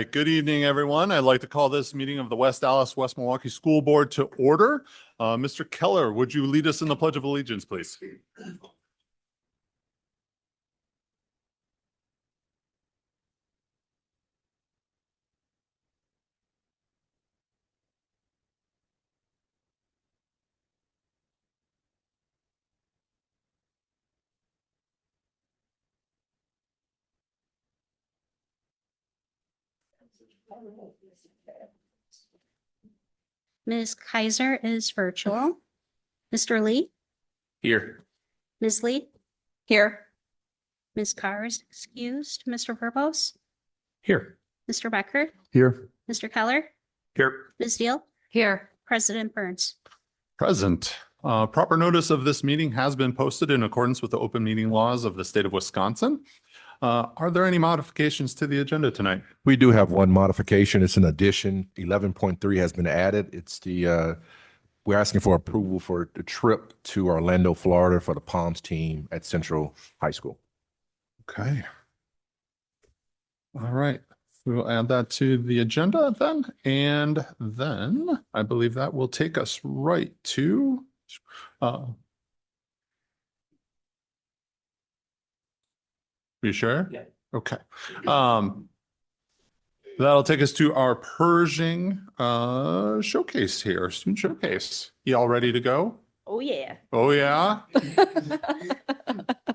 right, good evening, everyone. I'd like to call this meeting of the West Dallas, West Milwaukee School Board to order. Mr. Keller, would you lead us in the Pledge of Allegiance, please? Ms. Kaiser is virtual. Mr. Lee? Here. Ms. Lee? Here. Ms. Carr is excused. Mr. Verbose? Here. Mr. Becker? Here. Mr. Keller? Here. Ms. Deal? Here. President Burns? Present. Proper notice of this meeting has been posted in accordance with the open meeting laws of the state of Wisconsin. Are there any modifications to the agenda tonight? We do have one modification. It's an addition. 11.3 has been added. It's the, we're asking for approval for the trip to Orlando, Florida for the Palms team at Central High School. Okay. All right. We'll add that to the agenda then. And then I believe that will take us right to you sure? Yeah. Okay. That'll take us to our Pershing showcase here, student showcase. You all ready to go? Oh, yeah. Oh yeah.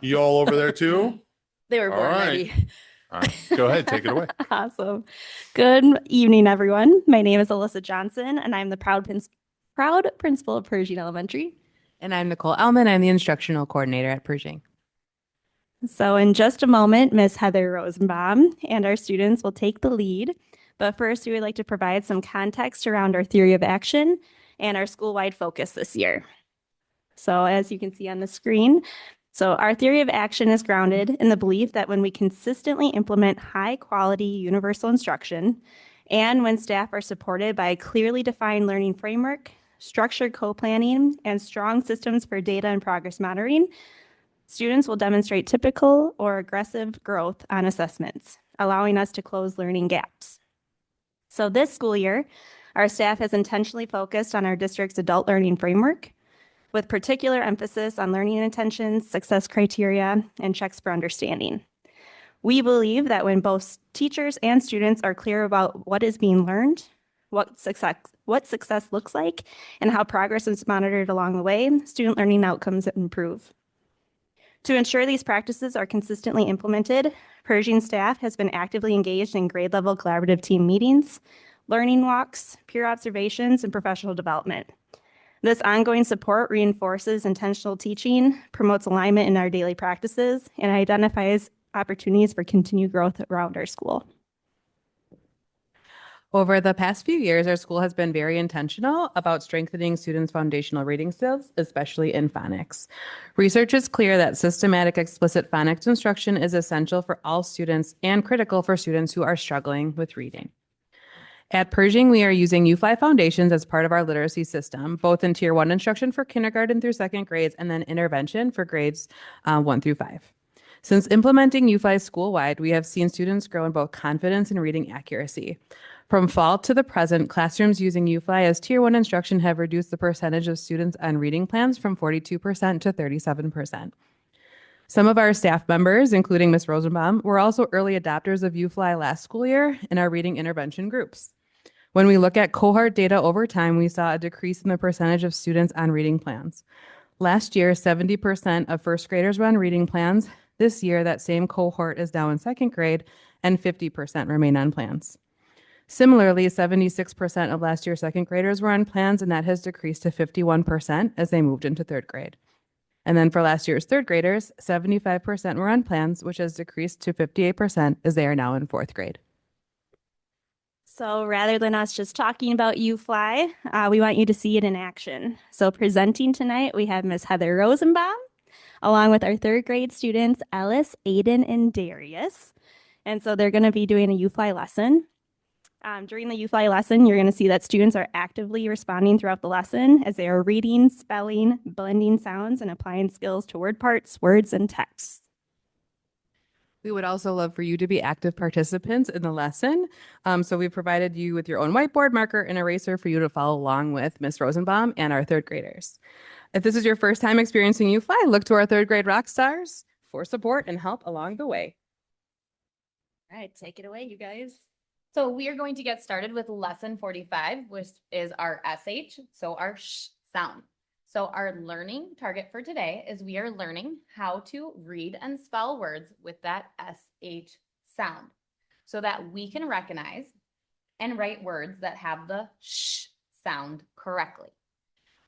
You all over there too? They were All born right. ready. All right, go ahead, take it away. Awesome. Good evening, everyone. My name is Alyssa Johnson, and I'm the proud principal of Pershing Elementary. And I'm Nicole Ellman. I'm the instructional coordinator at Pershing. So in just a moment, Miss Heather Rosenbaum and our students will take the lead. But first, we would like to provide some context around our theory of action and our school-wide focus this year. So as you can see on the screen, so our theory of action is grounded in the belief that when we consistently implement high-quality universal instruction and when staff are supported by a clearly defined learning framework, structured co-planning, and strong systems for data and progress monitoring, students will demonstrate typical or aggressive growth on assessments, allowing us to close learning gaps. So this school year, our staff has intentionally focused on our district's adult learning framework, with particular emphasis on learning intentions, success criteria, and checks for understanding. We believe that when both teachers and students are clear about what is being learned, what success looks like, and how progress is monitored along the way, student learning outcomes improve. To ensure these practices are consistently implemented, Pershing staff has been actively engaged in grade level collaborative team meetings, learning walks, peer observations, and professional development. This ongoing support reinforces intentional teaching, promotes alignment in our daily practices, and identifies opportunities for continued growth around our school. Over the past few years, our school has been very intentional about strengthening students' foundational reading skills, especially in phonics. Research is clear that systematic explicit phonics instruction is essential for all students and critical for students who are struggling with reading. At Pershing, we are using UFly Foundations as part of our literacy system, both in Tier 1 instruction for kindergarten through second grades and then intervention for grades 1 through 5. Since implementing UFly school-wide, we have seen students grow in both confidence and reading accuracy. From fall to the present, classrooms using UFly as Tier 1 instruction have reduced the percentage of students on reading plans from 42% to 37%. Some of our staff members, including Ms. Rosenbaum, were also early adopters of UFly last school year in our reading intervention groups. When we look at cohort data over time, we saw a decrease in the percentage of students on reading plans. Last year, 70% of first graders were on reading plans. This year, that same cohort is now in second grade, and 50% remain on plans. Similarly, 76% of last year's second graders were on plans, and that has decreased to 51% as they moved into third grade. And then for last year's third graders, 75% were on plans, which has decreased to 58% as they are now in fourth grade. So rather than us just talking about UFly, we want you to see it in action. So presenting tonight, we have Ms. Heather Rosenbaum, along with our third grade students, Ellis, Aiden, and Darius. And so they're going to be doing a UFly lesson. During the UFly lesson, you're going to see that students are actively responding throughout the lesson as they are reading, spelling, blending sounds, and applying skills to word parts, words, and texts. We would also love for you to be active participants in the lesson. So we provided you with your own whiteboard marker and eraser for you to follow along with Miss Rosenbaum and our third graders. If this is your first time experiencing U-Fly, look to our third grade rock stars for support and help along the way. All right, take it away, you guys. So we are going to get started with lesson 45, which is our SH, so our sh sound. So our learning target for today is we are learning how to read and spell words with that SH sound so that we can recognize and write words that have the sh sound correctly.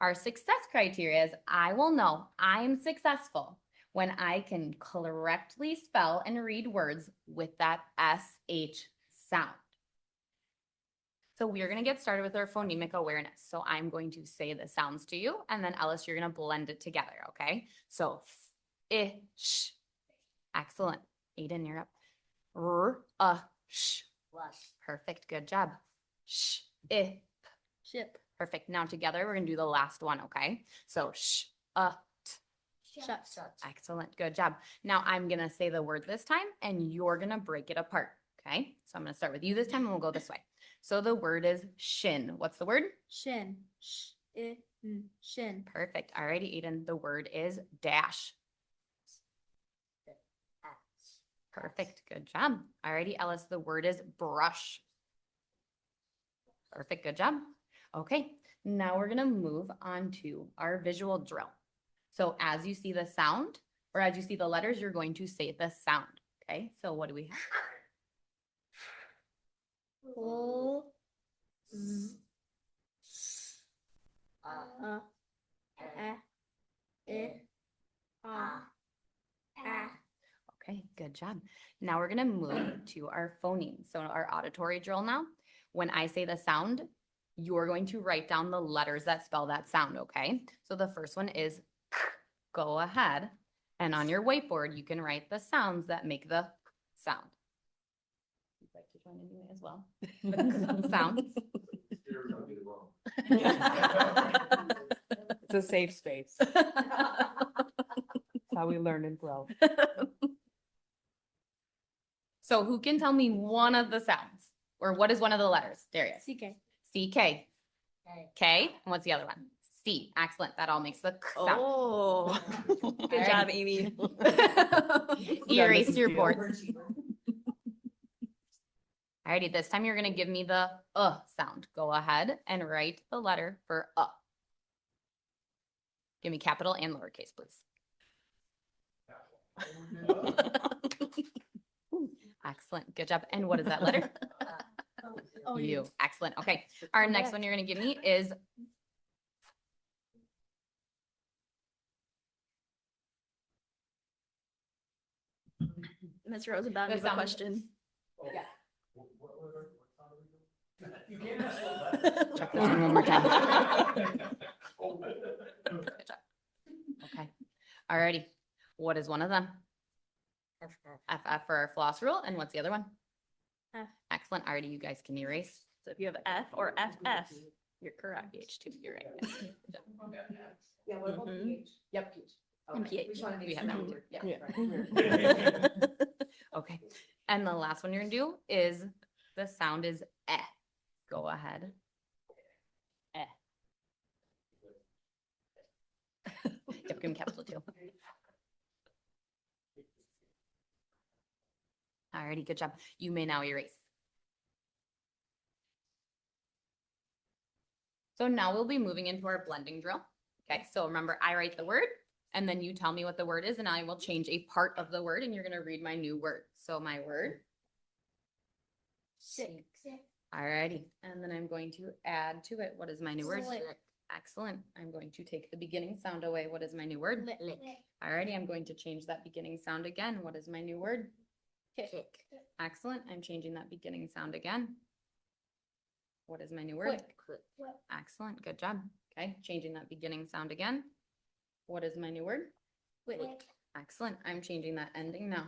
Our success criteria is I will know I'm successful when I can correctly spell and read words with that SH sound. So we're going to get started with our phonemic awareness. So I'm going to say the sounds to you, and then Ellis, you're going to blend it together, okay? So sh. Excellent. Aiden, you're up. Sh. Perfect. Good job. Sh. Ship. Perfect. Now together, we're going to do the last one, okay? So Shut. Excellent. Good job. Now I'm going to say the word this time, and you're going to break it apart, okay? So I'm going to start with you this time, and we'll go this way. So the word is shin. What's the word? Shin. Shin. Perfect. Alrighty, Aiden. The word is dash. Perfect. Good job. Alrighty, Ellis. The word is brush. Perfect. Good job. Okay. Now we're going to move on to our visual drill. So as you see the sound, or as you see the letters, you're going to say the sound. Okay. So what do we have? Okay, good job. Now we're going to move to our phonemes. So our auditory drill now. When I say the sound, you're going to write down the letters that spell that sound, okay? So the first one is go ahead. And on your whiteboard, you can write the sounds that make the sound. You'd like to join in doing it as well. The sounds. It's a safe space. How we learn and grow. So who can tell me one of the sounds? Or what is one of the letters? Darius. CK. CK. K. And what's the other one? C. Excellent. That all makes the k sound. Oh, good job, Amy. Erase your board. Alrighty, this time you're going to give me the sound. Go ahead and write the letter for . Give me capital and lowercase, please. Excellent. Good job. And what is that letter? U. Excellent. Okay. Our next one you're going to give me is Ms. Rosenbaum, The you have a sound. question. check this one more time. Good job. Okay. Alrighty. What is one of them? FF for our floss rule. And what's the other one? F. Excellent. Alrighty, you guys can erase. So if you have F or FF, you're correct. PH2. You're right. Mhm. Yep. And PH. We have that one too. Yep. Okay. And the last one you're gonna do is the sound is eh. Go ahead. Eh. Yep, give me capital too. Alrighty, good job. You may now erase. So now we'll be moving into our blending drill. Okay, so remember I write the word and then you tell me what the word is and I will change a part of the word and you're gonna read my new word. So my word. Sick. Alrighty, and then I'm going to add to it. What is my new word? Slick. Excellent. I'm going to take the beginning sound away. What is my new word? Lick. Alrighty, I'm going to change that beginning sound again. What is my new word? Kick. Excellent. I'm changing that beginning sound again. What is my new word? Quick. Excellent. Good job. Okay, changing that beginning sound again. What is my new word? Quick. Excellent. I'm changing that ending now.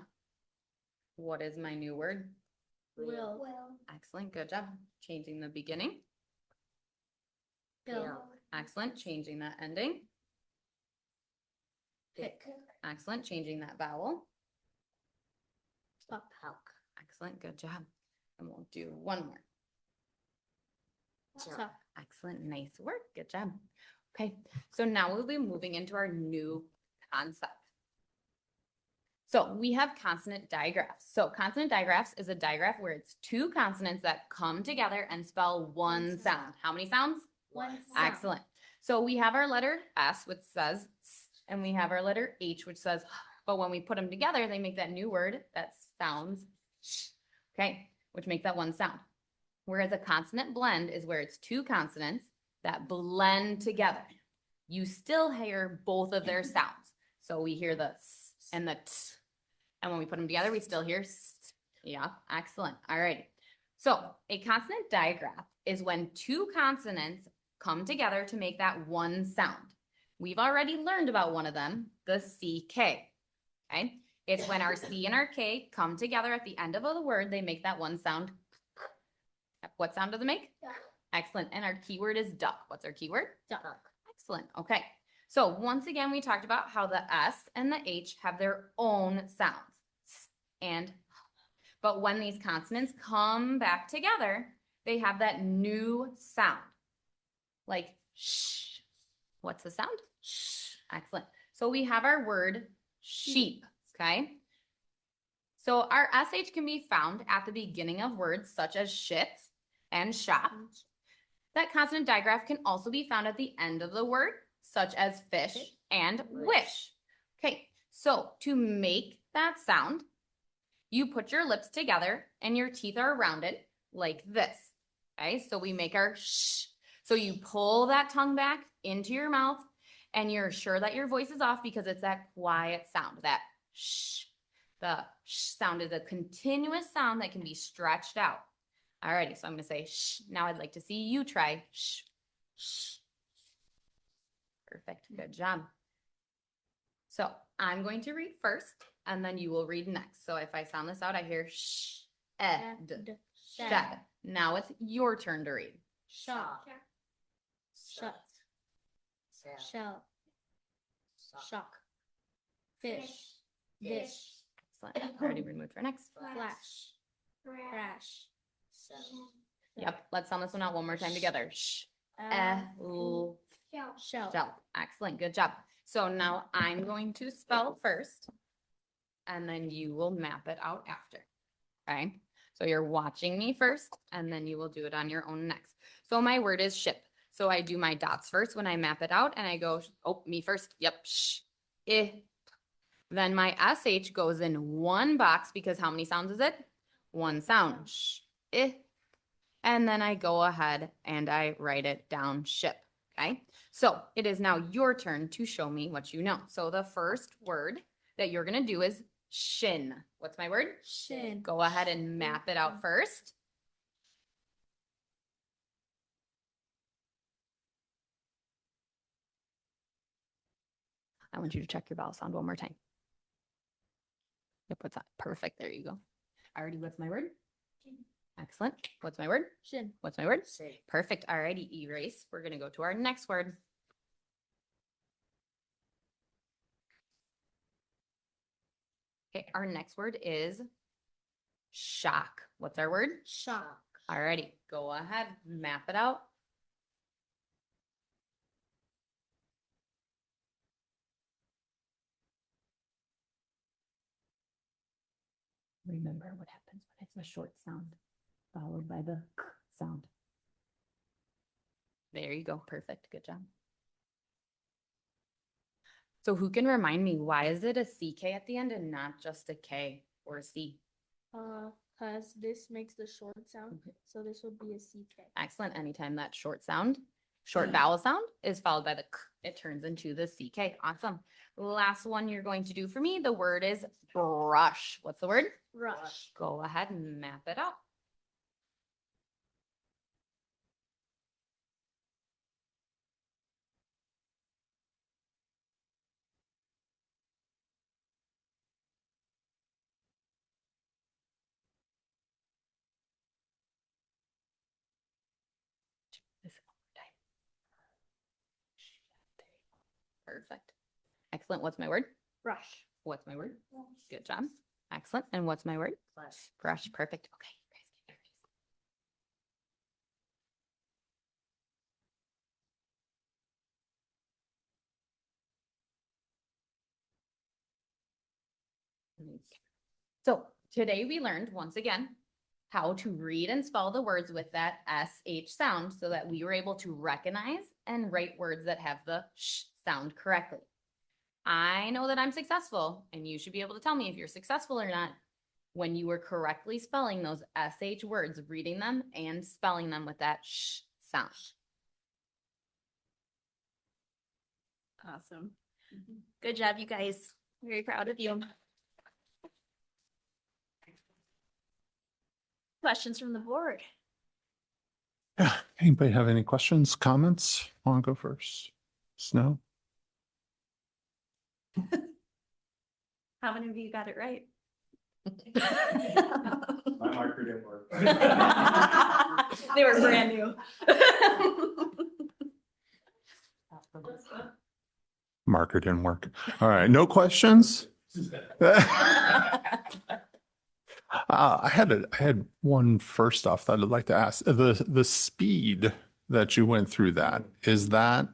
What is my new word? Will. Excellent. Good job. Changing the beginning. Bill. Excellent. Changing that ending. Pick. Excellent. Changing that vowel. Excellent, good job. And we'll do one more. Excellent, nice work, good job. Okay, so now we'll be moving into our new concept. So we have consonant digraphs. So consonant digraphs is a digraph where it's two consonants that come together and spell one sound. How many sounds? One Excellent. So we have our letter S, which says S, and we have our letter H, which says, but when we put them together, they make that new word that sounds sh. Okay, which makes that one sound. Whereas a consonant blend is where it's two consonants that blend together. You still hear both of their sounds. So we hear the S and the T. And when we put them together, we still hear S. Yeah, excellent. All right. So a consonant digraph is when two consonants come together to make that one sound. We've already learned about one of them, the CK. Okay. It's when our C and our K come together at the end of the word, they make that one sound. What sound does it make? Duck. Excellent. And our keyword is duck. What's our keyword? Duck. Excellent. Okay. So once again, we talked about how the S and the H have their own sounds. But when these consonants come back together, they have that new sound. Like sh. What's the sound? Sh. Excellent. So we have our word sheep. Okay. So our SH can be found at the beginning of words such as shit and shop. That consonant digraph can also be found at the end of the word, such as fish and wish. Okay, so to make that sound, you put your lips together and your teeth are rounded like this. Okay, so we make our sh. So you pull that tongue back into your mouth and you're sure that your voice is off because it's that quiet sound, that sh. The sh sound is a continuous sound that can be stretched out. Alrighty, so I'm going to say shh. Now I'd like to see you try shh. Shh. Perfect. Good job. So I'm going to read first and then you will read next. So if I sound this out, I hear sh, ed, shed. Now it's your turn to read. Shop. Shut. Shell. Shock. Fish. Dish. Excellent. Already removed for next. Flash. Crash. Yep. Let's sound this one out one more time together. Shh. L. Shell. Shell. Excellent. Good job. So now I'm going to spell first and then you will map it out after. Okay. So you're watching me first and then you will do it on your own next. So my word is ship. So I do my dots first when I map it out and I go, oh, me first. Yep. Shh. Then my SH goes in one box because how many sounds is it? One sound. Shh. And then I go ahead and I write it down ship. Okay. So it is now your turn to show me what you know. So the first word that you're going to do is shin. What's my word? Shin. Go ahead and map it out first. I want you to check your vowel sound one more time. Yep, what's that? Perfect. There you go. Alrighty, what's my word? Excellent. What's my word? Shin. What's my word? Perfect. Alrighty, erase. We're going to go to our next word. Okay, our next word is shock. What's our word? Shock. Alrighty, go ahead, map it out. Remember what happens when it's a short sound followed by the k sound. There you go. Perfect. Good job. So who can remind me, why is it a CK at the end and not just a K or a C? Cause this makes the short sound, so this would be a CK. Excellent. Anytime that short vowel sound is followed by the k, it turns into the CK. Awesome. Last one you're going to do for me, the word is brush. What's the word? Rush. Go ahead and map it out. This one more time. There you go. Perfect. Excellent. What's my word? Rush. What's my word? Good job. Excellent. And what's my word? Brush. Perfect. Okay. you guys get yours. So today we learned once again how to read and spell the words with that SH sound so that we were able to recognize and write words that have the sh sound correctly. I know that I'm successful, and you should be able to tell me if you're successful or not when you were correctly spelling those SH words, reading them and spelling them with that sh sound. Awesome. Good job, you guys. Very proud of you. Questions from the board? Anybody have any questions, comments? Want to go first? Snow? How many of you got it right? My marker didn't work. They were brand new. Marker didn't work. All right, no questions? I had one first off that I'd like to ask. The speed that you went through that, is that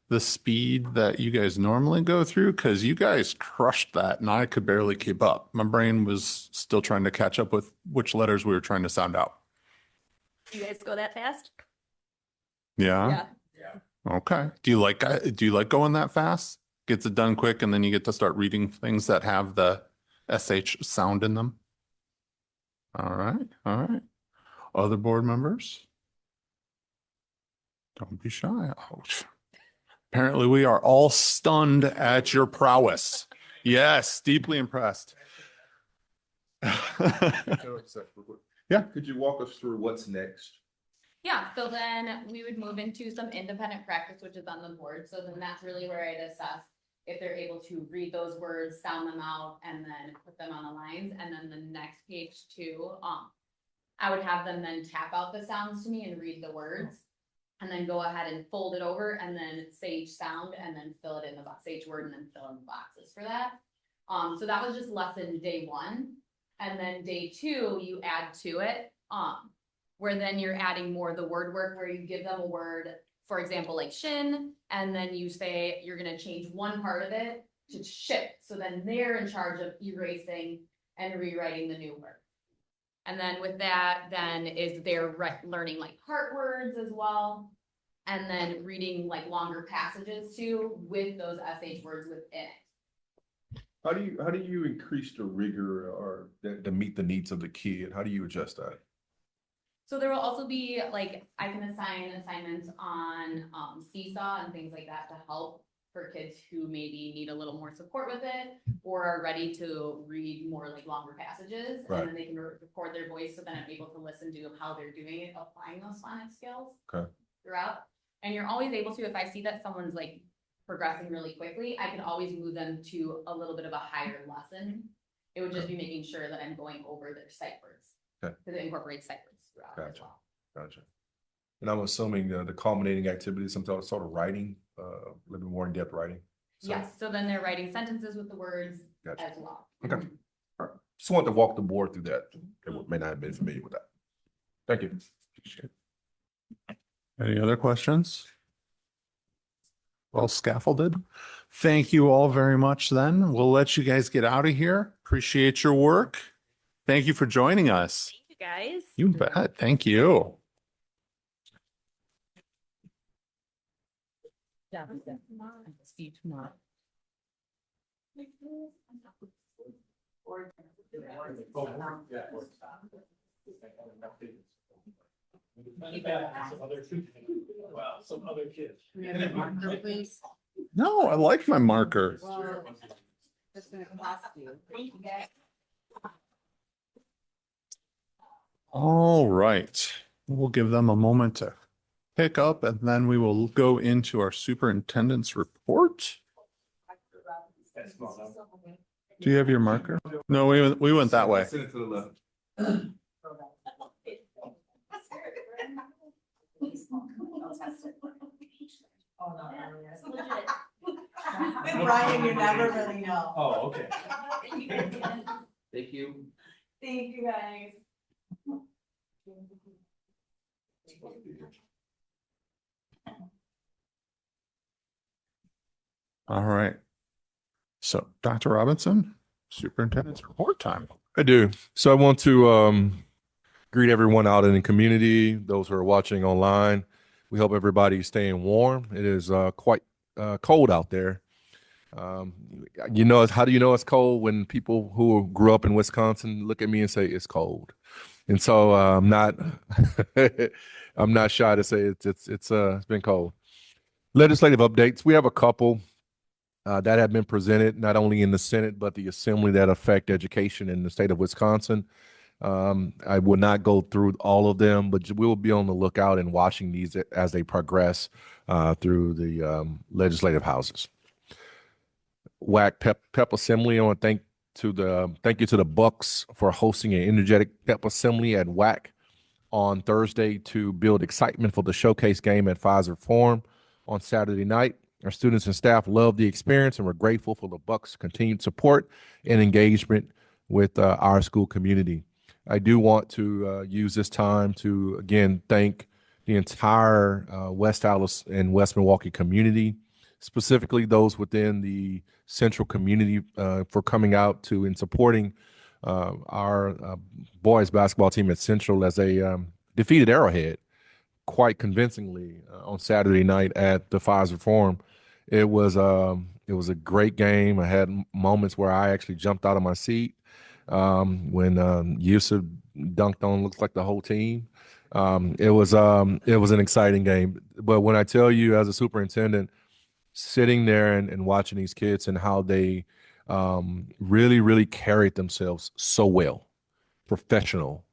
the speed that you guys normally go through? Because you guys crushed that and I could barely keep up. My brain was still trying to catch up with which letters we were trying to sound out. You guys go that fast? Yeah? Okay. Do you like going that fast? Gets it done quick and then you get to start reading things that have the SH sound in them? All right. All right. Other board members? Don't be shy. Ouch. Apparently we are all stunned at your prowess. Yes, deeply impressed. Yeah. Could you walk us through what's next? Yeah, so then we would move into some independent practice, which is on the board. So then that's really where I'd assess if they're able to read those words, sound them out, and then put them on the lines. And then the next page too, I would have them then tap out the sounds to me and read the words. And then go ahead and fold it over and then say each sound and then fill it in the box, say each word and then fill in the boxes for that. So that was just lesson day 1. And then day 2, you add to it, where then you're adding more of the word work where you give them a word, for example, like shin, and then you say you're gonna change one part of it to ship. So then they're in charge of erasing and rewriting the new word. And then with that, then is they're learning like part words as well. And then reading like longer passages too with those SH words within it. How do you increase the rigor or to meet the needs of the kid? How do you adjust that? So there will also be like, I can assign assignments on Seesaw and things like that to help for kids who maybe need a little more support with it or are ready to read more like longer passages. Right. And then they can record their voice so then I'm able to listen to how they're doing it, applying those phonics skills throughout. And you're always able to, if I see that someone's like progressing really quickly, I can always move them to a little bit of a higher lesson. It would just be making sure that I'm going over their sight words. Because it incorporates sight words throughout as well. Gotcha. And I'm assuming the culminating activity is some sort of writing, a little bit more in-depth writing. So, Yes, so then they're writing sentences with the words Gotcha. as well. Okay. All right. Just wanted to walk the board through that. They may not have been familiar with that. Thank you. Any other questions? Well scaffolded. Thank you all very much then. We'll let you guys get out of here. Appreciate your work. Thank you for joining us. Thank you, guys. You bet. Thank you. See you tomorrow. Some other kids. No, I like my marker. All right. We'll give them a moment to pick up and then we will go into our superintendent's report. Do you have your marker? No, we went that way. Send it to the left. With Brian, you never really know. Oh, okay. Thank you. Thank you, guys. All right. So, Dr. Robinson, superintendent's report time. I do. So I want to greet everyone out in the community, those who are watching online. We hope everybody's staying warm. It is quite cold out there. How do you know it's cold? When people who grew up in Wisconsin look at me and say it's cold. And so I'm not I'm not shy to say it's been cold. Legislative updates. We have a couple that have been presented not only in the Senate but the Assembly that affect education in the state of Wisconsin. I will not go through all of them, but we will be on the lookout and watching these as they progress through the legislative houses. WAC Pep Assembly. I want to thank you to the Bucks for hosting an energetic Pep Assembly at WAC on Thursday to build excitement for the showcase game at Pfizer Forum on Saturday night. Our students and staff loved the experience and we're grateful for the Bucks' continued support and engagement with our school community. I do want to use this time to again thank the entire West Allis and West Milwaukee community, specifically those within the Central community for coming out to and supporting our boys basketball team at Central as they defeated Arrowhead quite convincingly on Saturday night at the Pfizer Forum. It was a great game. I had moments where I actually jumped out of my seat when Yusuf dunked on looks like the whole team. It was an exciting game. But when I tell you as a superintendent, sitting there and watching these kids and how they really, really carried themselves so well, professional.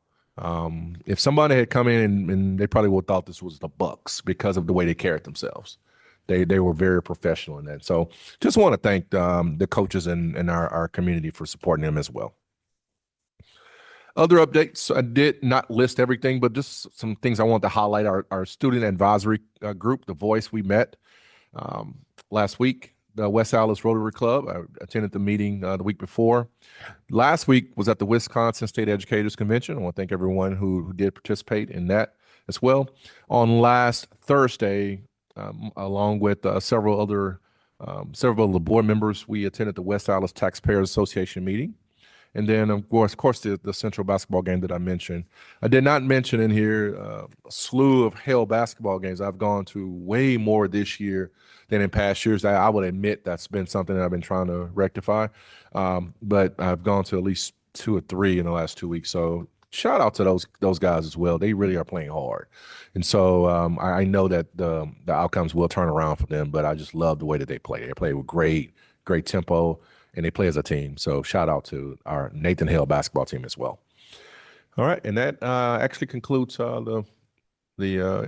If somebody had come in and they probably would have thought this was the Bucks because of the way they carried themselves. They were very professional in that. So just want to thank the coaches and our community for supporting them as well. Other updates, I did not list everything, but just some things I want to highlight. Our student advisory group, The Voice, we met last week. The West Allis Rotary Club, I attended the meeting the week before. Last week was at the Wisconsin State Educators Convention. I want to thank everyone who did participate in that as well. On last Thursday, along with several of the board members, we attended the West Allis Taxpayers Association meeting. And then, of course, the Central basketball game that I mentioned. I did not mention in here a slew of Hale basketball games. I've gone to way more this year than in past years. I would admit that's been something that I've been trying to rectify. But I've gone to at least 2 or 3 in the last 2 weeks. So shout out to those guys as well. They really are playing hard. And so I know that the outcomes will turn around for them, but I just love the way that they play. They play with great tempo. And they play as a team. So shout out to our Nathan Hale basketball team as well. All right. And that actually concludes the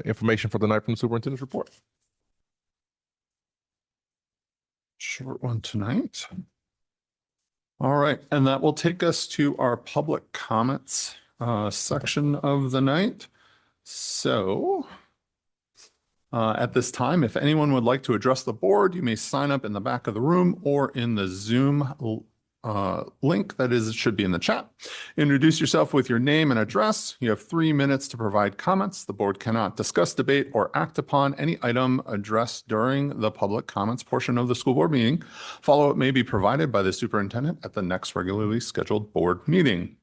information for the night from the superintendent's report. Short one tonight. All right. And that will take us to our public comments section of the night. So at this time, if anyone would like to address the board, you may sign up in the back of the room or in the Zoom link that should be in the chat. Introduce yourself with your name and address. You have 3 minutes to provide comments. The board cannot discuss, debate, or act upon any item addressed during the public comments portion of the school board meeting. Follow-up may be provided by the superintendent at the next regularly scheduled board meeting.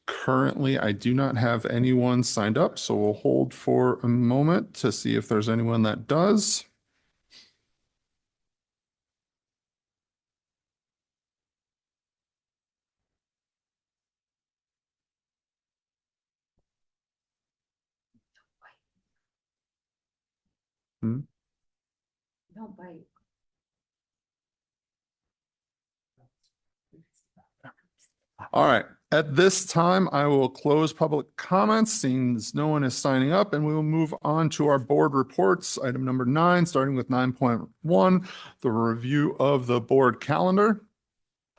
Currently, I do not have anyone signed up, so we'll hold for a moment to see if there's anyone that does. Don't bite. All right. At this time, I will close public comments, seeing as no one is signing up, and we will move on to our board reports. Item number 9, starting with 9.1, the review of the board calendar.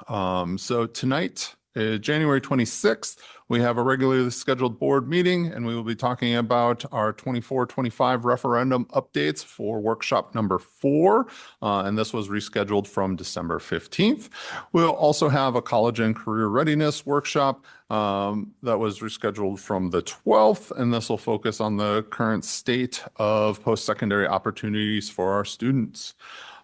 So tonight, January 26th, we have a regularly scheduled board meeting, and we will be talking about our 24-25 referendum updates for workshop number 4. And this was rescheduled from December 15th. We'll also have a college and career readiness workshop that was rescheduled from the 12th, and this will focus on the current state of post-secondary opportunities for our students.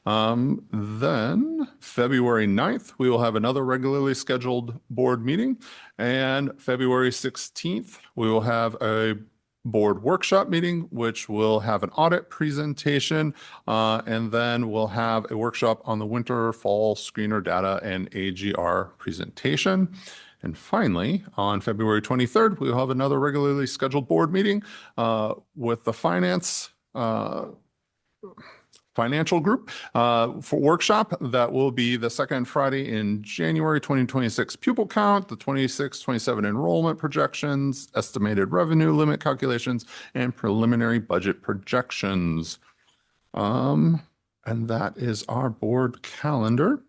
Then February 9th, we will have another regularly scheduled board meeting. And February 16th, we will have a board workshop meeting, which will have an audit presentation. And then we'll have a workshop on the winter fall screener data and AGR presentation. And finally, on February 23rd, we'll have another regularly scheduled board meeting with the financial group for workshop. That will be the second Friday in January 2026 pupil count, the 26-27 enrollment projections, estimated revenue limit calculations, and preliminary budget projections. And that is our board calendar.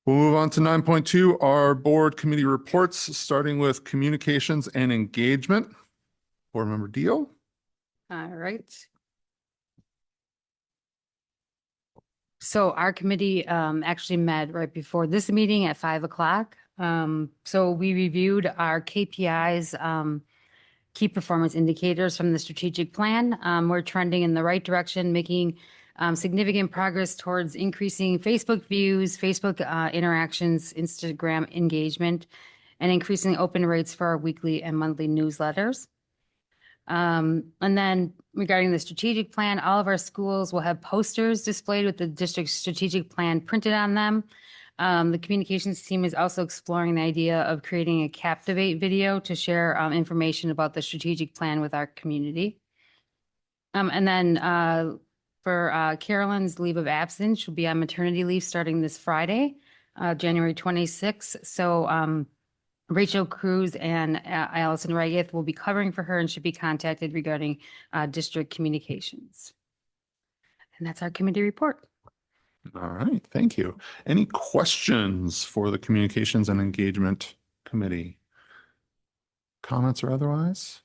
We'll move on to 9.2, our board committee reports, starting with communications and engagement. Board member Deal. All right. So our committee actually met right before this meeting at 5 o'clock. So we reviewed our KPIs, key performance indicators from the strategic plan. We're trending in the right direction, making significant progress towards increasing Facebook views, Facebook interactions, Instagram engagement, and increasing open rates for our weekly and monthly newsletters. And then regarding the strategic plan, all of our schools will have posters displayed with the district's strategic plan printed on them. The communications team is also exploring the idea of creating a Captivate video to share information about the strategic plan with our community. And then for Carolyn's leave of absence, she'll be on maternity leave starting this Friday, January 26th. So Rachel Cruz and Allison Regath will be covering for her and should be contacted regarding district communications. And that's our committee report. All right, thank you. Any questions for the Communications and Engagement Committee? Comments or otherwise?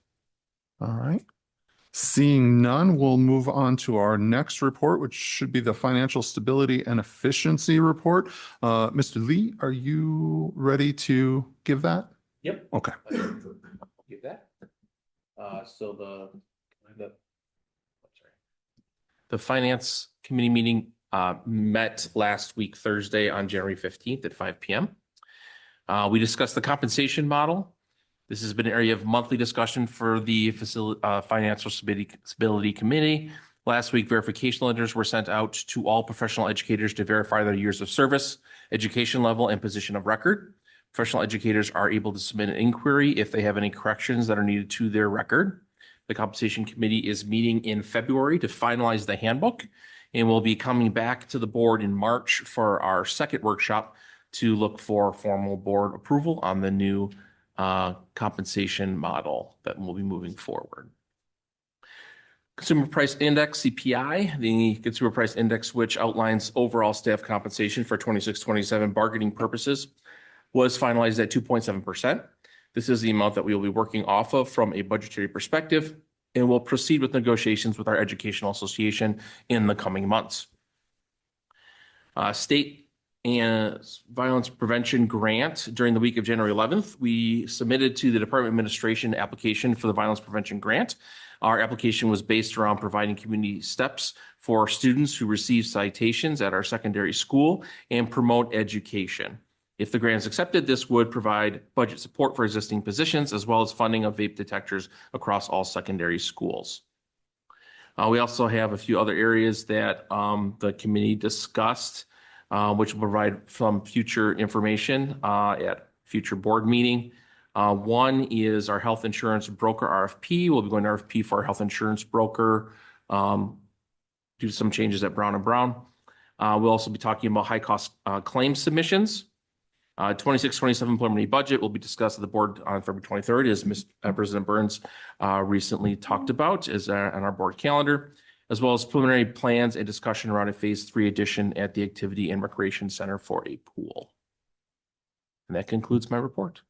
All right. Seeing none, we'll move on to our next report, which should be the Financial Stability and Efficiency Report. Mr. Lee, are you ready to give that? Yep. Okay. Give that. So the Finance Committee meeting met last week, Thursday, on January 15th at 5 p.m. We discussed the compensation model. This has been an area of monthly discussion for the Financial Stability Committee. Last week, verification letters were sent out to all professional educators to verify their years of service, education level, and position of record. Professional educators are able to submit an inquiry if they have any corrections that are needed to their record. The Compensation Committee is meeting in February to finalize the handbook, and we'll be coming back to the board in March for our second workshop to look for formal board approval on the new compensation model that will be moving forward. Consumer Price Index, CPI, the Consumer Price Index, which outlines overall staff compensation for 26-27 bargaining purposes, was finalized at 2.7%. This is the amount that we will be working off of from a budgetary perspective, and we'll proceed with negotiations with our educational association in the coming months. State and violence prevention grant during the week of January 11th, we submitted to the Department of Administration application for the violence prevention grant. Our application was based around providing community steps for students who receive citations at our secondary school and promote education. If the grant is accepted, this would provide budget support for existing positions as well as funding of vape detectors across all secondary schools. We also have a few other areas that the committee discussed, which will provide some future information at future board meeting. One is our health insurance broker RFP. We'll be going to RFP for our health insurance broker, do some changes at Brown & Brown. We'll also be talking about high cost claim submissions. 26-27 preliminary budget will be discussed at the board on February 23rd, as President Burns recently talked about, is on our board calendar, as well as preliminary plans and discussion around a phase 3 addition at the Activity and Recreation Center for a pool. And that concludes my report.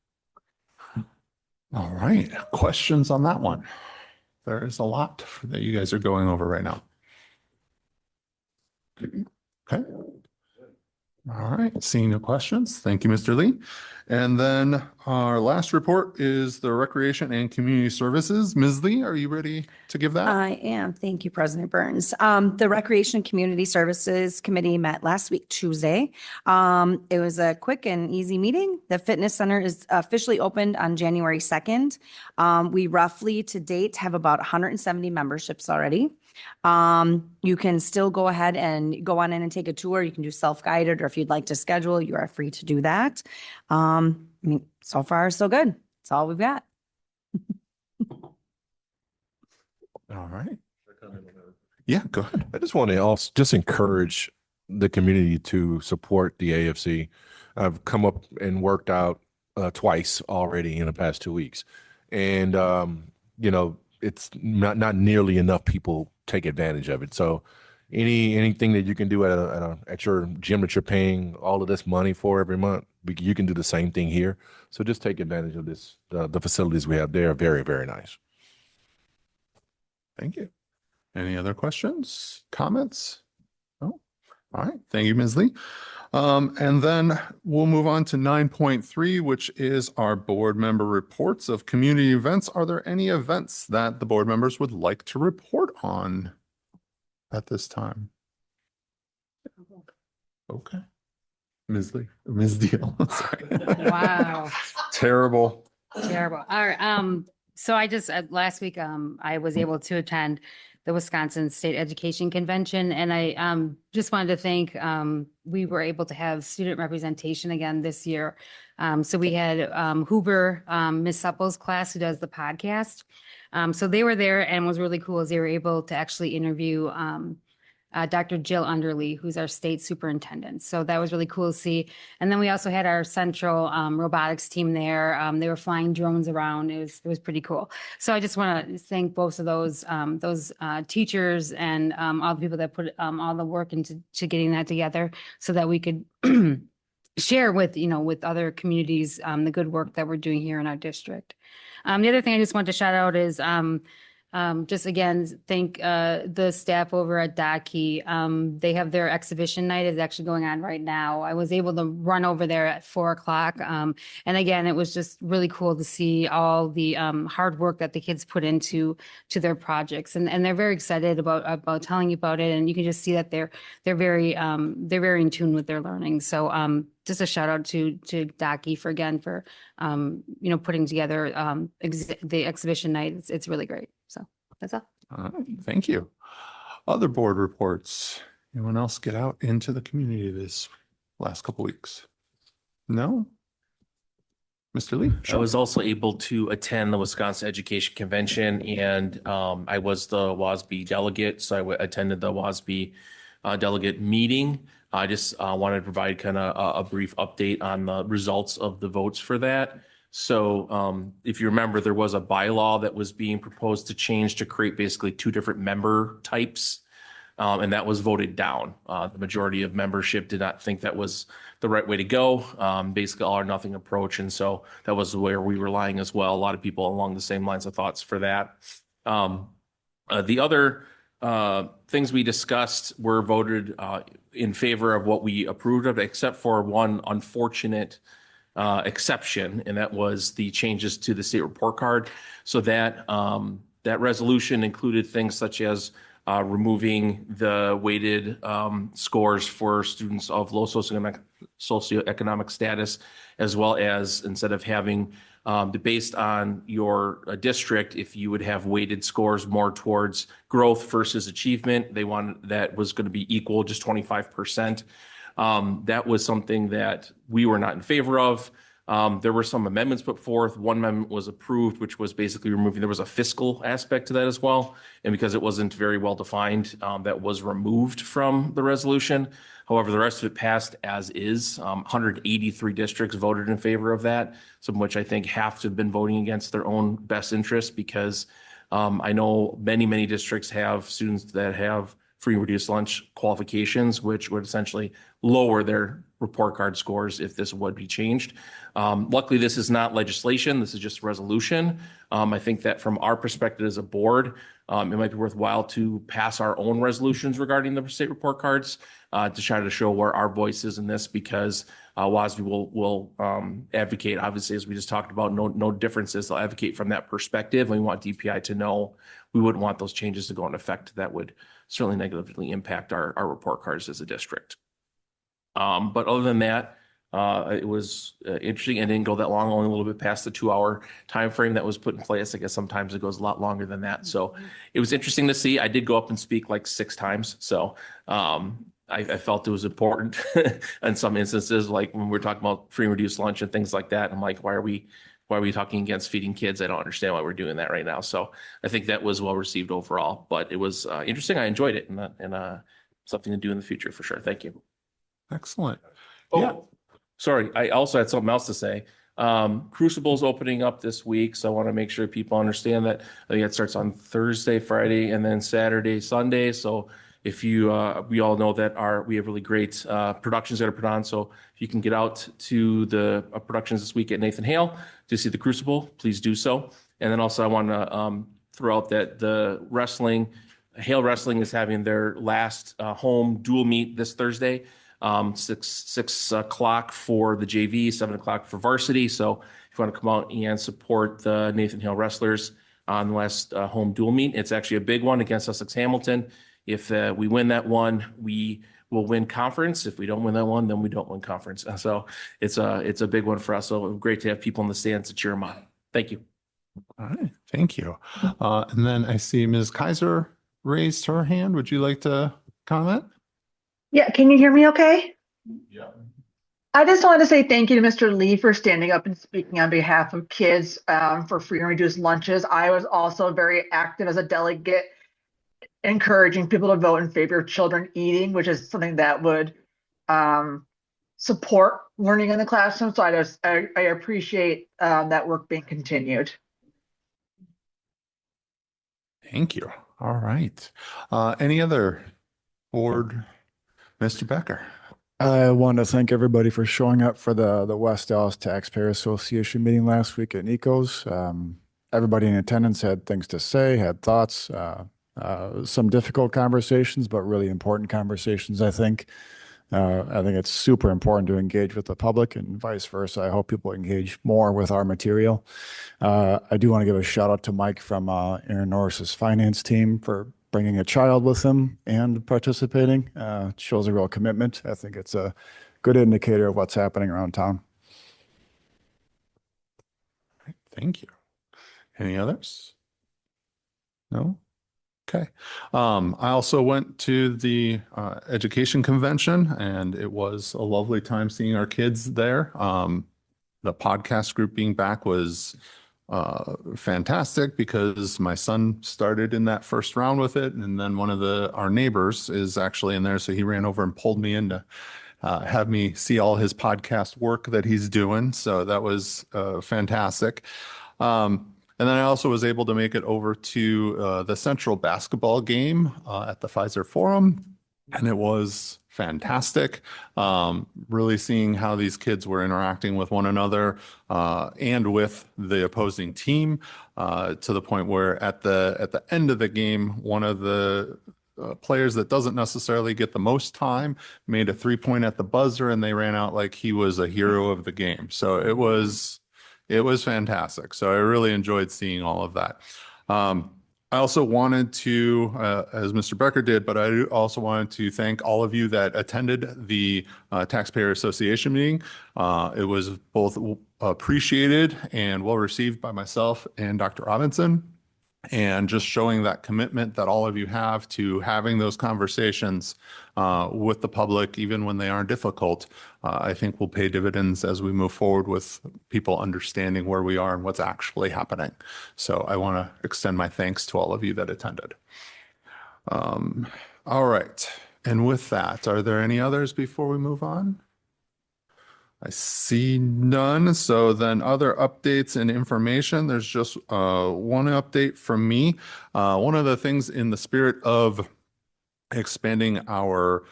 All right. Questions on that one? There is a lot that you guys are going over right now. Okay. All right. Seeing no questions. Thank you, Mr. Lee. And then our last report is the Recreation and Community Services. Ms. Lee, are you ready to give that? I am. Thank you, President Burns. The Recreation and Community Services Committee met last week, Tuesday. It was a quick and easy meeting. The fitness center is officially opened on January 2nd. We roughly to date have about 170 memberships already. You can still go ahead and go on in and take a tour. You can do self-guided, or if you'd like to schedule, you are free to do that. I mean, so far, so good. That's all we've got. All right. Yeah, go ahead. I just want to also just encourage the community to support the AFC. I've come up and worked out twice already in the past 2 weeks. And, you know, it's not nearly enough people take advantage of it. So anything that you can do at your gym that you're paying all of this money for every month, you can do the same thing here. So just take advantage of this. The facilities we have there are very, very nice. Thank you. Any other questions, comments? No? All right. Thank you, Ms. Lee. And then we'll move on to 9.3, which is our board member reports of community events. Are there any events that the board members would like to report on at this time? Okay. Ms. Lee, Ms. Deal. Sorry. Wow. Terrible. Terrible. All right. So I just, last week, I was able to attend the Wisconsin State Education Convention, and I just wanted to thank, we were able to have student representation again this year. So we had Hoover, Miss Supple's class, who does the podcast. So they were there, and what was really cool is they were able to actually interview Dr. Jill Underly, who's our state superintendent. So that was really cool to see. And then we also had our central robotics team there. They were flying drones around. It was pretty cool. So I just want to thank both of those teachers and all the people that put all the work into getting that together, so that we could share with other communities the good work that we're doing here in our district. The other thing I just want to shout out is just again, thank the staff over at DACI. They have their exhibition night is actually going on right now. I was able to run over there at 4:00. And again, it was just really cool to see all the hard work that the kids put into their projects. And they're very excited about telling you about it. And you can just see that they're very in tune with their learning. So just a shout out to DACI for putting together the exhibition night. It's really great. So that's all. All right. Thank you. Other board reports. Anyone else get out into the community this last couple weeks? No? Mr. Lee? I was also able to attend the Wisconsin Education Convention, and I was the WASB delegate. So I attended the WASB delegate meeting. I just wanted to provide kind of a brief update on the results of the votes for that. So if you remember, there was a bylaw that was being proposed to change to create basically two different member types, and that was voted down. The majority of membership did not think that was the right way to go, basically all or nothing approach. And so that was where we were lying as well. A lot of people along the same lines of thoughts for that. The other things we discussed were voted in favor of what we approved of, except for one unfortunate exception, and that was the changes to the state report card. So that resolution included things such as removing the weighted scores for students of low socioeconomic status, as well as instead of having based on your district, if you would have weighted scores more towards growth versus achievement, they wanted that was going to be equal, just 25%. That was something that we were not in favor of. There were some amendments put forth. One amendment was approved, which was basically removing, there was a fiscal aspect to that as well. And because it wasn't very well defined, that was removed from the resolution. However, the rest of it passed as is. 183 districts voted in favor of that, some of which I think have to have been voting against their own best interest, because I know many districts have students that have free and reduced lunch qualifications, which would essentially lower their report card scores if this would be changed. Luckily, this is not legislation. This is just a resolution. I think that from our perspective as a board, it might be worthwhile to pass our own resolutions regarding the state report cards to try to show where our voice is in this, because WASB will advocate, obviously, as we just talked about, no differences. They'll advocate from that perspective. We want DPI to know we wouldn't want those changes to go into effect. That would certainly negatively impact our report cards as a district. But other than that, it was interesting and didn't go that long, only a little bit past the 2-hour time frame that was put in place. I guess sometimes it goes a lot longer than that. So it was interesting to see. I did go up and speak like 6 times. So I felt it was important in some instances, like when we're talking about free and reduced lunch and things like that. I'm like, why are we talking against feeding kids? I don't understand why we're doing that right now. So I think that was well received overall, but it was interesting. I enjoyed it, and something to do in the future for sure. Thank you. Excellent. Oh, Yeah. sorry. I also had something else to say. Crucible's opening up this week, so I want to make sure people understand that. I think it starts on Thursday, Friday, and then Saturday, Sunday. So if you, we all know that we have really great productions that are put on. So if you can get out to the productions this week at Nathan Hale to see the Crucible, please do so. And then also I want to throw out that the Hale Wrestling is having their last home dual meet this Thursday. 6 o'clock for the JV, 7 o'clock for varsity. So if you want to come out and support the Nathan Hale Wrestlers on the last home dual meet, it's actually a big one against Sussex Hamilton. If we win that one, we will win conference. If we don't win that one, then we don't win conference. So it's a big one for us. So great to have people in the stands to cheer them on. Thank you. All right. Thank you. And then I see Ms. Kaiser raised her hand. Would you like to comment? Yeah, can you hear me okay? Yeah. I just wanted to say thank you to Mr. Lee for standing up and speaking on behalf of kids for free and reduced lunches. I was also very active as a delegate, encouraging people to vote in favor of children eating, which is something that would support learning in the classroom. So I appreciate that work being continued. Thank you. All right. Any other board? Mr. Becker. I want to thank everybody for showing up for the West Dallas Taxpayer Association meeting last week at Nico's. Everybody in attendance had things to say, had thoughts, some difficult conversations, but really important conversations, I think. I think it's super important to engage with the public and vice versa. I hope people engage more with our material. I do want to give a shout out to Mike from Aaron Norris's finance team for bringing a child with him and participating. Shows a real commitment. I think it's a good indicator of what's happening around town. Thank you. Any others? No? Okay. I also went to the education convention, and it was a lovely time seeing our kids there. The podcast group being back was fantastic because my son started in that first round with it, and then one of our neighbors is actually in there, so he ran over and pulled me in to have me see all his podcast work that he's doing. So that was fantastic. And then I also was able to make it over to the Central basketball game at the Pfizer Forum, and it was fantastic. Really seeing how these kids were interacting with one another and with the opposing team to the point where at the end of the game, one of the players that doesn't necessarily get the most time made a 3-point at the buzzer, and they ran out like he was a hero of the game. So it was fantastic. So I really enjoyed seeing all of that. I also wanted to, as Mr. Becker did, but I also wanted to thank all of you that attended the Taxpayer Association meeting. It was both appreciated and well received by myself and Dr. Robinson. And just showing that commitment that all of you have to having those conversations with the public, even when they are difficult, I think will pay dividends as we move forward with people understanding where we are and what's actually happening. So I want to extend my thanks to all of you that attended. All right. And with that, are there any others before we move on? I see none. So then other updates and information, there's just one update from me. One of the things in the spirit of expanding our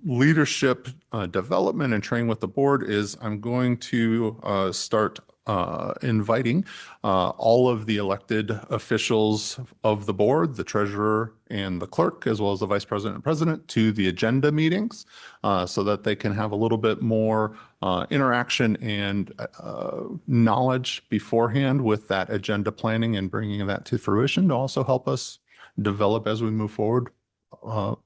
leadership development and training with the board is I'm going to start inviting all of the elected officials of the board, the treasurer and the clerk, as well as the vice president and president, to the agenda meetings so that they can have a little bit more interaction and knowledge beforehand with that agenda planning and bringing that to fruition to also help us develop as we move forward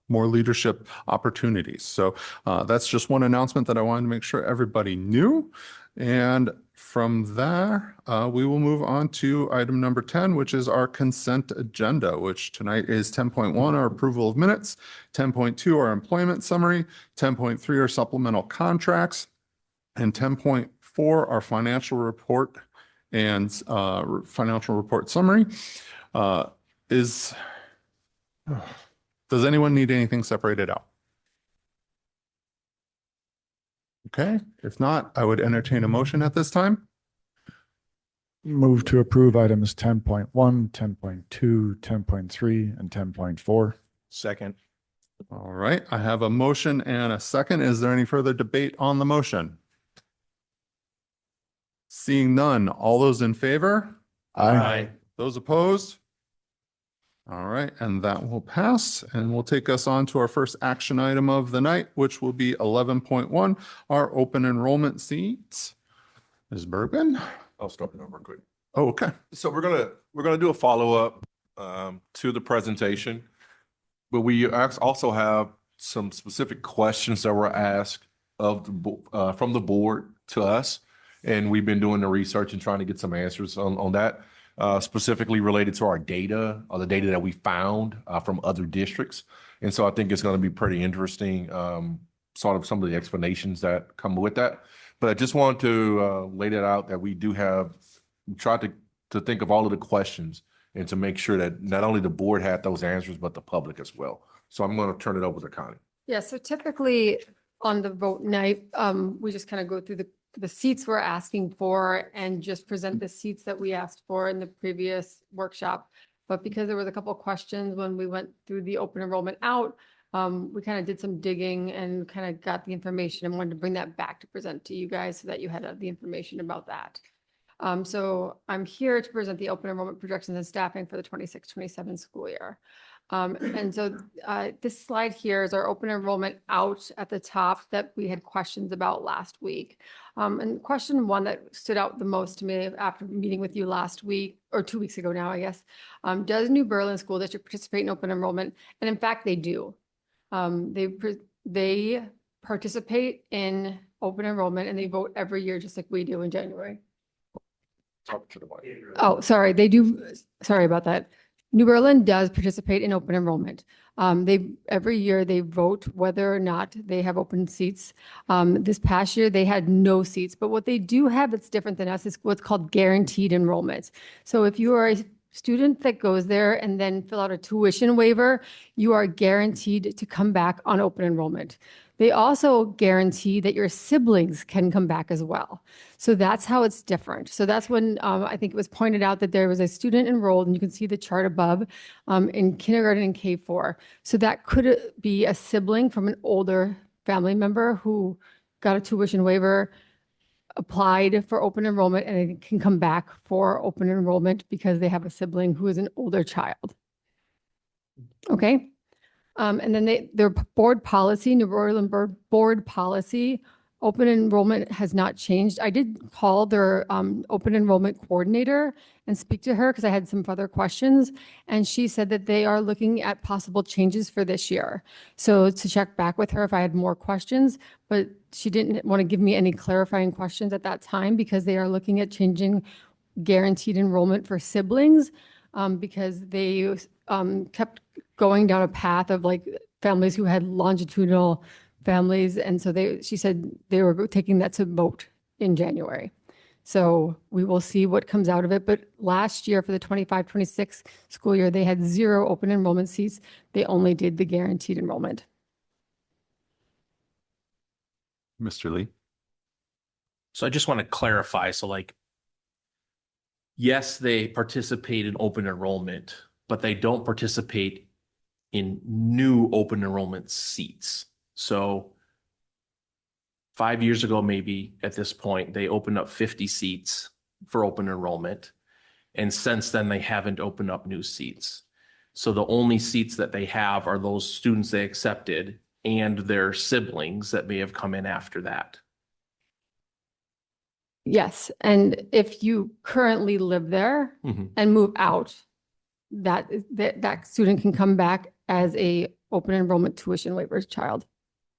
more leadership opportunities. So that's just one announcement that I wanted to make sure everybody knew. And from there, we will move on to item number 10, which is our consent agenda, which tonight is 10.1, our approval of minutes, 10.2, our employment summary, 10.3, our supplemental contracts, and 10.4, our financial report and financial report summary. Does anyone need anything separated out? Okay, if not, I would entertain a motion at this time. Move to approve items 10.1, 10.2, 10.3, and 10.4. Second. All right, I have a motion and a second. Is there any further debate on the motion? Seeing none, all those in favor? Aye. Those opposed? All right, and that will pass and will take us on to our first action item of the night, which will be 11.1, our open enrollment seats. Ms. Bergman? I'll start it over quick. Oh, okay. So we're gonna do a follow-up to the presentation, but we also have some specific questions that were asked of the from the board to us, and we've been doing the research and trying to get some answers on that. Specifically related to our data or the data that we found from other districts. And so I think it's going to be pretty interesting, sort of some of the explanations that come with that. But I just want to lay that out that we tried to think of all of the questions and to make sure that not only the board had those answers, but the public as well. So I'm going to turn it over to Connie. Yeah, so typically on the vote night, we just kind of go through the seats we're asking for and just present the seats that we asked for in the previous workshop. But because there was a couple of questions when we went through the open enrollment out, we kind of did some digging and kind of got the information and wanted to bring that back to present to you guys so that you had the information about that. So I'm here to present the open enrollment projections and staffing for the 26-27 school year. And so this slide here is our open enrollment out at the top that we had questions about last week. And question one that stood out the most to me after meeting with you last week, or 2 weeks ago now, I guess, does New Berlin School District participate in open enrollment? And in fact, they do. They participate in open enrollment and they vote every year, just like we do in January. Talk to the mic. Oh, sorry, they do. Sorry about that. New Berlin does participate in open enrollment. Every year they vote whether or not they have open seats. This past year they had no seats, but what they do have that's different than us is what's called guaranteed enrollment. So if you are a student that goes there and then fill out a tuition waiver, you are guaranteed to come back on open enrollment. They also guarantee that your siblings can come back as well. So that's how it's different. So that's when I think it was pointed out that there was a student enrolled, and you can see the chart above, in kindergarten and K4. So that could be a sibling from an older family member who got a tuition waiver, applied for open enrollment, and they can come back for open enrollment because they have a sibling who is an older child. Okay. And then their board policy, New Berlin board policy, open enrollment has not changed. I did call their open enrollment coordinator and speak to her because I had some further questions. And she said that they are looking at possible changes for this year. So to check back with her if I had more questions, but she didn't want to give me any clarifying questions at that time because they are looking at changing guaranteed enrollment for siblings because they kept going down a path of like families who had longitudinal families. And so she said they were taking that to vote in January. So we will see what comes out of it. But last year for the 25-26 school year, they had 0 open enrollment seats. They only did the guaranteed enrollment. Mr. Lee? So I just want to clarify. So yes, they participate in open enrollment, but they don't participate in new open enrollment seats. So 5 years ago, maybe at this point, they opened up 50 seats for open enrollment. And since then, they haven't opened up new seats. So the only seats that they have are those students they accepted and their siblings that may have come in after that. Yes, and if you currently live there Mhm. and move out, that student can come back as a open enrollment tuition waivers child.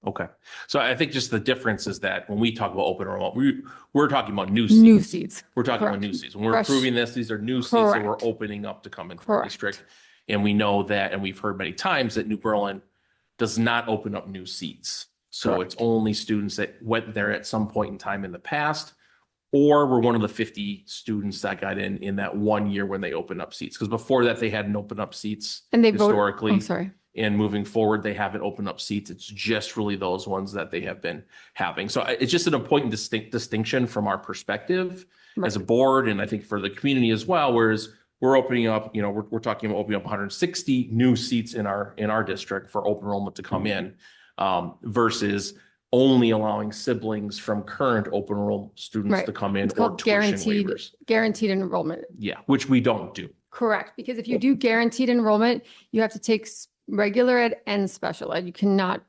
Okay. So I think just the difference is that when we talk about open enrollment, we're talking about new New seats. seats. We're talking about Correct. new seats. When we're Fresh- approving this, these are new seats that we're Correct. opening up to come into the Correct. district. And we know that, and we've heard many times that New Berlin does not open up new seats. So it's only students that went there at some point in time in the past, or were one of the 50 students that got in that 1 year when they opened up seats. Because before that, they hadn't opened up seats And they voted, historically. I'm sorry. And moving forward, they haven't opened up seats. It's just really those ones that they have been having. So it's just an important distinction from our perspective as a board, and I think for the community as well. Whereas we're opening up, we're talking about opening up 160 new seats in our district for open enrollment to come in, versus only allowing siblings from current open enrollment students Right. to come in It's or called tuition waivers. guaranteed enrollment. Yeah, which we don't do. Correct, because if you do guaranteed enrollment, you have to take regular ed and special ed. You cannot,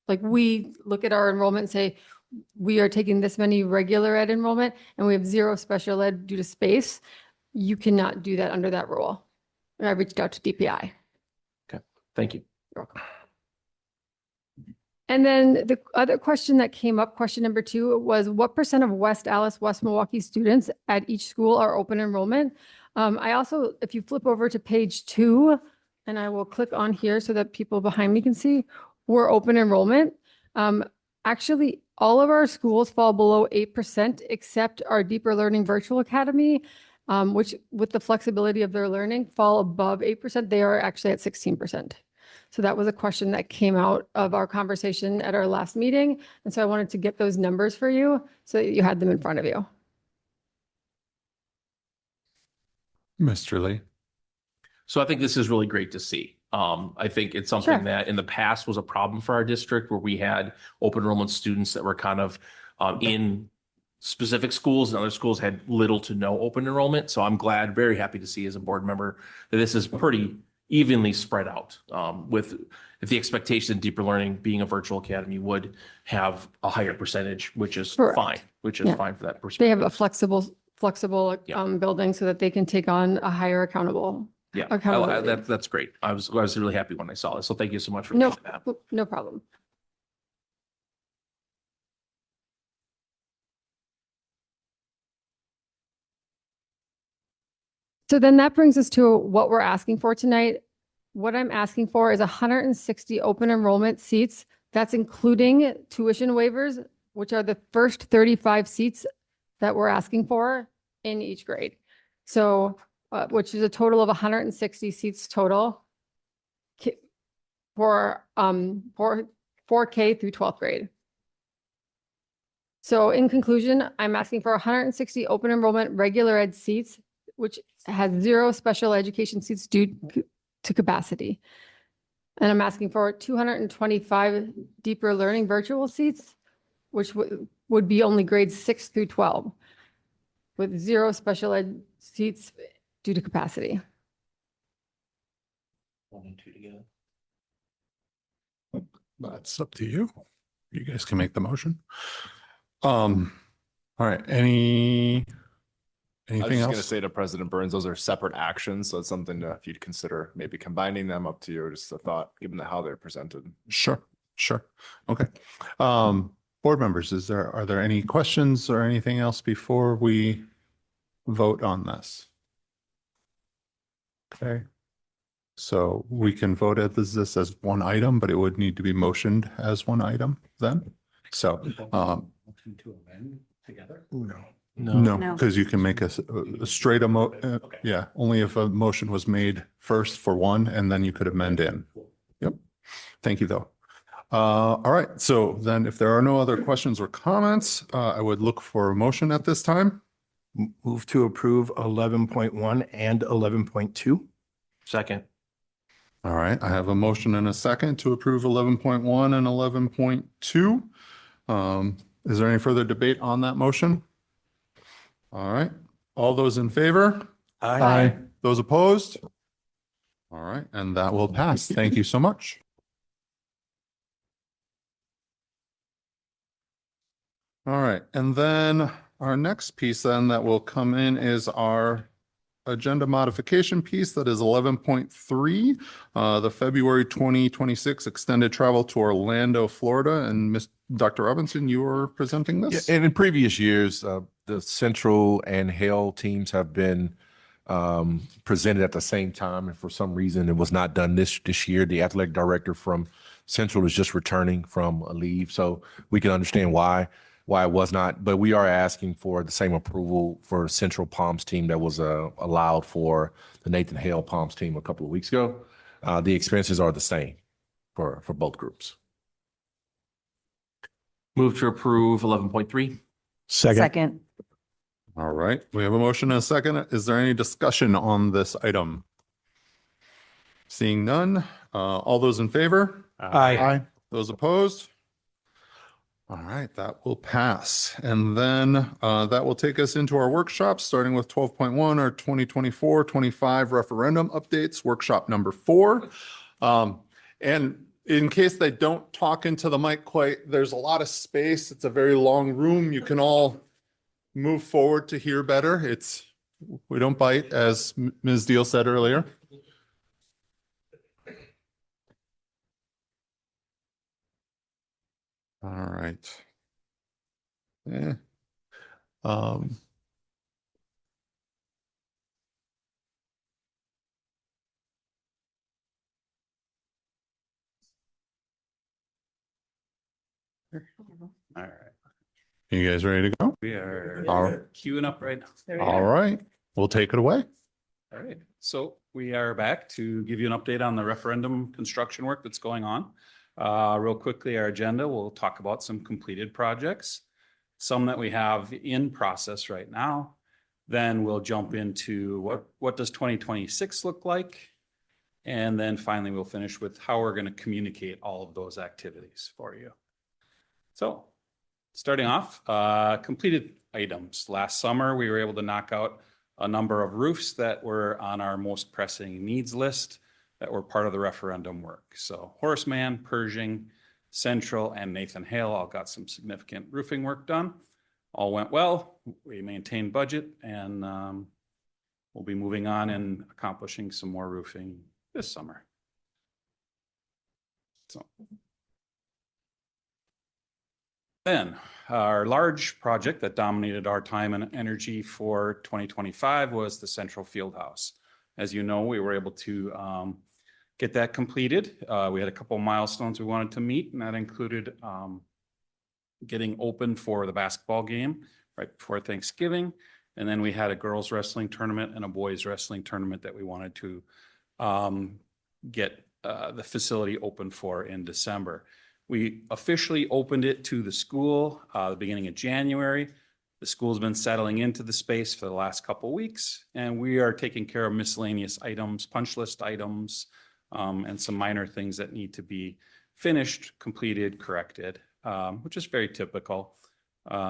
like, we look at our enrollment and say, we are taking this many regular ed enrollment and we have 0 special ed due to space. You cannot do that under that rule. And I reached out to DPI. Thank you. You're welcome. And then the other question that came up, question number 2, was what % of West Allis, West Milwaukee students at each school are open enrollment? I also, if you flip over to page 2, and I will click on here so that people behind me can see, we're open enrollment. Actually, all of our schools fall below 8%, except our Deeper Learning Virtual Academy, which with the flexibility of their learning fall above 8%. They are actually at 16%. So that was a question that came out of our conversation at our last meeting. And so I wanted to get those numbers for you so that you had them in front of you. Mr. Lee. So I think this is really great to see. I think it's something Sure. that in the past was a problem for our district, where we had open enrollment students that were kind of in specific schools, and other schools had little to no open enrollment. So I'm glad, very happy to see as a board member that this is pretty evenly spread out, with the expectation Deeper Learning being a virtual academy would have a higher percentage, which is Correct. fine, Yeah. for that perspective. They have a flexible Yeah. building so that they can take on a higher accountable. Yeah, accountability. that's great. I was really happy when I saw this. So thank you so much for No, doing that. no problem. So then that brings us to what we're asking for tonight. What I'm asking for is 160 open enrollment seats. That's including tuition waivers, which are the first 35 seats that we're asking for in each grade. So, which is a total of 160 seats total for 4K through 12th grade. So in conclusion, I'm asking for 160 open enrollment regular ed seats, which has 0 special education seats due to capacity. And I'm asking for 225 deeper learning virtual seats, which would be only grades 6 through 12, with 0 special ed seats due to capacity. 1 and 2 together. That's up to you. You guys can make the motion. All right, anything I was just going to else? say to President Burns, those are separate actions. So it's something to, if you'd consider maybe combining them, up to you, just a thought, given how they're presented. Sure. Okay. Board members, are there any questions or anything else before we vote on this? Okay. So we can vote at this as one item, but it would need to be motioned as one item then. So, Motion to amend together? no, because you can make a straight yeah, only if a motion was made first for one, and then you could amend in. Yep. Thank you, though. All right. So then if there are no other questions or comments, I would look for a motion at this time. Move to approve 11.1 and 11.2. Second. All right, I have a motion and a second to approve 11.1 and 11.2. Is there any further debate on that motion? All right, all those in favor? Aye. Those opposed? All right, and that will pass. Thank you so much. All right, and then our next piece then that will come in is our agenda modification piece that is 11.3, the February 2026 extended travel to Orlando, Florida. And Dr. Robinson, you are presenting this? Yeah, and in previous years, the Central and Hale teams have been presented at the same time, and for some reason it was not done this year. The athletic director from Central is just returning from a leave, so we can understand why it was not. But we are asking for the same approval for Central Palms team that was allowed for the Nathan Hale Palms team a couple of weeks ago. The expenses are the same for both groups. Move to approve 11.3. Second. All right, we have a motion and a second. Is there any discussion on this item? Seeing none, all those in favor? Aye. Those opposed? All right, that will pass. And then that will take us into our workshops, starting with 12.1, our 2024-25 referendum updates, workshop number 4. And in case they don't talk into the mic quite, there's a lot of space. It's a very long room. You can all move forward to hear better. We don't bite, as Ms. Deal said earlier. All right. Yeah. All right. You guys ready to go? We are All right. queuing up right now. All right. We'll take it away. All right. So we are back to give you an update on the referendum construction work that's going on. Real quickly, our agenda, we'll talk about some completed projects, some that we have in process right now. Then we'll jump into what does 2026 look like? And then finally, we'll finish with how we're going to communicate all of those activities for you. So starting off, completed items. Last summer, we were able to knock out a number of roofs that were on our most pressing needs list that were part of the referendum work. So Horseman, Pershing, Central, and Nathan Hale all got some significant roofing work done. All went well. We maintained budget, and we'll be moving on and accomplishing some more roofing this summer. So then our large project that dominated our time and energy for 2025 was the Central Fieldhouse. As you know, we were able to get that completed. We had a couple of milestones we wanted to meet, and that included getting open for the basketball game right before Thanksgiving. And then we had a girls wrestling tournament and a boys wrestling tournament that we wanted to get the facility open for in December. We officially opened it to the school the beginning of January. The school's been settling into the space for the last couple of weeks, and we are taking care of miscellaneous items, punch list items, and some minor things that need to be finished, completed, corrected, which is very typical.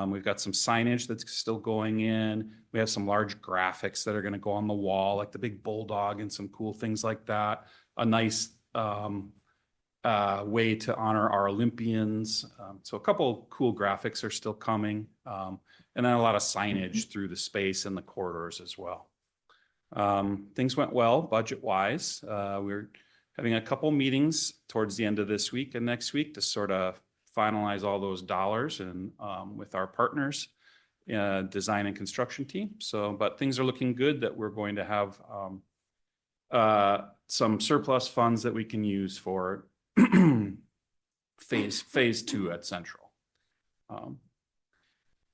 We've got some signage that's still going in. We have some large graphics that are going to go on the wall, like the big bulldog and some cool things like that. A nice way to honor our Olympians. So a couple cool graphics are still coming. And then a lot of signage through the space and the corridors as well. Things went well budget-wise. We're having a couple meetings towards the end of this week and next week to sort of finalize all those dollars and with our partners, design and construction team. But things are looking good that we're going to have some surplus funds that we can use for phase 2 at Central.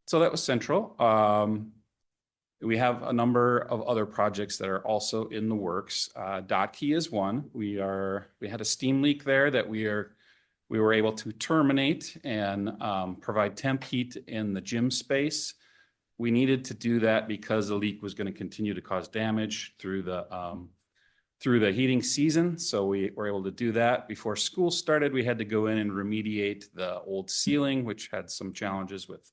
So that was Central. We have a number of other projects that are also in the works. Dot Key is one. We had a steam leak there that we were able to terminate and provide temp heat in the gym space. We needed to do that because the leak was going to continue to cause damage through the through the heating season. So we were able to do that. Before school started, we had to go in and remediate the old ceiling, which had some challenges with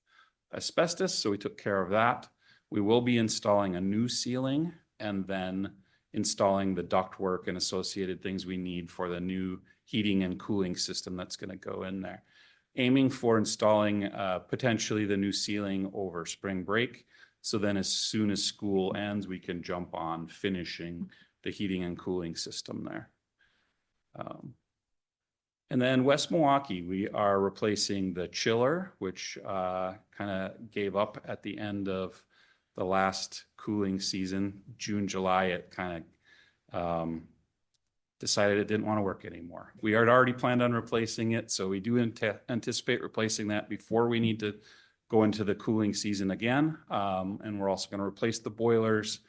asbestos. So we took care of that. We will be installing a new ceiling and then installing the ductwork and associated things we need for the new heating and cooling system that's going to go in there. Aiming for installing potentially the new ceiling over spring break. So then as soon as school ends, we can jump on finishing the heating and cooling system there. And then West Milwaukee, we are replacing the chiller, which kind of gave up at the end of the last cooling season. June, July, it kind of decided it didn't want to work anymore. We had already planned on replacing it, so we do anticipate replacing that before we need to go into the cooling season again. And we're also going to replace the boilers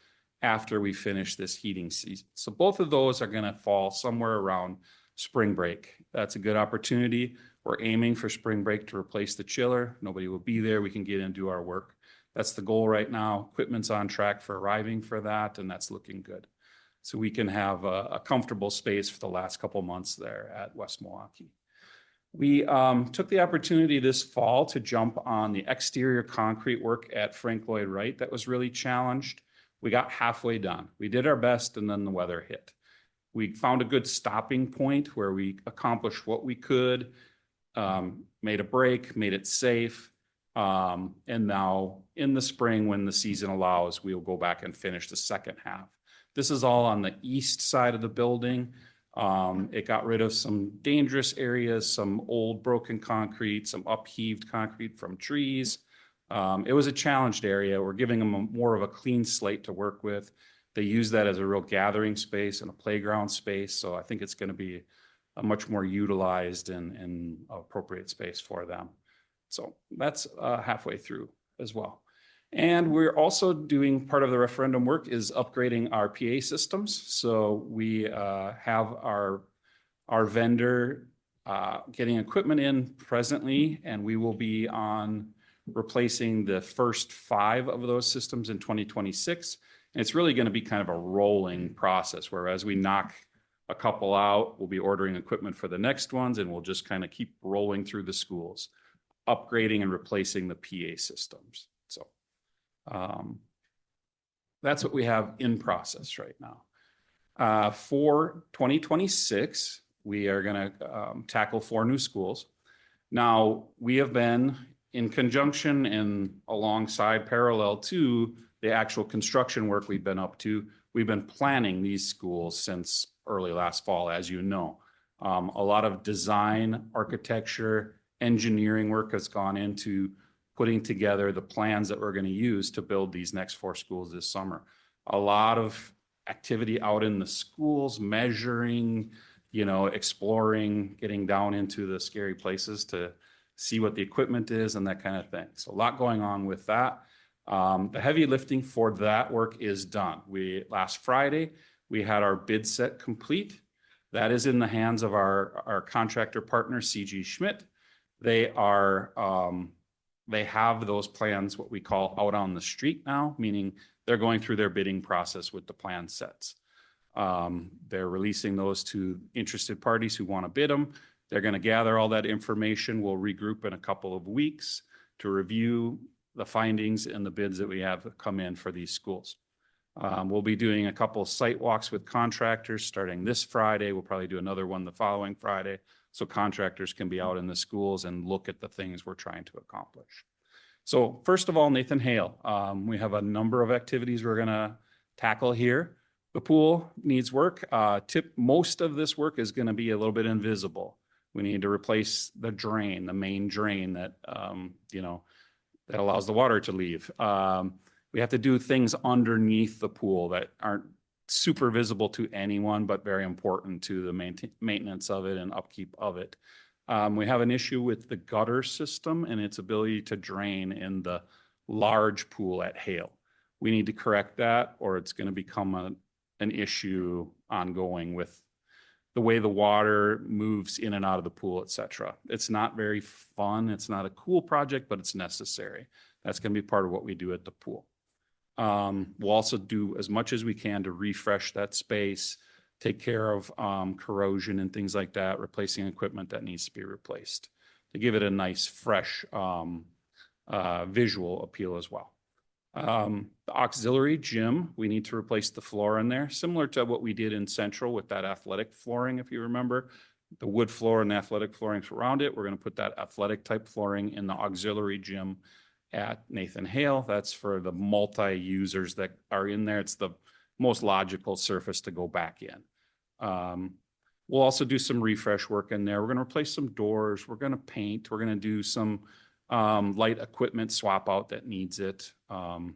after we finish this heating season. So both of those are going to fall somewhere around spring break. That's a good opportunity. We're aiming for spring break to replace the chiller. Nobody will be there. We can get in and do our work. That's the goal right now. Equipment's on track for arriving for that, and that's looking good. So we can have a comfortable space for the last couple months there at West Milwaukee. We took the opportunity this fall to jump on the exterior concrete work at Frank Lloyd Wright that was really challenged. We got halfway done. We did our best, and then the weather hit. We found a good stopping point where we accomplished what we could, made a break, made it safe. And now in the spring, when the season allows, we'll go back and finish the second half. This is all on the east side of the building. It got rid of some dangerous areas, some old broken concrete, some upheaved concrete from trees. It was a challenged area. We're giving them more of a clean slate to work with. They use that as a real gathering space and a playground space. So I think it's going to be a much more utilized and appropriate space for them. So that's halfway through as well. And we're also doing part of the referendum work is upgrading our PA systems. So we have our vendor getting equipment in presently, and we will be on replacing the first 5 of those systems in 2026. And it's really going to be kind of a rolling process, where as we knock a couple out, we'll be ordering equipment for the next ones, and we'll just kind of keep rolling through the schools, upgrading and replacing the PA systems. So that's what we have in process right now. For 2026, we are going to tackle 4 new schools. Now, we have been in conjunction and alongside parallel to the actual construction work we've been up to. We've been planning these schools since early last fall, as you know. A lot of design, architecture, engineering work has gone into putting together the plans that we're going to use to build these next 4 schools this summer. A lot of activity out in the schools, measuring, exploring, getting down into the scary places to see what the equipment is and that kind of thing. So a lot going on with that. The heavy lifting for that work is done. Last Friday, we had our bid set complete. That is in the hands of our contractor partner, CG Schmidt. They have those plans, what we call out on the street now, meaning they're going through their bidding process with the plan sets. They're releasing those to interested parties who want to bid them. They're going to gather all that information. We'll regroup in a couple of weeks to review the findings and the bids that we have come in for these schools. We'll be doing a couple of site walks with contractors starting this Friday. We'll probably do another one the following Friday, so contractors can be out in the schools and look at the things we're trying to accomplish. So first of all, Nathan Hale. We have a number of activities we're going to tackle here. The pool needs work. Most of this work is going to be a little bit invisible. We need to replace the drain, the main drain that, that allows the water to leave. We have to do things underneath the pool that aren't super visible to anyone, but very important to the maintenance of it and upkeep of it. We have an issue with the gutter system and its ability to drain in the large pool at Hale. We need to correct that, or it's going to become an issue ongoing with the way the water moves in and out of the pool, et cetera. It's not very fun. It's not a cool project, but it's necessary. That's going to be part of what we do at the pool. We'll also do as much as we can to refresh that space, take care of corrosion and things like that, replacing equipment that needs to be replaced to give it a nice, fresh visual appeal as well. The auxiliary gym, we need to replace the floor in there, similar to what we did in Central with that athletic flooring, if you remember. The wood floor and the athletic flooring around it. We're going to put that athletic type flooring in the auxiliary gym at Nathan Hale. That's for the multi-users that are in there. It's the most logical surface to go back in. We'll also do some refresh work in there. We're going to replace some doors. We're going to paint. We're going to do some light equipment swap out that needs it. And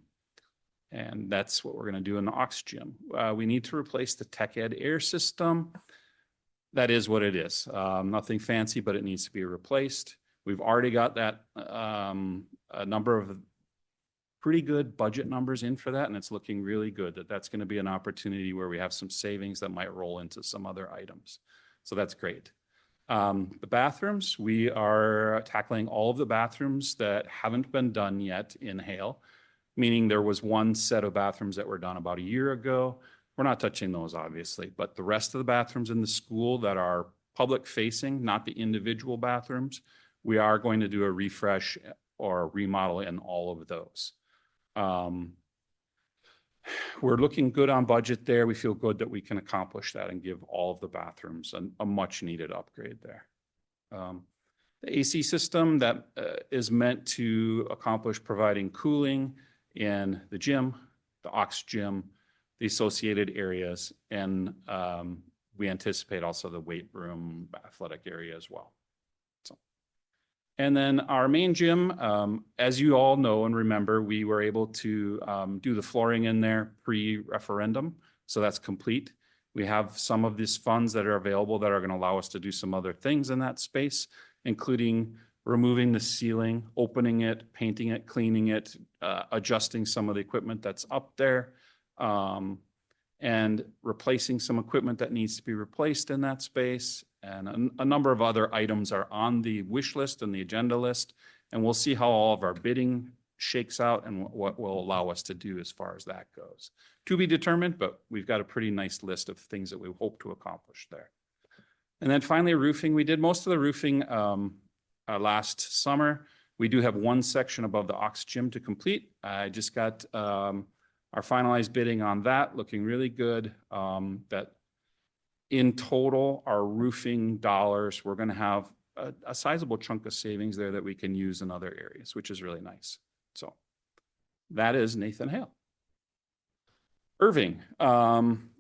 that's what we're going to do in the aux gym. We need to replace the tech ed air system. That is what it is. Nothing fancy, but it needs to be replaced. We've already got that a number of pretty good budget numbers in for that, and it's looking really good that that's going to be an opportunity where we have some savings that might roll into some other items. So that's great. The bathrooms, we are tackling all of the bathrooms that haven't been done yet in Hale, meaning there was one set of bathrooms that were done about a year ago. We're not touching those, obviously, but the rest of the bathrooms in the school that are public facing, not the individual bathrooms, we are going to do a refresh or a remodel in all of those. We're looking good on budget there. We feel good that we can accomplish that and give all of the bathrooms a much needed upgrade there. The AC system that is meant to accomplish providing cooling in the gym, the aux gym, the associated areas, and we anticipate also the weight room athletic area as well. So, and then our main gym, as you all know and remember, we were able to do the flooring in there pre-referendum, so that's complete. We have some of these funds that are available that are going to allow us to do some other things in that space, including removing the ceiling, opening it, painting it, cleaning it, adjusting some of the equipment that's up there, and replacing some equipment that needs to be replaced in that space. And a number of other items are on the wish list and the agenda list, and we'll see how all of our bidding shakes out and what will allow us to do as far as that goes. To be determined, but we've got a pretty nice list of things that we hope to accomplish there. And then finally, roofing. We did most of the roofing last summer. We do have one section above the aux gym to complete. I just got our finalized bidding on that, looking really good. That in total, our roofing dollars, we're going to have a sizable chunk of savings there that we can use in other areas, which is really nice. So that is Nathan Hale. Irving.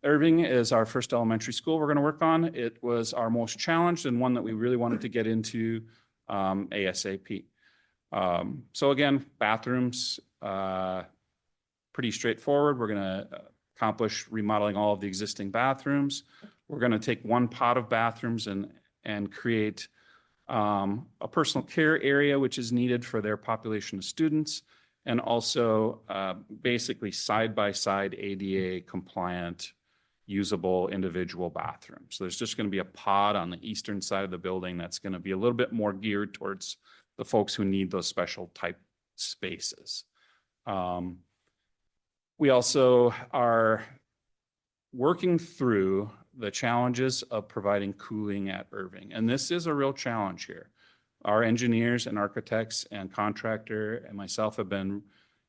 Irving is our first elementary school we're going to work on. It was our most challenged and one that we really wanted to get into ASAP. So again, bathrooms, pretty straightforward. We're going to accomplish remodeling all of the existing bathrooms. We're going to take one pot of bathrooms and create a personal care area, which is needed for their population of students, and also basically side-by-side ADA compliant, usable individual bathrooms. So there's just going to be a pod on the eastern side of the building that's going to be a little bit more geared towards the folks who need those special type spaces. We also are working through the challenges of providing cooling at Irving. And this is a real challenge here. Our engineers and architects and contractor and myself have been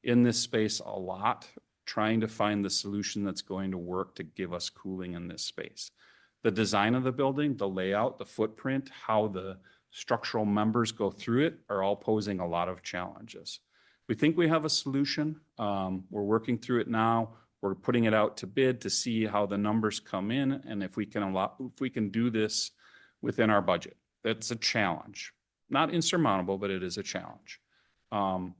in this space a lot, trying to find the solution that's going to work to give us cooling in this space. The design of the building, the layout, the footprint, how the structural members go through it are all posing a lot of challenges. We think we have a solution. We're working through it now. We're putting it out to bid to see how the numbers come in and if we can do this within our budget. That's a challenge. Not insurmountable, but it is a challenge. And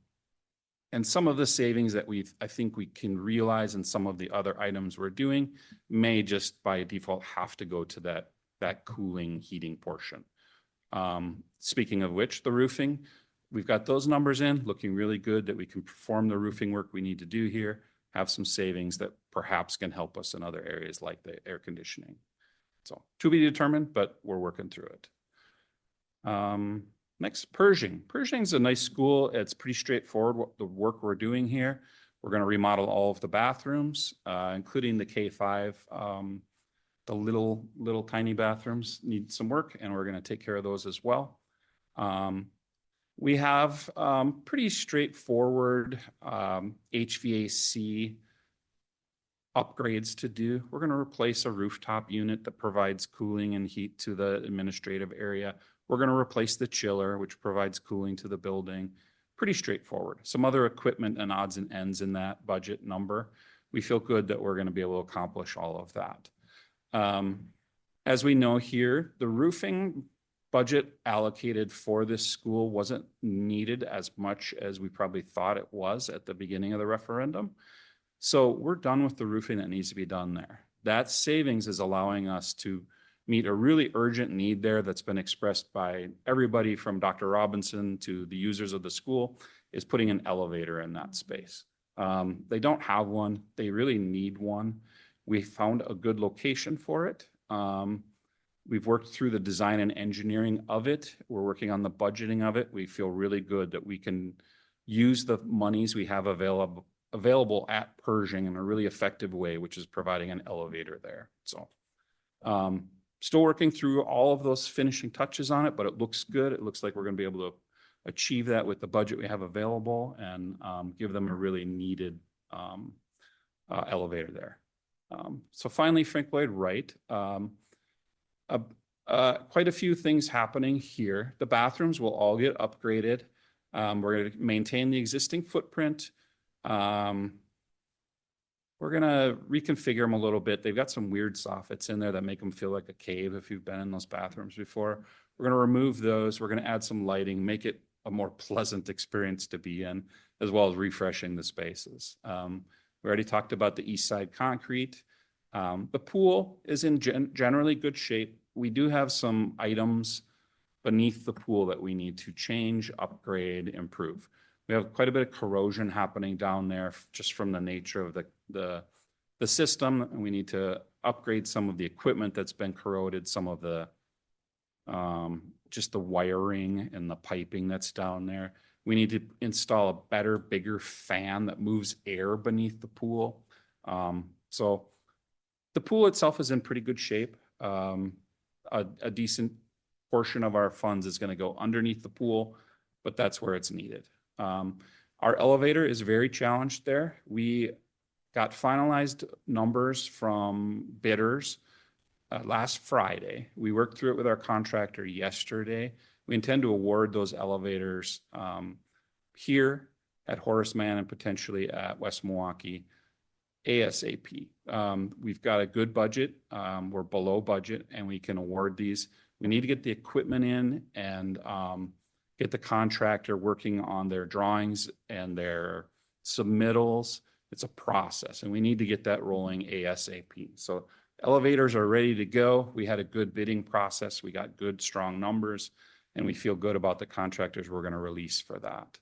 some of the savings that I think we can realize in some of the other items we're doing may just by default have to go to that cooling, heating portion. Speaking of which, the roofing, we've got those numbers in, looking really good that we can perform the roofing work we need to do here, have some savings that perhaps can help us in other areas like the air conditioning. So to be determined, but we're working through it. Next, Pershing. Pershing's a nice school. It's pretty straightforward what the work we're doing here. We're going to remodel all of the bathrooms, including the K-5 The little tiny bathrooms need some work, and we're going to take care of those as well. We have pretty straightforward HVAC upgrades to do. We're going to replace a rooftop unit that provides cooling and heat to the administrative area. We're going to replace the chiller, which provides cooling to the building. Pretty straightforward. Some other equipment and odds and ends in that budget number. We feel good that we're going to be able to accomplish all of that. As we know here, the roofing budget allocated for this school wasn't needed as much as we probably thought it was at the beginning of the referendum. So we're done with the roofing that needs to be done there. That savings is allowing us to meet a really urgent need there that's been expressed by everybody from Dr. Robinson to the users of the school, is putting an elevator in that space. They don't have one. They really need one. We found a good location for it. We've worked through the design and engineering of it. We're working on the budgeting of it. We feel really good that we can use the monies we have available at Pershing in a really effective way, which is providing an elevator there. So still working through all of those finishing touches on it, but it looks good. It looks like we're going to be able to achieve that with the budget we have available and give them a really needed elevator there. So finally, Frank Lloyd Wright. Quite a few things happening here. The bathrooms will all get upgraded. We're going to maintain the existing footprint. We're going to reconfigure them a little bit. They've got some weird soffits in there that make them feel like a cave if you've been in those bathrooms before. We're going to remove those. We're going to add some lighting, make it a more pleasant experience to be in, as well as refreshing the spaces. We already talked about the east side concrete. The pool is in generally good shape. We do have some items beneath the pool that we need to change, upgrade, improve. We have quite a bit of corrosion happening down there just from the nature of the system, and we need to upgrade some of the equipment that's been corroded, some of the just the wiring and the piping that's down there. We need to install a better, bigger fan that moves air beneath the pool. So the pool itself is in pretty good shape. A decent portion of our funds is going to go underneath the pool, but that's where it's needed. Our elevator is very challenged there. We got finalized numbers from bidders last Friday. We worked through it with our contractor yesterday. We intend to award those elevators here at Horace Mann and potentially at West Milwaukee ASAP. We've got a good budget. We're below budget and we can award these. We need to get the equipment in and get the contractor working on their drawings and their submittals. It's a process and we need to get that rolling ASAP. So elevators are ready to go. We had a good bidding process. We got good, strong numbers, and we feel good about the contractors we're going to release for that.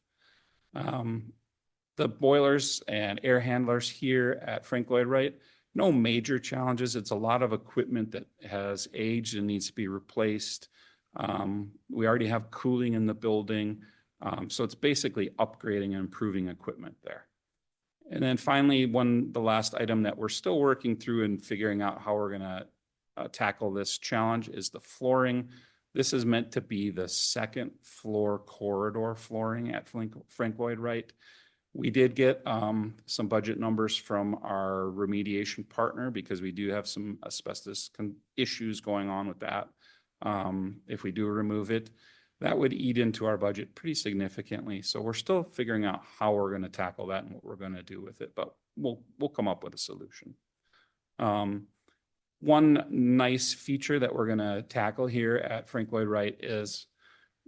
The boilers and air handlers here at Frank Lloyd Wright, no major challenges. It's a lot of equipment that has aged and needs to be replaced. We already have cooling in the building. So it's basically upgrading and improving equipment there. And then finally, the last item that we're still working through and figuring out how we're going to tackle this challenge is the flooring. This is meant to be the second floor corridor flooring at Frank Lloyd Wright. We did get some budget numbers from our remediation partner because we do have some asbestos issues going on with that. If we do remove it, that would eat into our budget pretty significantly. So we're still figuring out how we're going to tackle that and what we're going to do with it, but we'll come up with a solution. One nice feature that we're going to tackle here at Frank Lloyd Wright is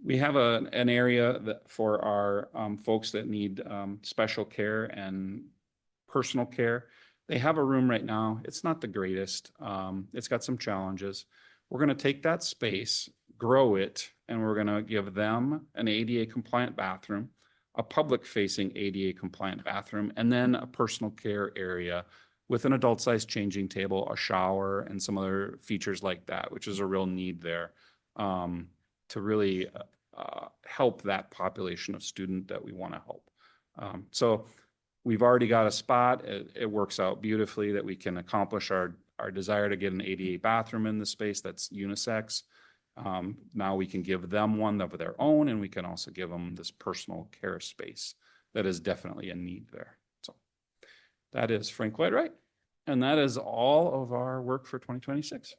we have an area for our folks that need special care and personal care. They have a room right now. It's not the greatest. It's got some challenges. We're going to take that space, grow it, and we're going to give them an ADA compliant bathroom, a public facing ADA compliant bathroom, and then a personal care area with an adult sized changing table, a shower, and some other features like that, which is a real need there to really help that population of student that we want to help. So we've already got a spot. It works out beautifully that we can accomplish our our desire to get an ADA bathroom in the space that's unisex. Now we can give them one of their own, and we can also give them this personal care space that is definitely a need there. So that is Frank Lloyd Wright. And that is all of our work for 2026.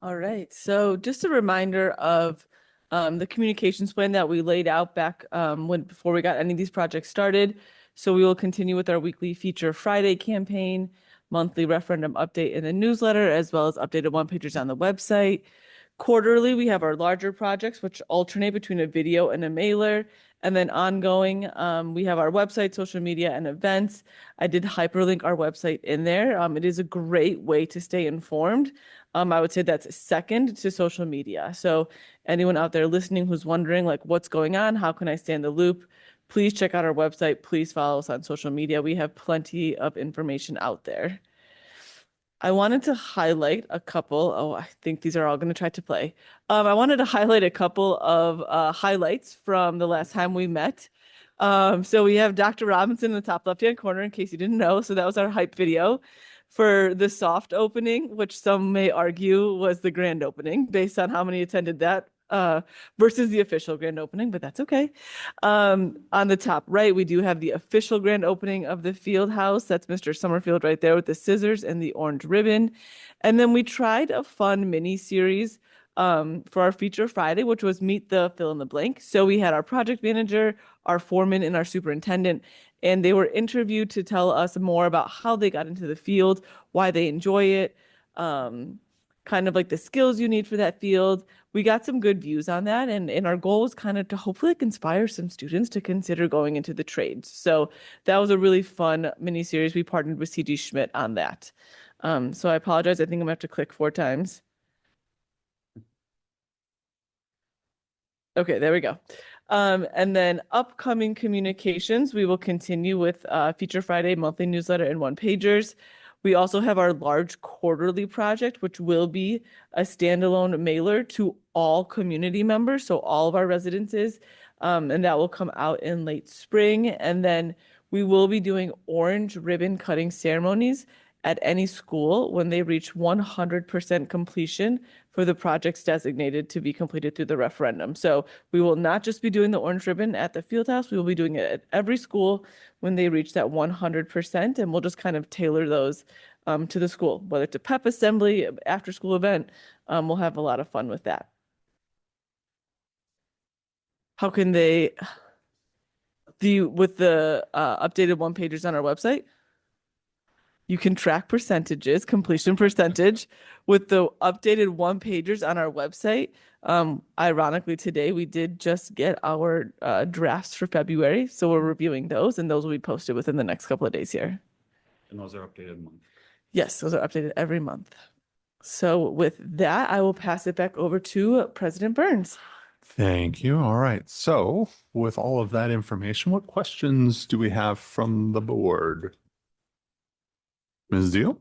All right. So just a reminder of the communications plan that we laid out back before we got any of these projects started. So we will continue with our weekly Feature Friday campaign, monthly referendum update in the newsletter, as well as updated one-pagers on the website. Quarterly, we have our larger projects, which alternate between a video and a mailer. And then ongoing, we have our website, social media, and events. I did hyperlink our website in there. It is a great way to stay informed. I would say that's second to social media. So anyone out there listening who's wondering like what's going on, how can I stay in the loop? Please check out our website. Please follow us on social media. We have plenty of information out there. I wanted to highlight a couple. Oh, I think these are all going to try to play. I wanted to highlight a couple of highlights from the last time we met. So we have Dr. Robinson in the top left-hand corner, in case you didn't know. So that was our hype video for the soft opening, which some may argue was the grand opening based on how many attended that versus the official grand opening, but that's okay. On the top right, we do have the official grand opening of the field house. That's Mr. Summerfield right there with the scissors and the orange ribbon. And then we tried a fun mini series for our Feature Friday, which was Meet the Fill in the Blank. So we had our project manager, our foreman, and our superintendent, and they were interviewed to tell us more about how they got into the field, why they enjoy it, kind of like the skills you need for that field. We got some good views on that, and our goal was kind of to hopefully inspire some students to consider going into the trades. So that was a really fun mini series. We partnered with C.G. Schmidt on that. So I apologize. I think I'm gonna have to click 4 times. Okay, there we go. And then upcoming communications, we will continue with Feature Friday monthly newsletter and one-pagers. We also have our large quarterly project, which will be a standalone mailer to all community members, so all of our residences, and that will come out in late spring. And then we will be doing orange ribbon cutting ceremonies at any school when they reach 100% completion for the projects designated to be completed through the referendum. So we will not just be doing the orange ribbon at the field house, we will be doing it at every school when they reach that 100%, and we'll just kind of tailor those to the school, whether it's a pep assembly, after school event. We'll have a lot of fun with that. How can they, with the updated one-pagers on our website? You can track percentages, completion percentage with the updated one-pagers on our website. Ironically, today we did just get our drafts for February, so we're reviewing those, and those will be posted within the next couple of days here. And those are updated month. Yes, those are updated every month. So with that, I will pass it back over to President Burns. Thank you. All right. So with all of that information, what questions do we have from the board? Ms. Deal?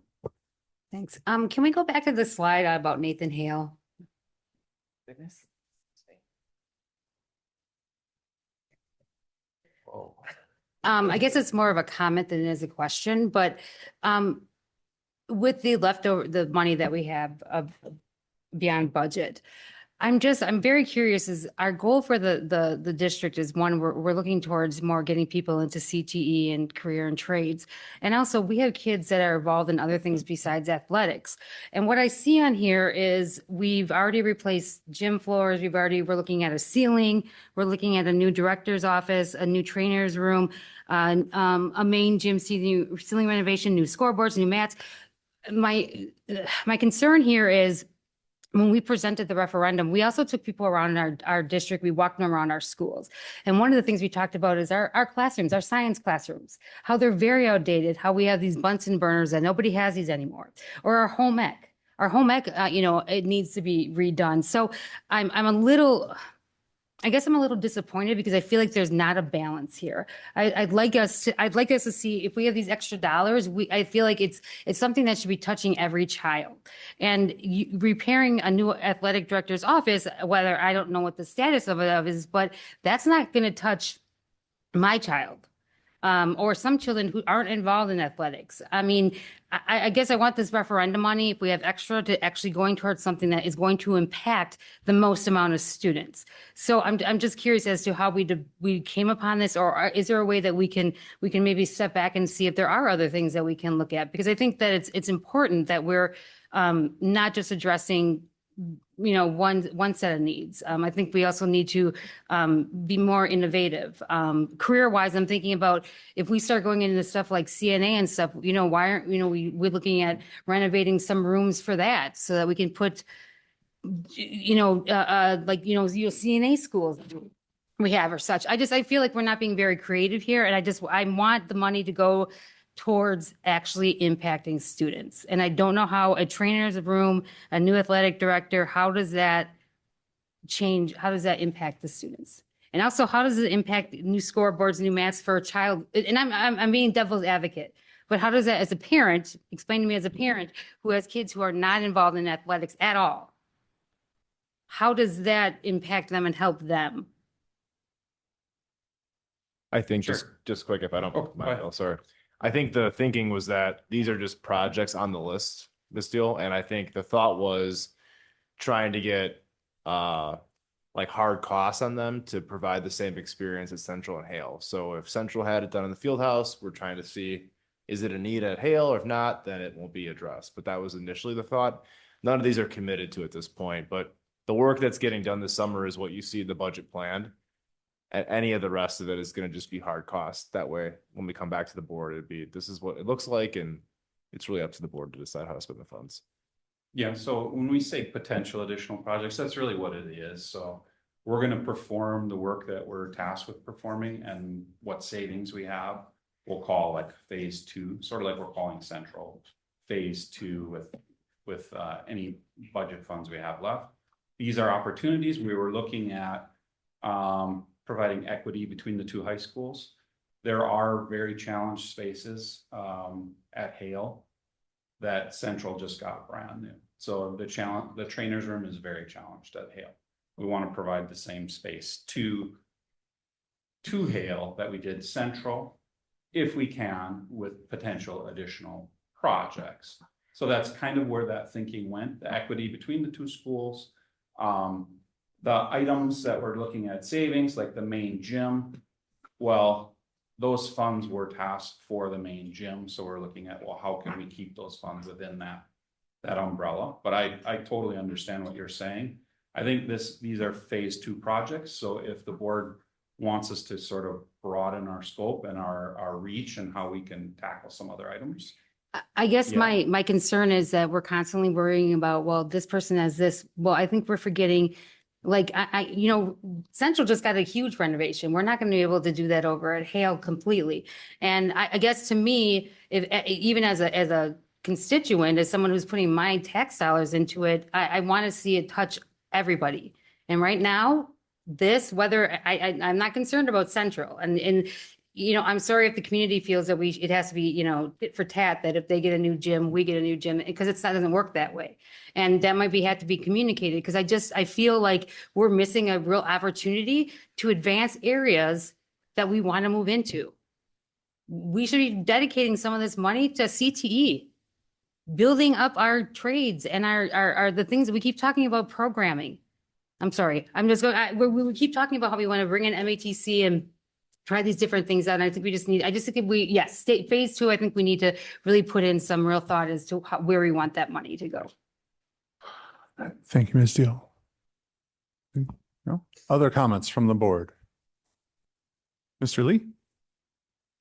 Thanks. Can we go back to the slide about Nathan Hale? Goodness. I guess it's more of a comment than it is a question, but with the leftover, the money that we have of beyond budget, I'm very curious, is our goal for the district is one, we're looking towards more getting people into CTE and career and trades. And also we have kids that are involved in other things besides athletics. And what I see on here is we've already replaced gym floors. We're looking at a ceiling. We're looking at a new director's office, a new trainer's room, a main gym ceiling renovation, new scoreboards, new mats. My concern here is, when we presented the referendum, we also took people around our district. We walked them around our schools. And one of the things we talked about is our classrooms, our science classrooms, how they're very outdated, how we have these Bunsen burners and nobody has these anymore. Or our home ec. Our home ec, it needs to be redone. So I guess I'm a little disappointed because I feel like there's not a balance here. I'd like us to see if we have these extra dollars. I feel like it's something that should be touching every child. And repairing a new athletic director's office, whether I don't know what the status of it is, but that's not going to touch my child. or some children who aren't involved in athletics. I mean, I guess I want this referendum money, if we have extra, to actually going towards something that is going to impact the most amount of students. So I'm just curious as to how we came upon this, or is there a way that we can maybe step back and see if there are other things that we can look at? Because I think that it's important that we're not just addressing one set of needs. I think we also need to be more innovative. Career-wise, I'm thinking about if we start going into stuff like CNA and stuff, why aren't, we're looking at renovating some rooms for that so that we can put, CNA schools we have or such. I feel like we're not being very creative here, and I want the money to go towards actually impacting students. And I don't know how a trainer's room, a new athletic director, how does that change? How does that impact the students? And also, how does it impact new scoreboards, new mats for a child? And I'm being devil's advocate, but how does that, as a parent, explain to me as a parent who has kids who are not involved in athletics at all, how does that impact them and help them? I think Sure. just quick, if I don't Oh, go mind, ahead. Bill, sorry. I think the thinking was that these are just projects on the list, this deal, and I think the thought was trying to get like hard costs on them to provide the same experience as Central and Hale. So if Central had it done in the field house, we're trying to see, is it a need at Hale, or if not, then it won't be addressed. But that was initially the thought. None of these are committed to at this point, but the work that's getting done this summer is what you see in the budget planned. And any of the rest of it is going to just be hard costs. That way, when we come back to the board, it'd be, this is what it looks like, and it's really up to the board to decide how to spend the funds. Yeah, so when we say potential additional projects, that's really what it is. So we're going to perform the work that we're tasked with performing, and what savings we have, we'll call like phase 2, sort of like we're calling Central phase 2 with any budget funds we have left. These are opportunities. We were looking at providing equity between the two high schools. There are very challenged spaces at Hale that Central just got brand new. So the trainer's room is very challenged at Hale. We want to provide the same space to Hale that we did Central, if we can, with potential additional projects. So that's kind of where that thinking went, the equity between the two schools. The items that we're looking at savings, like the main gym, well, those funds were tasked for the main gym. So we're looking at, well, how can we keep those funds within that umbrella? But I totally understand what you're saying. I think these are phase 2 projects. So if the board wants us to sort of broaden our scope and our reach and how we can tackle some other items. I guess Yeah. my concern is that we're constantly worrying about, well, this person has this. Well, I think we're forgetting, like, Central just got a huge renovation. We're not going to be able to do that over at Hale completely. And I guess to me, if even as a constituent, as someone who's putting my tax dollars into it, I want to see it touch everybody. And right now, I'm not concerned about Central. And I'm sorry if the community feels that it has to be, tit for tat, that if they get a new gym, we get a new gym, because it doesn't work that way. And that might have to be communicated, because I feel like we're missing a real opportunity to advance areas that we want to move into. We should be dedicating some of this money to CTE, building up our trades and our the things that we keep talking about, programming. I'm sorry, I'm just going, we keep talking about how we want to bring in MATC and try these different things out. And I think phase 2, I think we need to really put in some real thought as to where we want that money to go. Thank you, Ms. Deal. No? Other comments from the board? Mr. Lee?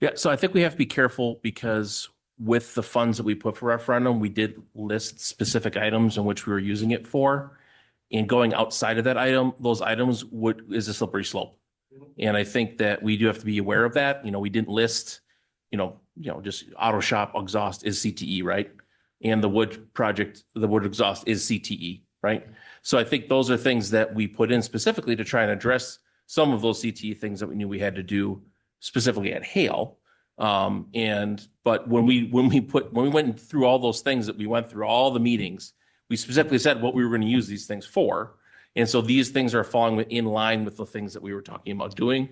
Yeah, so I think we have to be careful, because with the funds that we put for referendum, we did list specific items in which we were using it for. And going outside of that item, those items is a slippery slope. And I think that we do have to be aware of that. We didn't list, just auto shop exhaust is CTE, right? And the wood project, the wood exhaust is CTE, right? So I think those are things that we put in specifically to try and address some of those CTE things that we knew we had to do specifically at Hale. But when we went through all those things that we went through, all the meetings, we specifically said what we were going to use these things for. And so these things are falling in line with the things that we were talking about doing.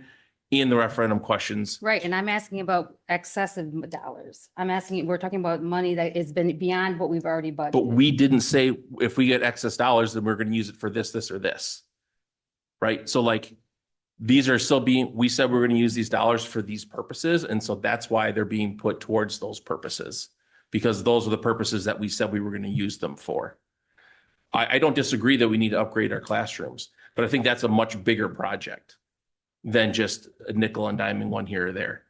in the referendum questions. Right, and I'm asking about excessive dollars. I'm asking, we're talking about money that has been beyond what we've already budgeted. But we didn't say if we get excess dollars, then we're going to use it for this, this, or this. Right? So like, these are still we said we're going to use these dollars for these purposes. And so that's why they're being put towards those purposes, because those are the purposes that we said we were going to use them for. I don't disagree that we need to upgrade our classrooms, but I think that's a much bigger project than just a nickel and diming one here or there.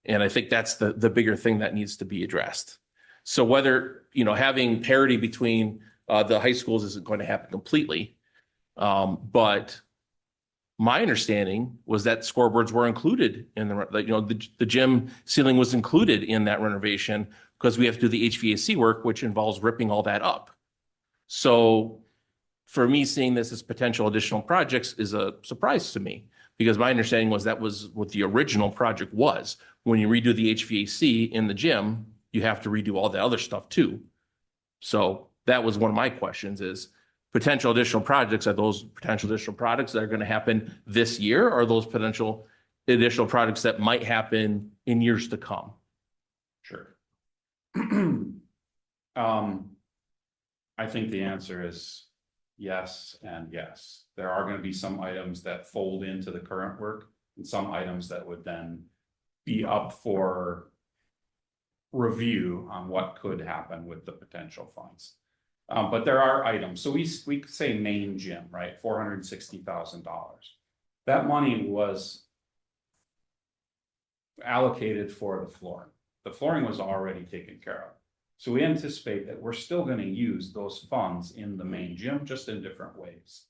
And I think that's the bigger thing that needs to be addressed. So whether, having parity between the high schools isn't going to happen completely, but my understanding was that scoreboards were included in the gym ceiling was included in that renovation because we have to do the HVAC work, which involves ripping all that up. So for me, seeing this as potential additional projects is a surprise to me, because my understanding was that was what the original project was. When you redo the HVAC in the gym, you have to redo all the other stuff too. So that was one of my questions is potential additional projects. Are those potential additional products that are going to happen this year? Or are those potential additional products that might happen in years to come? Sure. I think the answer is yes and yes. There are going to be some items that fold into the current work and some items that would then be up for review on what could happen with the potential funds. But there are items. So we say main gym, right? $460,000. That money was allocated for the flooring. The flooring was already taken care of. So we anticipate that we're still going to use those funds in the main gym, just in different ways.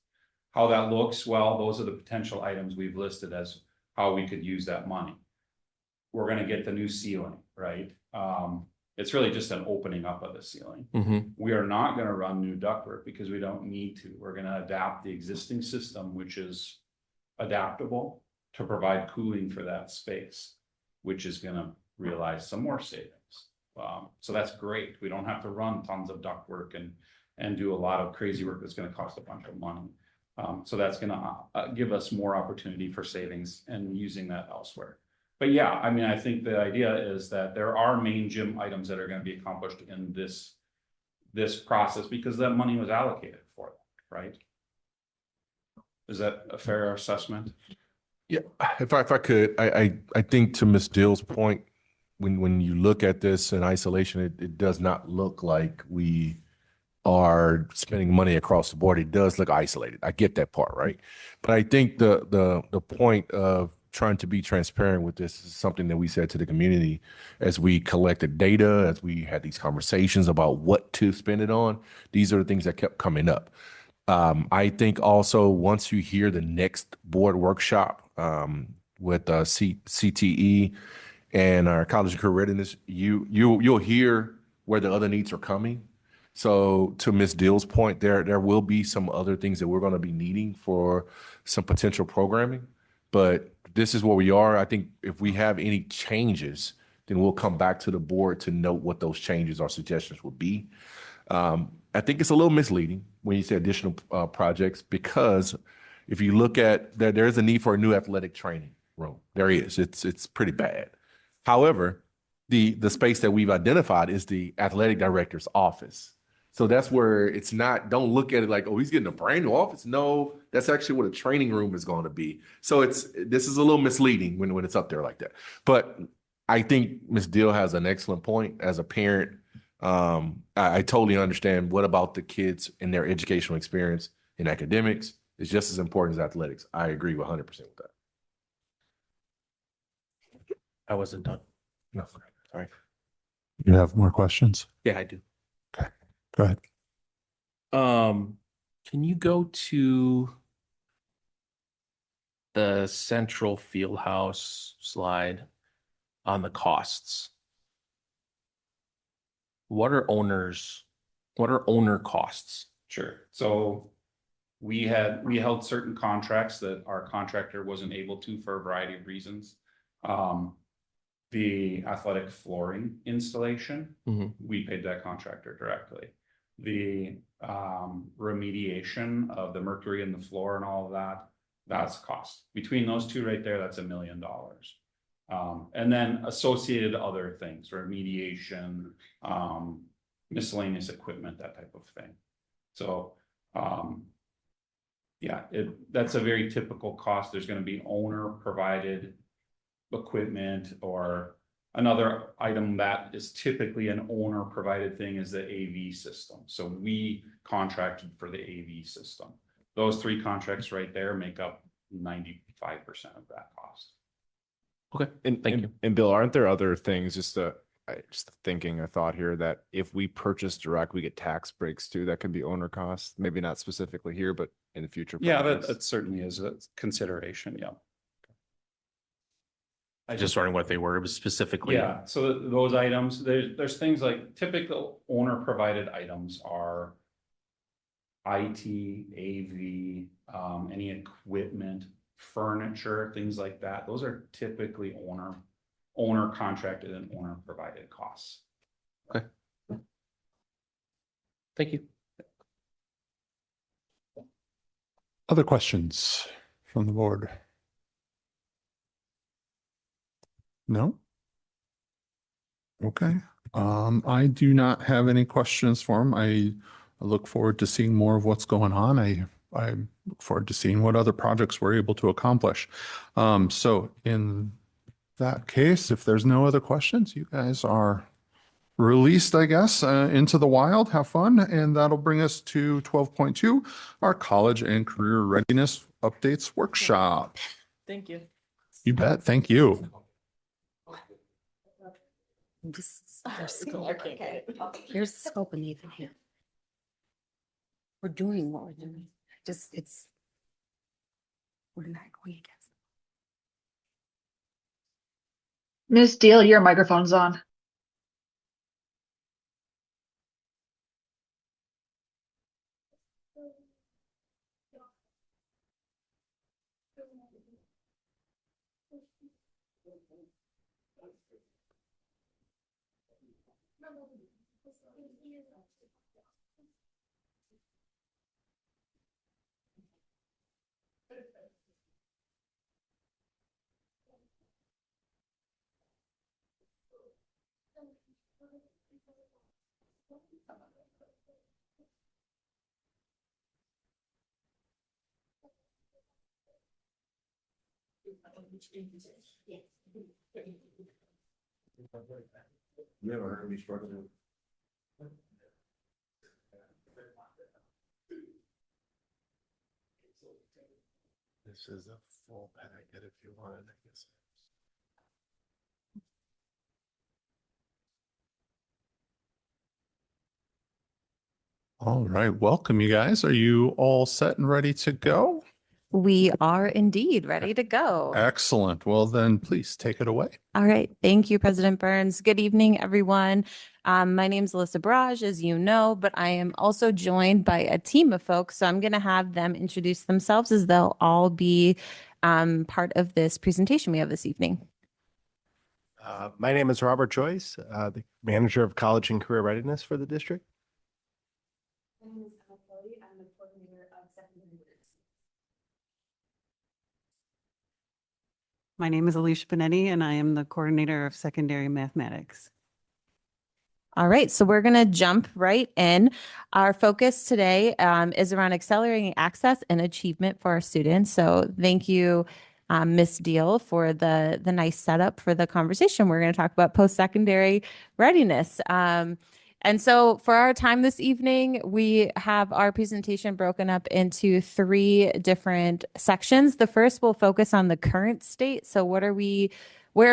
How that looks, well, those are the potential items we've listed as how we could use that money. We're going to get the new ceiling, right? It's really just an opening up of the ceiling. Mm-hmm. We are not going to run new ductwork because we don't need to. We're going to adapt the existing system, which is adaptable, to provide cooling for that space, which is going to realize some more savings. So that's great. We don't have to run tons of ductwork and do a lot of crazy work that's going to cost a bunch of money. So that's going to give us more opportunity for savings and using that elsewhere. But yeah, I mean, I think the idea is that there are main gym items that are going to be accomplished in this process because that money was allocated for that, right? Is that a fair assessment? Yeah, if I could, I think to Ms. Dill's point, when you look at this in isolation, it does not look like we are spending money across the board. It does look isolated. I get that part, right? But I think the point of trying to be transparent with this is something that we said to the community as we collected data, as we had these conversations about what to spend it on. These are the things that kept coming up. I think also once you hear the next board workshop with CTE and our college and career readiness, you'll hear where the other needs are coming. So to Ms. Dill's point, there will be some other things that we're going to be needing for some potential programming, but this is where we are. I think if we have any changes, then we'll come back to the board to note what those changes or suggestions would be. I think it's a little misleading when you say additional projects, because if you look at that, there is a need for a new athletic training room. There is. It's pretty bad. However, the space that we've identified is the athletic director's office. So that's where it's not, don't look at it like, oh, he's getting a brand new office. No, that's actually what a training room is going to be. So this is a little misleading when it's up there like that. But I think Ms. Dill has an excellent point. As a parent, I totally understand. What about the kids and their educational experience in academics is just as important as athletics. I agree 100% with that. I wasn't done. No, Sorry. You have more questions? Yeah, I do. Go ahead. Can you go to the central field house slide on the costs? What are owner costs? Sure. So we held certain contracts that our contractor wasn't able to for a variety of reasons. The athletic flooring installation, we paid that contractor directly. The remediation of the mercury in the floor and all of that That's cost. Between those two right there, that's $1 million. And then associated other things, remediation, miscellaneous equipment, that type of thing. So, yeah, that's a very typical cost. There's going to be owner provided equipment, or another item that is typically an owner provided thing is the AV system. So we contracted for the AV system. Those three contracts right there make up 95% of that cost. Okay, And thank you. And Bill, aren't there other things, just thinking a thought here, that if we purchase direct, we get tax breaks too, that could be owner costs, maybe not specifically here, but in the future. Yeah, projects? that certainly is a consideration. Yeah. I was just wondering what they were. It was specifically. Yeah, so those items, there's things like typical owner provided items are IT, AV, any equipment, furniture, things like that. Those are typically owner contracted and owner provided costs. Okay. Thank you. Other questions from the board? No? Okay. I do not have any questions for him. I look forward to seeing more of what's going on. I look forward to seeing what other projects we're able to accomplish. So in that case, if there's no other questions, you guys are released, I guess, into the wild. Have fun. And that'll bring us to 12.2, our college and career readiness updates workshop. Thank you. You bet. Thank you. Here's the scope of Nathan here. We're doing what we're doing. We're not going against. Ms. Deal, your microphone's on. You ever heard me struggling? This is a full packet if you want it, I guess. All right. Welcome, you guys. Are you all set and ready to go? We are indeed ready to go. Excellent. Well, then please take it away. All right. Thank you, President Burns. Good evening, everyone. My name is Alyssa Barrage, as you know, but I am also joined by a team of folks. So I'm going to have them introduce themselves, as they'll all be part of this presentation we have this evening. My name is Robert Joyce, the manager of college and career readiness for the district. My name is Emma Kelly. I'm the coordinator of secondary readiness. My name is Alicia Benetti, and I am the coordinator of secondary mathematics. All right, so we're going to jump right in. Our focus today is around accelerating access and achievement for our students. So thank you, Ms. Deal, for the nice setup for the conversation. We're going to talk about post-secondary readiness. And so for our time this evening, we have our presentation broken up into 3 different sections. The first will focus on the current state. So where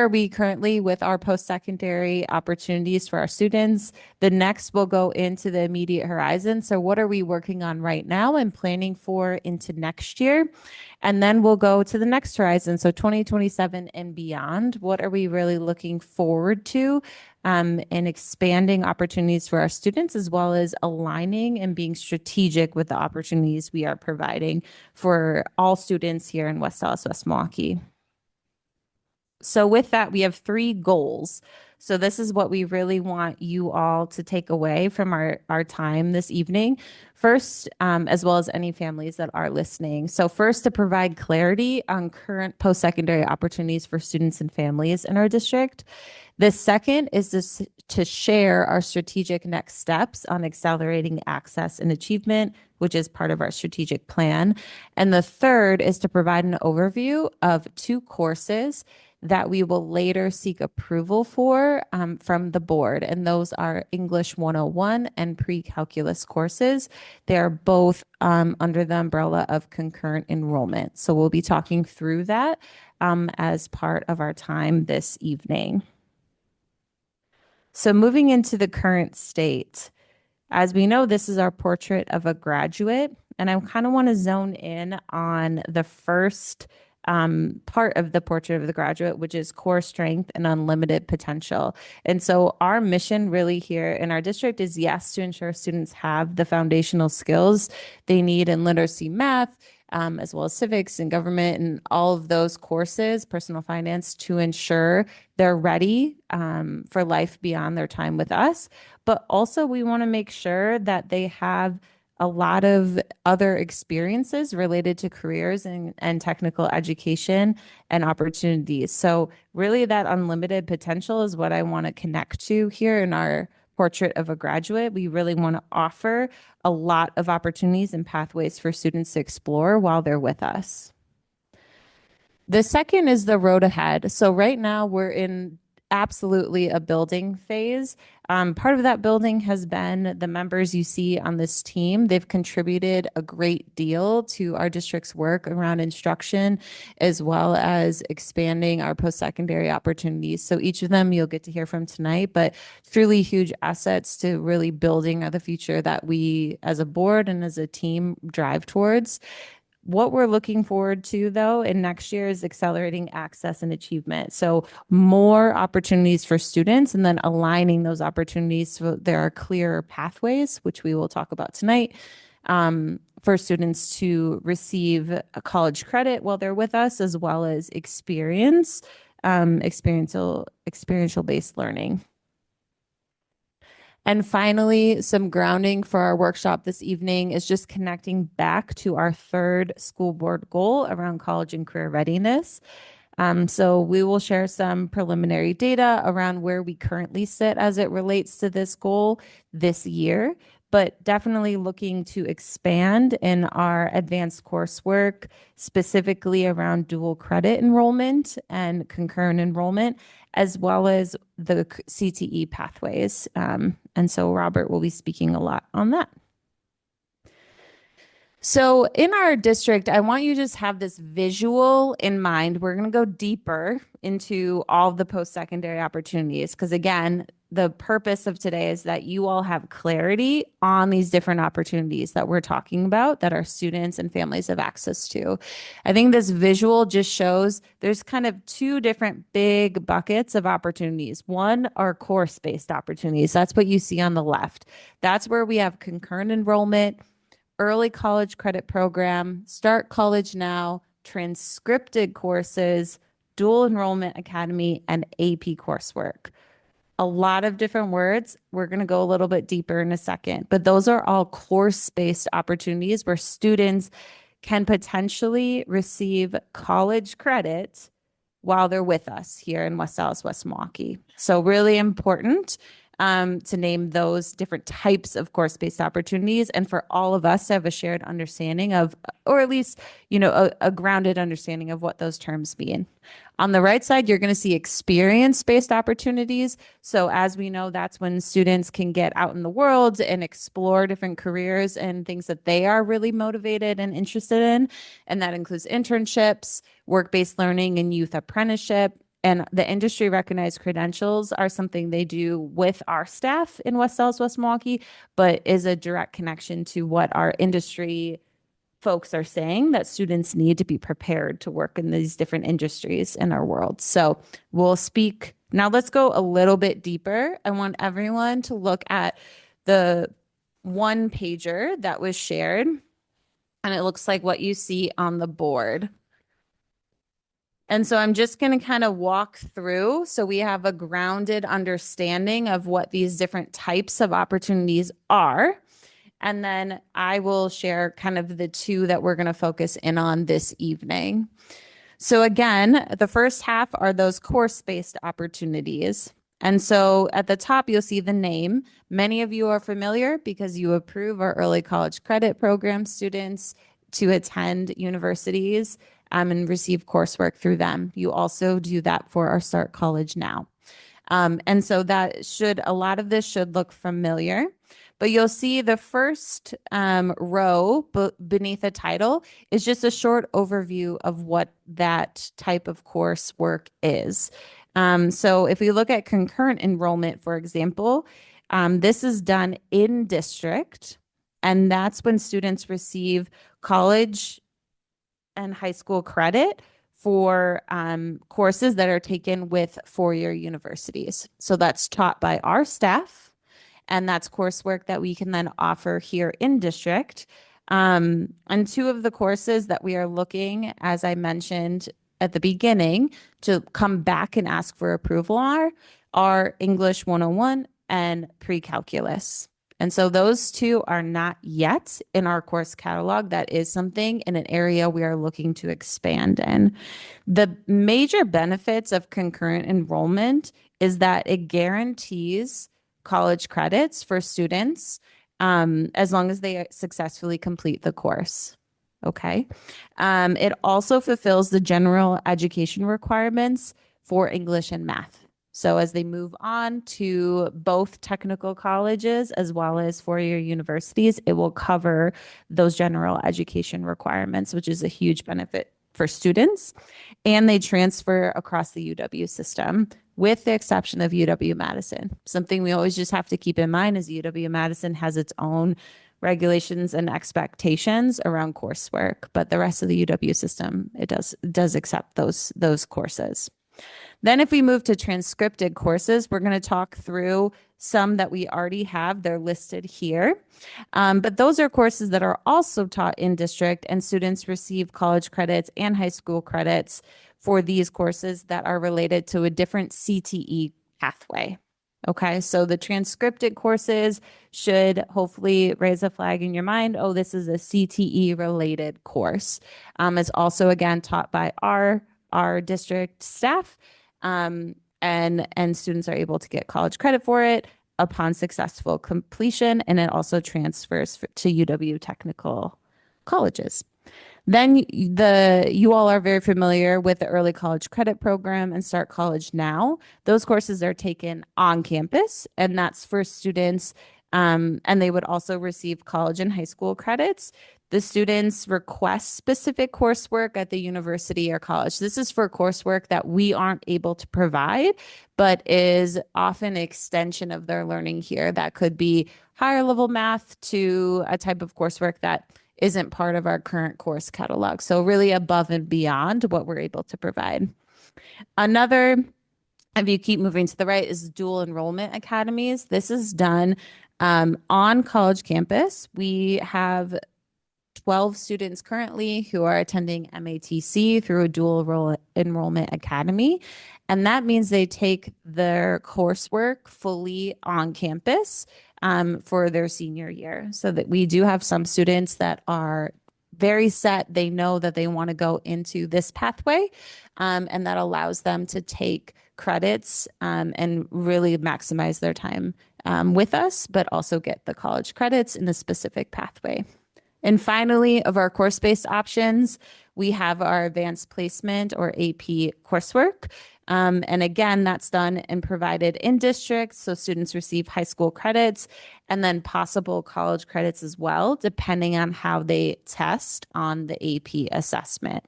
are we currently with our post-secondary opportunities for our students? The next will go into the immediate horizon. So what are we working on right now and planning for into next year? And then we'll go to the next horizon. So 2027 and beyond. What are we really looking forward to in expanding opportunities for our students, as well as aligning and being strategic with the opportunities we are providing for all students here in West Allis, West Milwaukee. So with that, we have 3 goals. So this is what we really want you all to take away from our time this evening. First, as well as any families that are listening. So first, to provide clarity on current post-secondary opportunities for students and families in our district. The second is to share our strategic next steps on accelerating access and achievement, which is part of our strategic plan. And the third is to provide an overview of 2 courses that we will later seek approval for from the board. And those are English 101 and pre-calculus courses. They are both under the umbrella of concurrent enrollment. So we'll be talking through that as part of our time this evening. So moving into the current state, as we know, this is our portrait of a graduate, and I kind of want to zone in on the first part of the portrait of the graduate, which is core strength and unlimited potential. And so our mission really here in our district is, yes, to ensure students have the foundational skills they need in literacy, math, as well as civics and government and all of those courses, personal finance, to ensure they're ready for life beyond their time with us. But also we want to make sure that they have a lot of other experiences related to careers and technical education and opportunities. So really that unlimited potential is what I want to connect to here in our portrait of a graduate. We really want to offer a lot of opportunities and pathways for students to explore while they're with us. The second is the road ahead. So right now we're in absolutely a building phase. Part of that building has been the members you see on this team. They've contributed a great deal to our district's work around instruction, as well as expanding our post-secondary opportunities. So each of them you'll get to hear from tonight, but truly huge assets to really building the future that we as a board and as a team drive towards. What we're looking forward to, though, in next year is accelerating access and achievement. So more opportunities for students and then aligning those opportunities so there are clearer pathways, which we will talk about tonight, for students to receive a college credit while they're with us, as well as experiential-based learning. And finally, some grounding for our workshop this evening is just connecting back to our third school board goal around college and career readiness. So we will share some preliminary data around where we currently sit as it relates to this goal this year, but definitely looking to expand in our advanced coursework, specifically around dual credit enrollment and concurrent enrollment, as well as the CTE pathways. And so Robert will be speaking a lot on that. So in our district, I want you to just have this visual in mind. We're going to go deeper into all the post-secondary opportunities because, again, the purpose of today is that you all have clarity on these different opportunities that we're talking about that our students and families have access to. I think this visual just shows there's kind of 2 different big buckets of opportunities. One are course-based opportunities. That's what you see on the left. That's where we have concurrent enrollment, early college credit program, Start College Now, transcripted courses, dual enrollment academy, and AP coursework. A lot of different words. We're going to go a little bit deeper in a second, but those are all course-based opportunities where students can potentially receive college credit while they're with us here in West Allis, West Milwaukee. So really important to name those different types of course-based opportunities and for all of us to have a shared understanding of, or at least, a grounded understanding of what those terms mean. On the right side, you're going to see experience-based opportunities. So as we know, that's when students can get out in the world and explore different careers and things that they are really motivated and interested in. And that includes internships, work-based learning, and youth apprenticeship. And the industry recognized credentials are something they do with our staff in West Allis, West Milwaukee, but is a direct connection to what our industry folks are saying that students need to be prepared to work in these different industries in our world. So we'll speak. Now let's go a little bit deeper. I want everyone to look at the one pager that was shared. And it looks like what you see on the board. And so I'm just going to kind of walk through so we have a grounded understanding of what these different types of opportunities are. And then I will share kind of the two that we're going to focus in on this evening. So again, the first half are those course-based opportunities. And so at the top, you'll see the name. Many of you are familiar because you approve our early college credit program students to attend universities and receive coursework through them. You also do that for our Start College Now. And so a lot of this should look familiar. But you'll see the first row beneath the title is just a short overview of what that type of coursework is. So if we look at concurrent enrollment, for example, this is done in district, and that's when students receive college and high school credit for courses that are taken with four-year universities. So that's taught by our staff, and that's coursework that we can then offer here in district. And two of the courses that we are looking, as I mentioned at the beginning, to come back and ask for approval are English 101 and pre-calculus. And so those two are not yet in our course catalog. That is something in an area we are looking to expand in. The major benefits of concurrent enrollment is that it guarantees college credits for students as long as they successfully complete the course. Okay. It also fulfills the general education requirements for English and math. So as they move on to both technical colleges as well as four-year universities, it will cover those general education requirements, which is a huge benefit for students. And they transfer across the UW system, with the exception of UW-Madison. Something we always just have to keep in mind is UW-Madison has its own regulations and expectations around coursework, but the rest of the UW system, it does accept those courses. Then if we move to transcripted courses, we're going to talk through some that we already have. They're listed here. But those are courses that are also taught in district, and students receive college credits and high school credits for these courses that are related to a different CTE pathway. Okay, so the transcripted courses should hopefully raise a flag in your mind. Oh, this is a CTE related course. It's also, again, taught by our district staff. And students are able to get college credit for it upon successful completion, and it also transfers to UW technical colleges. Then you all are very familiar with the early college credit program and Start College Now. Those courses are taken on campus, and that's for students, and they would also receive college and high school credits. The students request specific coursework at the university or college. This is for coursework that we aren't able to provide, but is often an extension of their learning here. That could be higher level math to a type of coursework that isn't part of our current course catalog. So really above and beyond what we're able to provide. Another, if you keep moving to the right, is dual enrollment academies. This is done on college campus. We have 12 students currently who are attending MATC through a dual enrollment academy. And that means they take their coursework fully on campus for their senior year. So that we do have some students that are very set. They know that they want to go into this pathway, and that allows them to take credits and really maximize their time with us, but also get the college credits in the specific pathway. And finally, of our course-based options, we have our advanced placement or AP coursework. And again, that's done and provided in districts. So students receive high school credits and then possible college credits as well, depending on how they test on the AP assessment.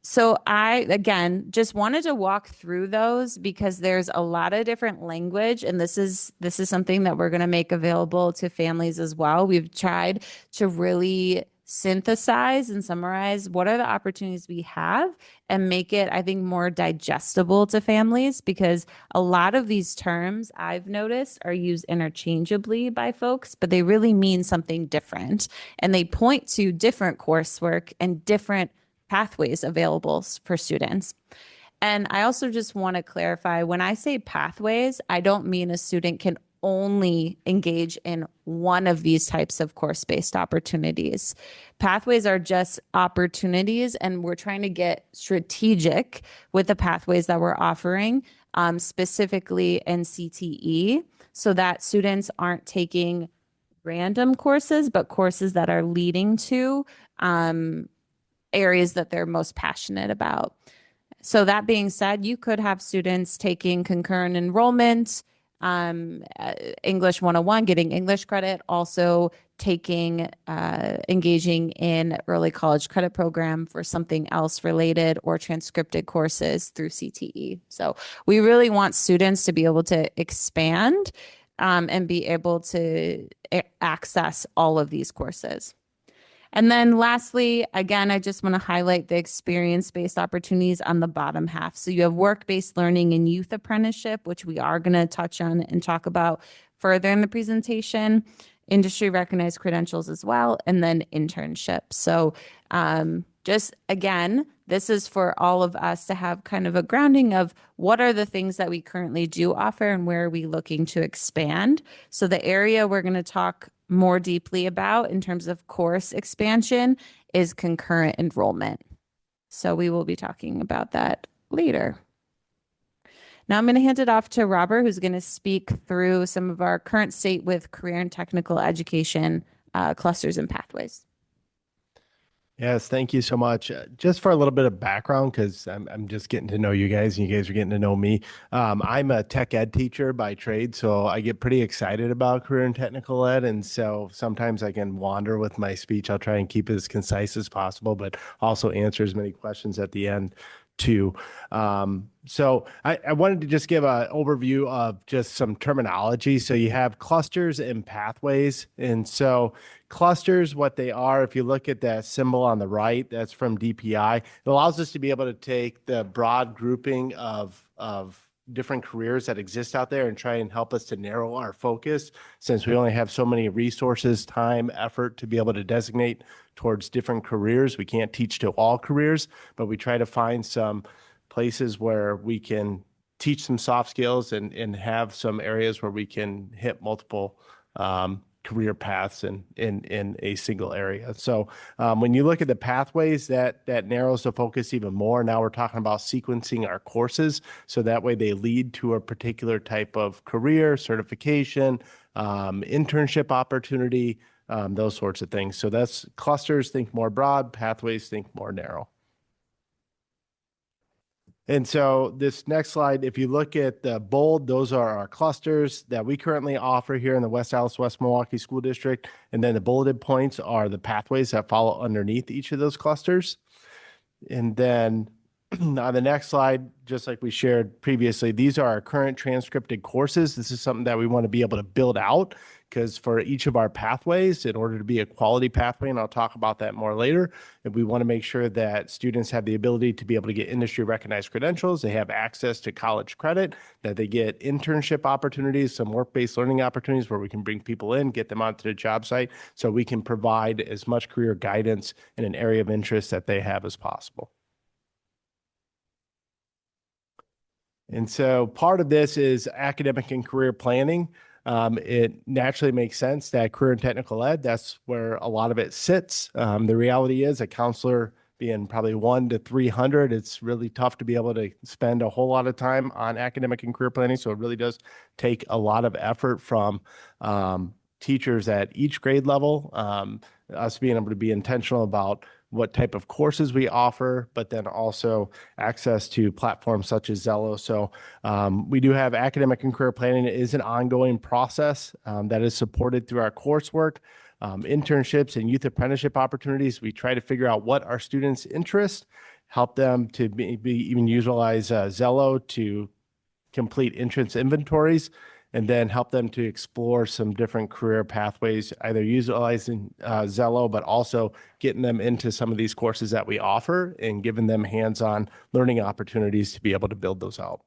So I, again, just wanted to walk through those because there's a lot of different language, and this is something that we're going to make available to families as well. We've tried to really synthesize and summarize what are the opportunities we have and make it, I think, more digestible to families, because a lot of these terms I've noticed are used interchangeably by folks, but they really mean something different, and they point to different coursework and different pathways available for students. And I also just want to clarify, when I say pathways, I don't mean a student can only engage in one of these types of course-based opportunities. Pathways are just opportunities, and we're trying to get strategic with the pathways that we're offering, specifically in CTE, so that students aren't taking random courses, but courses that are leading to areas that they're most passionate about. So that being said, you could have students taking concurrent enrollment, English 101, getting English credit, also taking, engaging in early college credit program for something else related, or transcripted courses through CTE. So we really want students to be able to expand and be able to access all of these courses. And then lastly, again, I just want to highlight the experience-based opportunities on the bottom half. So you have work-based learning and youth apprenticeship, which we are going to touch on and talk about further in the presentation, industry recognized credentials as well, and then internships. So just again, this is for all of us to have kind of a grounding of what are the things that we currently do offer and where are we looking to expand. So the area we're going to talk more deeply about in terms of course expansion is concurrent enrollment. So we will be talking about that later. Now I'm going to hand it off to Robert, who's going to speak through some of our current state with career and technical education clusters and pathways. Yes, thank you so much. Just for a little bit of background, because I'm just getting to know you guys and you guys are getting to know me. I'm a tech ed teacher by trade, so I get pretty excited about career and technical ed. And so sometimes I can wander with my speech. I'll try and keep it as concise as possible, but also answer as many questions at the end too. So I wanted to just give an overview of just some terminology. So you have clusters and pathways. And so clusters, what they are, if you look at that symbol on the right, that's from DPI. It allows us to be able to take the broad grouping of different careers that exist out there and try and help us to narrow our focus, since we only have so many resources, time, effort to be able to designate towards different careers. We can't teach to all careers, but we try to find some places where we can teach some soft skills and have some areas where we can hit multiple career paths in a single area. So when you look at the pathways, that narrows the focus even more. Now we're talking about sequencing our courses, so that way they lead to a particular type of career, certification, internship opportunity, those sorts of things. So that's clusters, think more broad, pathways, think more narrow. And so this next slide, if you look at the bold, those are our clusters that we currently offer here in the West Allis, West Milwaukee School District. And then the bulleted points are the pathways that follow underneath each of those clusters. And then on the next slide, just like we shared previously, these are our current transcripted courses. This is something that we want to be able to build out, because for each of our pathways, in order to be a quality pathway, and I'll talk about that more later, and we want to make sure that students have the ability to be able to get industry recognized credentials, they have access to college credit, that they get internship opportunities, some work-based learning opportunities where we can bring people in, get them onto the job site, so we can provide as much career guidance in an area of interest that they have as possible. And so part of this is academic and career planning. It naturally makes sense that career and technical ed, that's where a lot of it sits. The reality is a counselor being probably 1 to 300, it's really tough to be able to spend a whole lot of time on academic and career planning. So it really does take a lot of effort from teachers at each grade level, us being able to be intentional about what type of courses we offer, but then also access to platforms such as Zello. So we do have academic and career planning. It is an ongoing process that is supported through our coursework, internships and youth apprenticeship opportunities. We try to figure out what our students' interest, help them to maybe even utilize Zello to complete entrance inventories, and then help them to explore some different career pathways, either utilizing Zello, but also getting them into some of these courses that we offer and giving them hands-on learning opportunities to be able to build those out.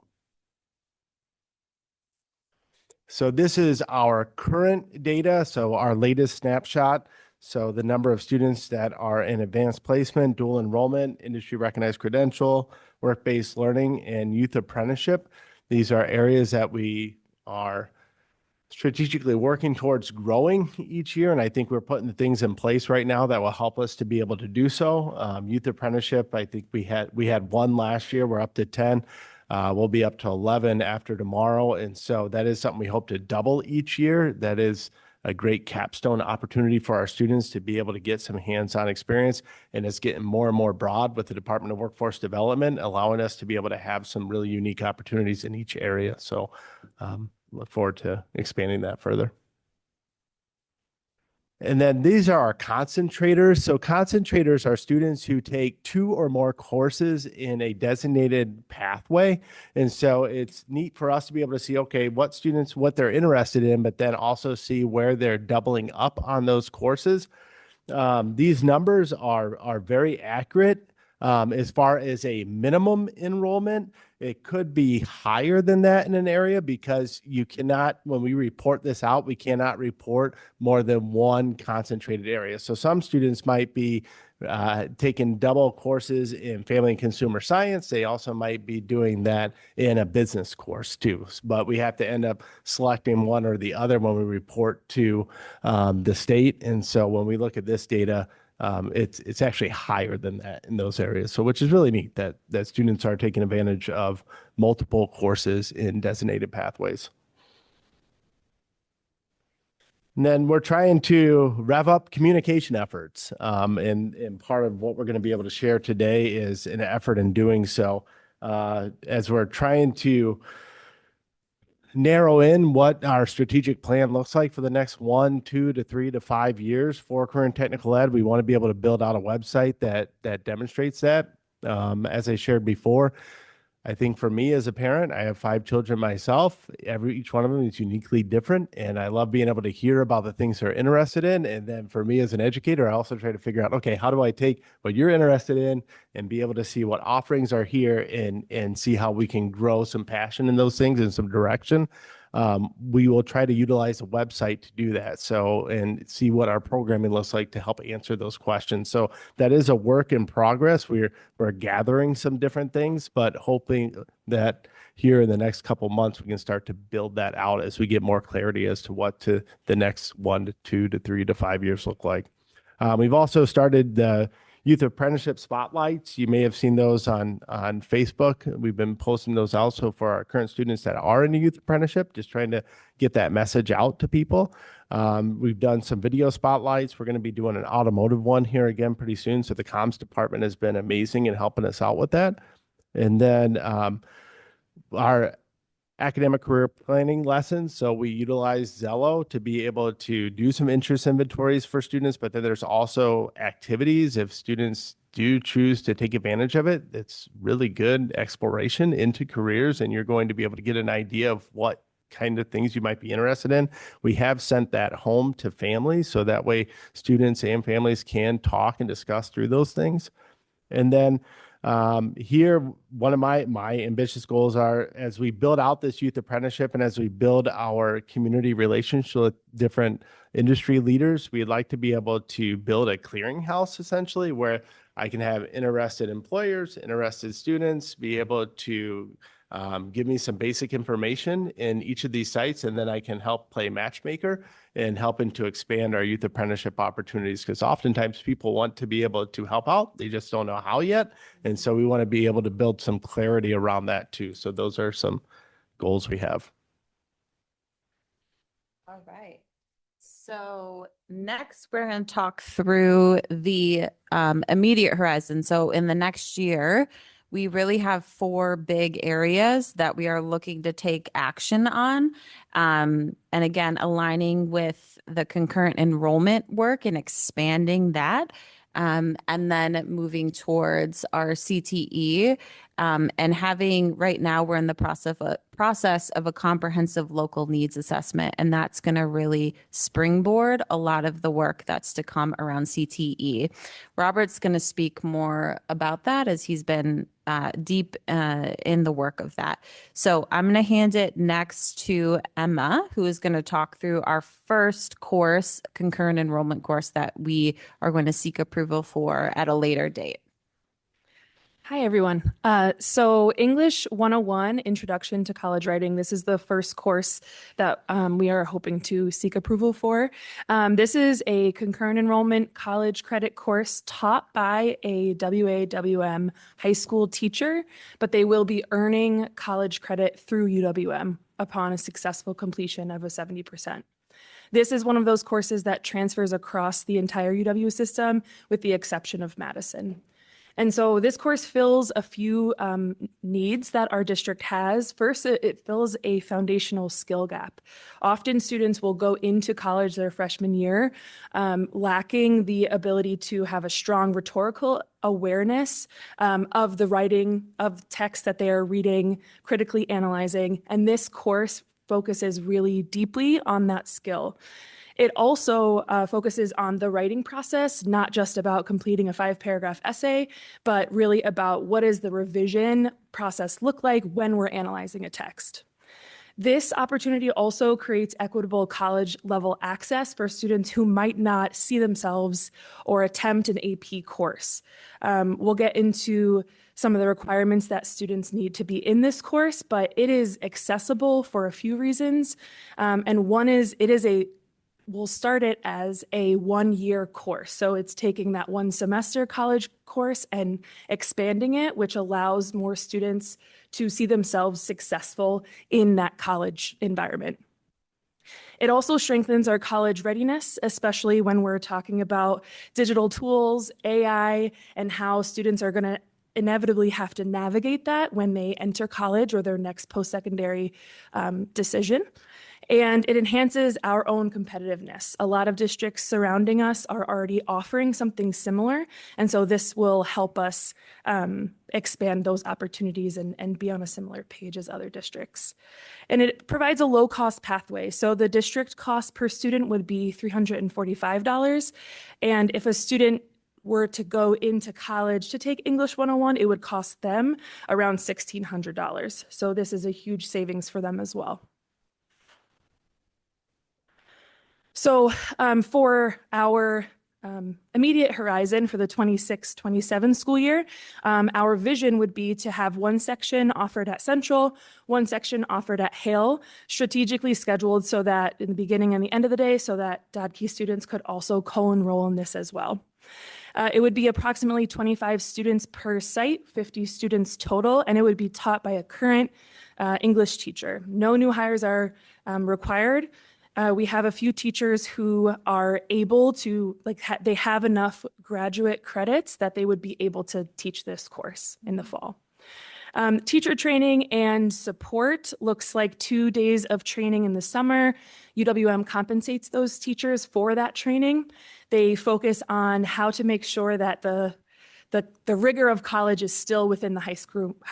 So this is our current data, so our latest snapshot. So the number of students that are in advanced placement, dual enrollment, industry recognized credential, work-based learning, and youth apprenticeship. These are areas that we are strategically working towards growing each year. And I think we're putting the things in place right now that will help us to be able to do so. Youth apprenticeship, I think we had one last year. We're up to 10. We'll be up to 11 after tomorrow. And so that is something we hope to double each year. That is a great capstone opportunity for our students to be able to get some hands-on experience. And it's getting more and more broad with the Department of Workforce Development, allowing us to be able to have some really unique opportunities in each area. So look forward to expanding that further. And then these are our concentrators. So concentrators are students who take 2 or more courses in a designated pathway. And so it's neat for us to be able to see, okay, what students, what they're interested in, but then also see where they're doubling up on those courses. These numbers are very accurate. As far as a minimum enrollment, it could be higher than that in an area because you cannot, when we report this out, we cannot report more than one concentrated area. So some students might be taking double courses in family and consumer science. They also might be doing that in a business course too. But we have to end up selecting one or the other when we report to the state. And so when we look at this data, it's actually higher than that in those areas. So which is really neat that students are taking advantage of multiple courses in designated pathways. And then we're trying to rev up communication efforts. And part of what we're going to be able to share today is an effort in doing so. As we're trying to narrow in what our strategic plan looks like for the next 1, 2 to 3 to 5 years for career and technical ed. We want to be able to build out a website that demonstrates that. As I shared before, I think for me as a parent, I have 5 children myself. Each one of them is uniquely different. And I love being able to hear about the things they're interested in. And then for me as an educator, I also try to figure out, okay, how do I take what you're interested in and be able to see what offerings are here and see how we can grow some passion in those things and some direction. We will try to utilize a website to do that. So, and see what our programming looks like to help answer those questions. So that is a work in progress. We're gathering some different things, but hoping that here in the next couple months, we can start to build that out as we get more clarity as to what to the next 1 to 2 to 3 to 5 years look like. We've also started the youth apprenticeship spotlights. You may have seen those on Facebook. We've been posting those also for our current students that are in a youth apprenticeship, just trying to get that message out to people. We've done some video spotlights. We're going to be doing an automotive one here again pretty soon. So the comms department has been amazing in helping us out with that. And then our academic career planning lessons. So we utilize Zello to be able to do some interest inventories for students, but then there's also activities if students do choose to take advantage of it. It's really good exploration into careers, and you're going to be able to get an idea of what kind of things you might be interested in. We have sent that home to families so that way students and families can talk and discuss through those things. And then here, one of my ambitious goals are as we build out this youth apprenticeship and as we build our community relationship with different industry leaders, we'd like to be able to build a clearinghouse essentially where I can have interested employers, interested students be able to give me some basic information in each of these sites, and then I can help play matchmaker and helping to expand our youth apprenticeship opportunities because oftentimes people want to be able to help out. They just don't know how yet. And so we want to be able to build some clarity around that too. So those are some goals we have. All right. So next, we're going to talk through the immediate horizon. So in the next year, we really have 4 big areas that we are looking to take action on. And again, aligning with the concurrent enrollment work and expanding that. And then moving towards our CTE And having right now, we're in the process of a comprehensive local needs assessment, and that's going to really springboard a lot of the work that's to come around CTE. Robert's going to speak more about that as he's been deep in the work of that. So I'm going to hand it next to Emma, who is going to talk through our first course, concurrent enrollment course that we are going to seek approval for at a later date. Hi, everyone. So English 101, Introduction to College Writing. This is the first course that we are hoping to seek approval for. This is a concurrent enrollment college credit course taught by a WAWM high school teacher, but they will be earning college credit through UWM upon a successful completion of a 70%. This is one of those courses that transfers across the entire UW system with the exception of Madison. And so this course fills a few needs that our district has. First, it fills a foundational skill gap. Often students will go into college their freshman year lacking the ability to have a strong rhetorical awareness of the writing of text that they are reading, critically analyzing, and this course focuses really deeply on that skill. It also focuses on the writing process, not just about completing a 5-paragraph essay, but really about what does the revision process look like when we're analyzing a text. This opportunity also creates equitable college level access for students who might not see themselves or attempt an AP course. We'll get into some of the requirements that students need to be in this course, but it is accessible for a few reasons. And one is we'll start it as a 1-year course. So it's taking that 1 semester college course and expanding it, which allows more students to see themselves successful in that college environment. It also strengthens our college readiness, especially when we're talking about digital tools, AI, and how students are going to inevitably have to navigate that when they enter college or their next post-secondary decision. And it enhances our own competitiveness. A lot of districts surrounding us are already offering something similar. And so this will help us expand those opportunities and be on a similar page as other districts. And it provides a low-cost pathway. So the district cost per student would be $345. And if a student were to go into college to take English 101, it would cost them around $1,600. So this is a huge savings for them as well. So for our immediate horizon for the 26-27 school year, our vision would be to have 1 section offered at Central, 1 section offered at Hale, strategically scheduled so that in the beginning and the end of the day, so that DOD-Key students could also co-enroll in this as well. It would be approximately 25 students per site, 50 students total, and it would be taught by a current English teacher. No new hires are required. We have a few teachers who are able to, they have enough graduate credits that they would be able to teach this course in the fall. Teacher training and support looks like 2 days of training in the summer. UWM compensates those teachers for that training. They focus on how to make sure that the rigor of college is still within the high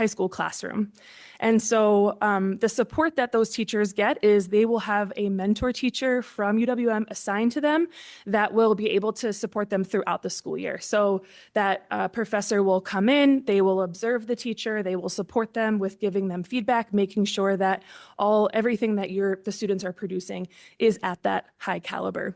school classroom. And so the support that those teachers get is they will have a mentor teacher from UWM assigned to them that will be able to support them throughout the school year. So that professor will come in, they will observe the teacher, they will support them with giving them feedback, making sure that everything that the students are producing is at that high caliber.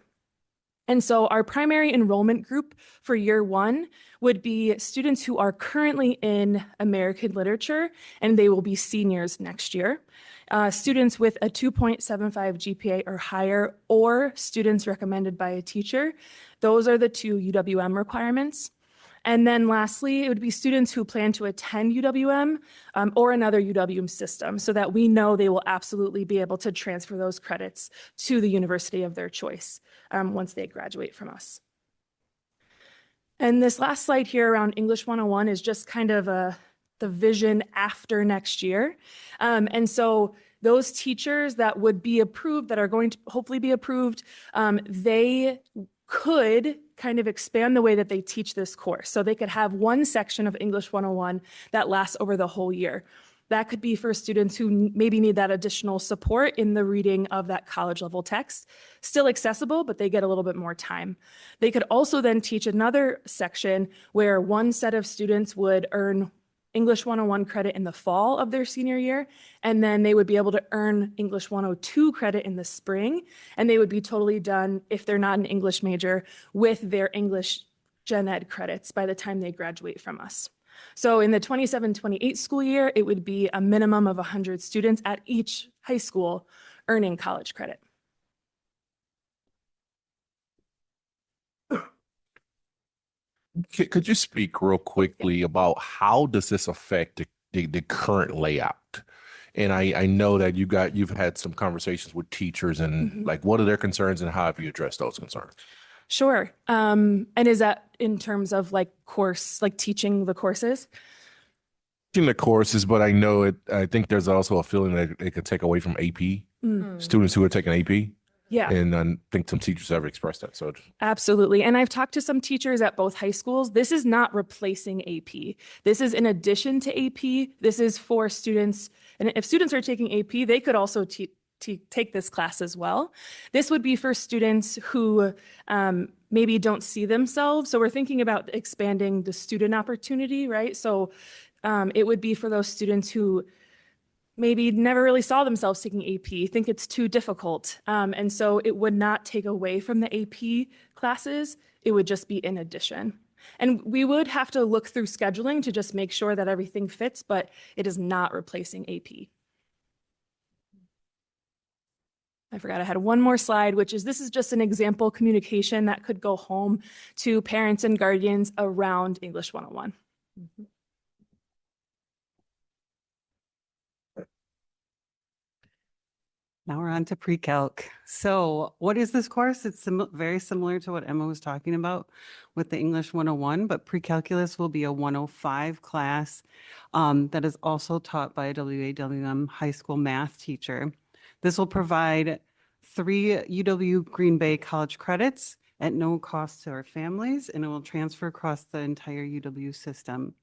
And so our primary enrollment group for year 1 would be students who are currently in American literature, and they will be seniors next year. Students with a 2.75 GPA or higher, or students recommended by a teacher. Those are the 2 UWM requirements. And then lastly, it would be students who plan to attend UWM or another UWM system so that we know they will absolutely be able to transfer those credits to the university of their choice once they graduate from us. And this last slide here around English 101 is just kind of the vision after next year. And so those teachers that would be approved, that are going to hopefully be approved, they could kind of expand the way that they teach this course. So they could have one section of English 101 that lasts over the whole year. That could be for students who maybe need that additional support in the reading of that college level text. Still accessible, but they get a little bit more time. They could also then teach another section where one set of students would earn English 101 credit in the fall of their senior year, and then they would be able to earn English 102 credit in the spring, and they would be totally done, if they're not an English major, with their English gen ed credits by the time they graduate from us. So in the 27-28 school year, it would be a minimum of 100 students at each high school earning college credit. Could you speak real quickly about how does this affect the current layout? And I know that you've had some conversations with teachers and like, what are their concerns and how have you addressed those concerns? Sure. And is that in terms of like course, like teaching the courses? Teaching the courses, but I think there's also a feeling that it could take away from AP students who are taking AP. Yeah. And I think some teachers have expressed that. So Absolutely. And I've talked to some teachers at both high schools. This is not replacing AP. This is in addition to AP. This is for students. And if students are taking AP, they could also take this class as well. This would be for students who maybe don't see themselves. So we're thinking about expanding the student opportunity, right? So it would be for those students who maybe never really saw themselves taking AP, think it's too difficult. And so it would not take away from the AP classes. It would just be in addition. And we would have to look through scheduling to just make sure that everything fits, but it is not replacing AP. I forgot I had one more slide, which is this is just an example communication that could go home to parents and guardians around English 101. Now we're on to pre-calc. So what is this course? It's very similar to what Emma was talking about with the English 101, but pre-calculus will be a 105 class that is also taught by a WAWM high school math teacher. This will provide 3 UW Green Bay college credits at no cost to our families, and it will transfer across the entire UW system.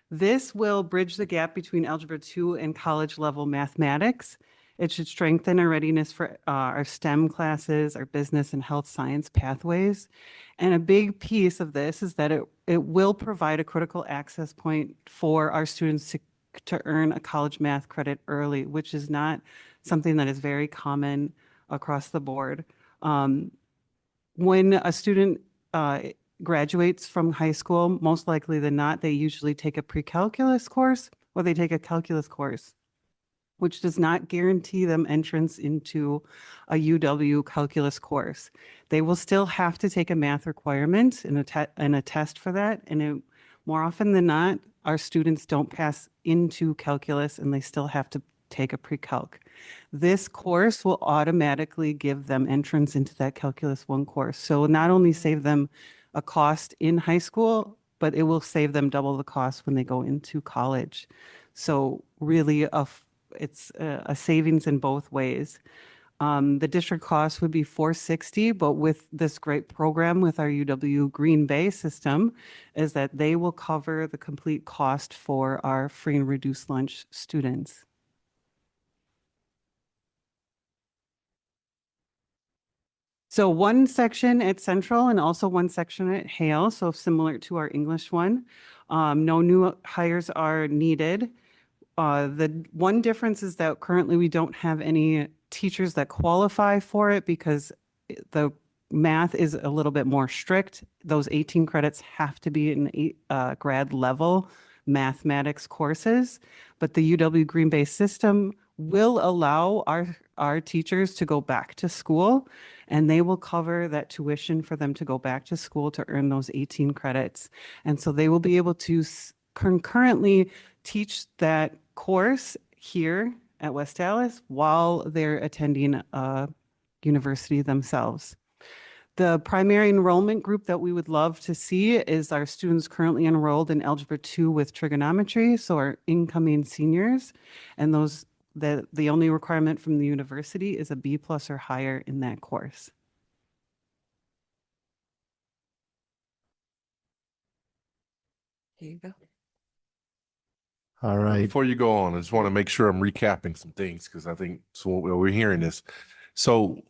This will bridge the gap between Algebra 2 and college level mathematics. It should strengthen our readiness for our STEM classes, our business and health science pathways. And a big piece of this is that it will provide a critical access point for our students to earn a college math credit early, which is not something that is very common across the board. When a student graduates from high school, most likely than not, they usually take a pre-calculus course or they take a calculus course, which does not guarantee them entrance into a UW calculus course. They will still have to take a math requirement and a test for that. And more often than not, our students don't pass into calculus and they still have to take a pre-calc. This course will automatically give them entrance into that Calculus 1 course. So not only save them a cost in high school, but it will save them double the cost when they go into college. So really it's a savings in both ways. The district cost would be $460, but with this great program with our UW Green Bay system is that they will cover the complete cost for our free and reduced lunch students. So one section at Central and also one section at Hale, so similar to our English one. No new hires are needed. The one difference is that currently we don't have any teachers that qualify for it because the math is a little bit more strict. Those 18 credits have to be in grad level mathematics courses, but the UW Green Bay system will allow our teachers to go back to school, and they will cover that tuition for them to go back to school to earn those 18 credits. And so they will be able to concurrently teach that course here at West Dallas while they're attending a university themselves. The primary enrollment group that we would love to see is our students currently enrolled in Algebra 2 with trigonometry, so our incoming seniors, and those the only requirement from the university is a B+ or higher in that course. Here you go. All right. Before you go on, I just want to make sure I'm recapping some things because I think so we're hearing this. So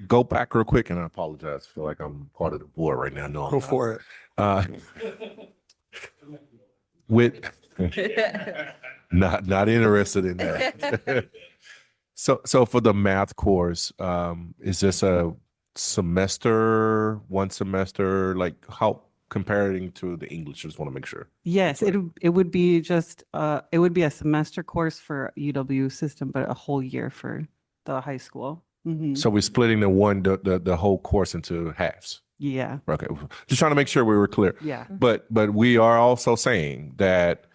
go back real quick, and I apologize. I feel like I'm part of the board right now. No, I'm Go not. for it. With not interested in that. So for the math course, is this a semester, one semester, like how comparing to the English? I just want to make sure. Yes, it would be just it would be a semester course for UW system, but a whole year for the high school. Mhm. So we're splitting the whole course into halves. Yeah. Okay. Just trying to make sure we were clear. Yeah. But we are also saying that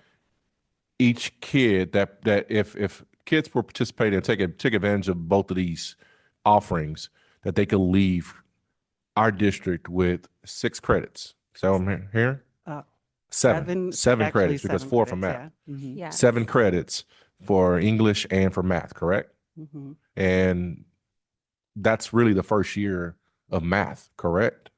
each kid that if kids were participating and take advantage of both of these offerings, that they could leave our district with 6 credits. Is that what I'm hearing? Seven actually credits because 7 4 for credits, math. yeah. Mhm. Yes. 7 credits for English and for math, correct? Mhm. And that's really the first year of math, correct?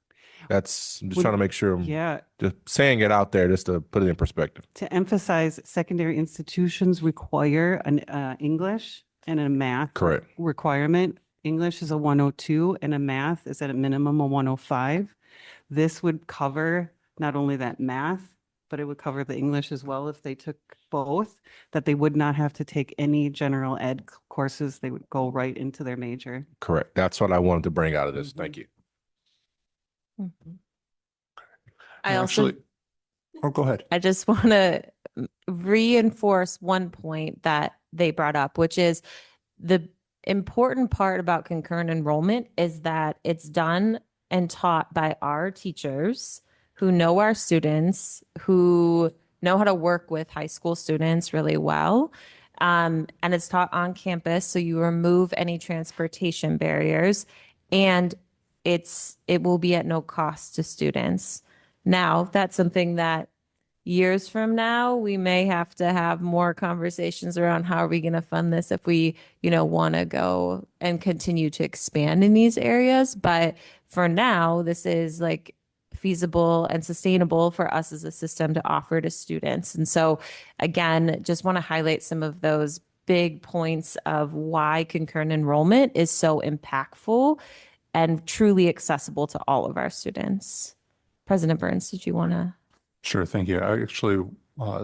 I'm just trying to make sure I'm Yeah. just saying it out there just to put it in perspective. To emphasize, secondary institutions require an English and a math Correct. requirement. English is a 102 and a math is at a minimum a 105. This would cover not only that math, but it would cover the English as well if they took both, that they would not have to take any general ed courses. They would go right into their major. Correct. That's what I wanted to bring out of this. Thank you. I also, oh, go ahead. I just want to reinforce one point that they brought up, which is the important part about concurrent enrollment is that it's done and taught by our teachers who know our students, who know how to work with high school students really well. And it's taught on campus, so you remove any transportation barriers, and it will be at no cost to students. Now, that's something that years from now, we may have to have more conversations around how are we going to fund this if we, want to go and continue to expand in these areas. But for now, this is like feasible and sustainable for us as a system to offer to students. And so, again, just want to highlight some of those big points of why concurrent enrollment is so impactful and truly accessible to all of our students. President Burns, did you want to? Sure, thank you. I actually,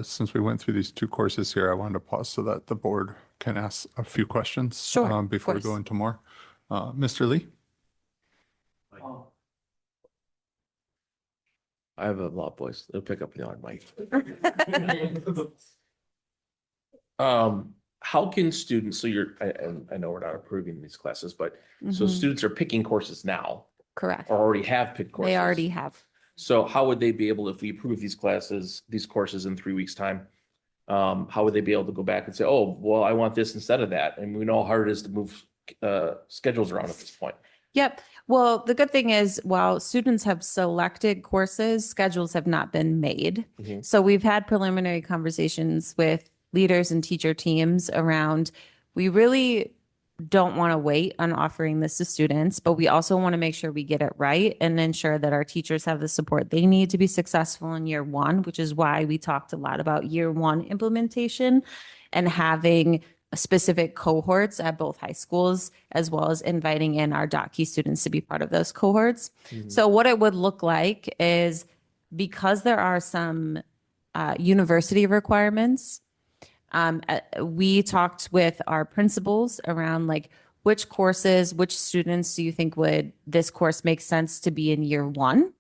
since we went through these 2 courses here, I wanted to pause so that the board can ask a few questions before we go into more. Mr. Lee? I have a loud voice. It'll pick up the on mic. How can students, so I know we're not approving these classes, but so students are picking courses now. Correct. Or already have picked courses. They already have. So how would they be able, if we approve these courses in 3 weeks' time, how would they be able to go back and say, oh, well, I want this instead of that? And we know how hard it is to move schedules around at this point. Yep. Well, the good thing is while students have selected courses, schedules have not been made. So we've had preliminary conversations with leaders and teacher teams around, we really don't want to wait on offering this to students, but we also want to make sure we get it right and ensure that our teachers have the support they need to be successful in year 1, which is why we talked a lot about year 1 implementation and having specific cohorts at both high schools, as well as inviting in our key students to be part of those cohorts. So what it would look like is, because there are some university requirements, we talked with our principals around like which courses, which students do you think would this course make sense to be in year 1?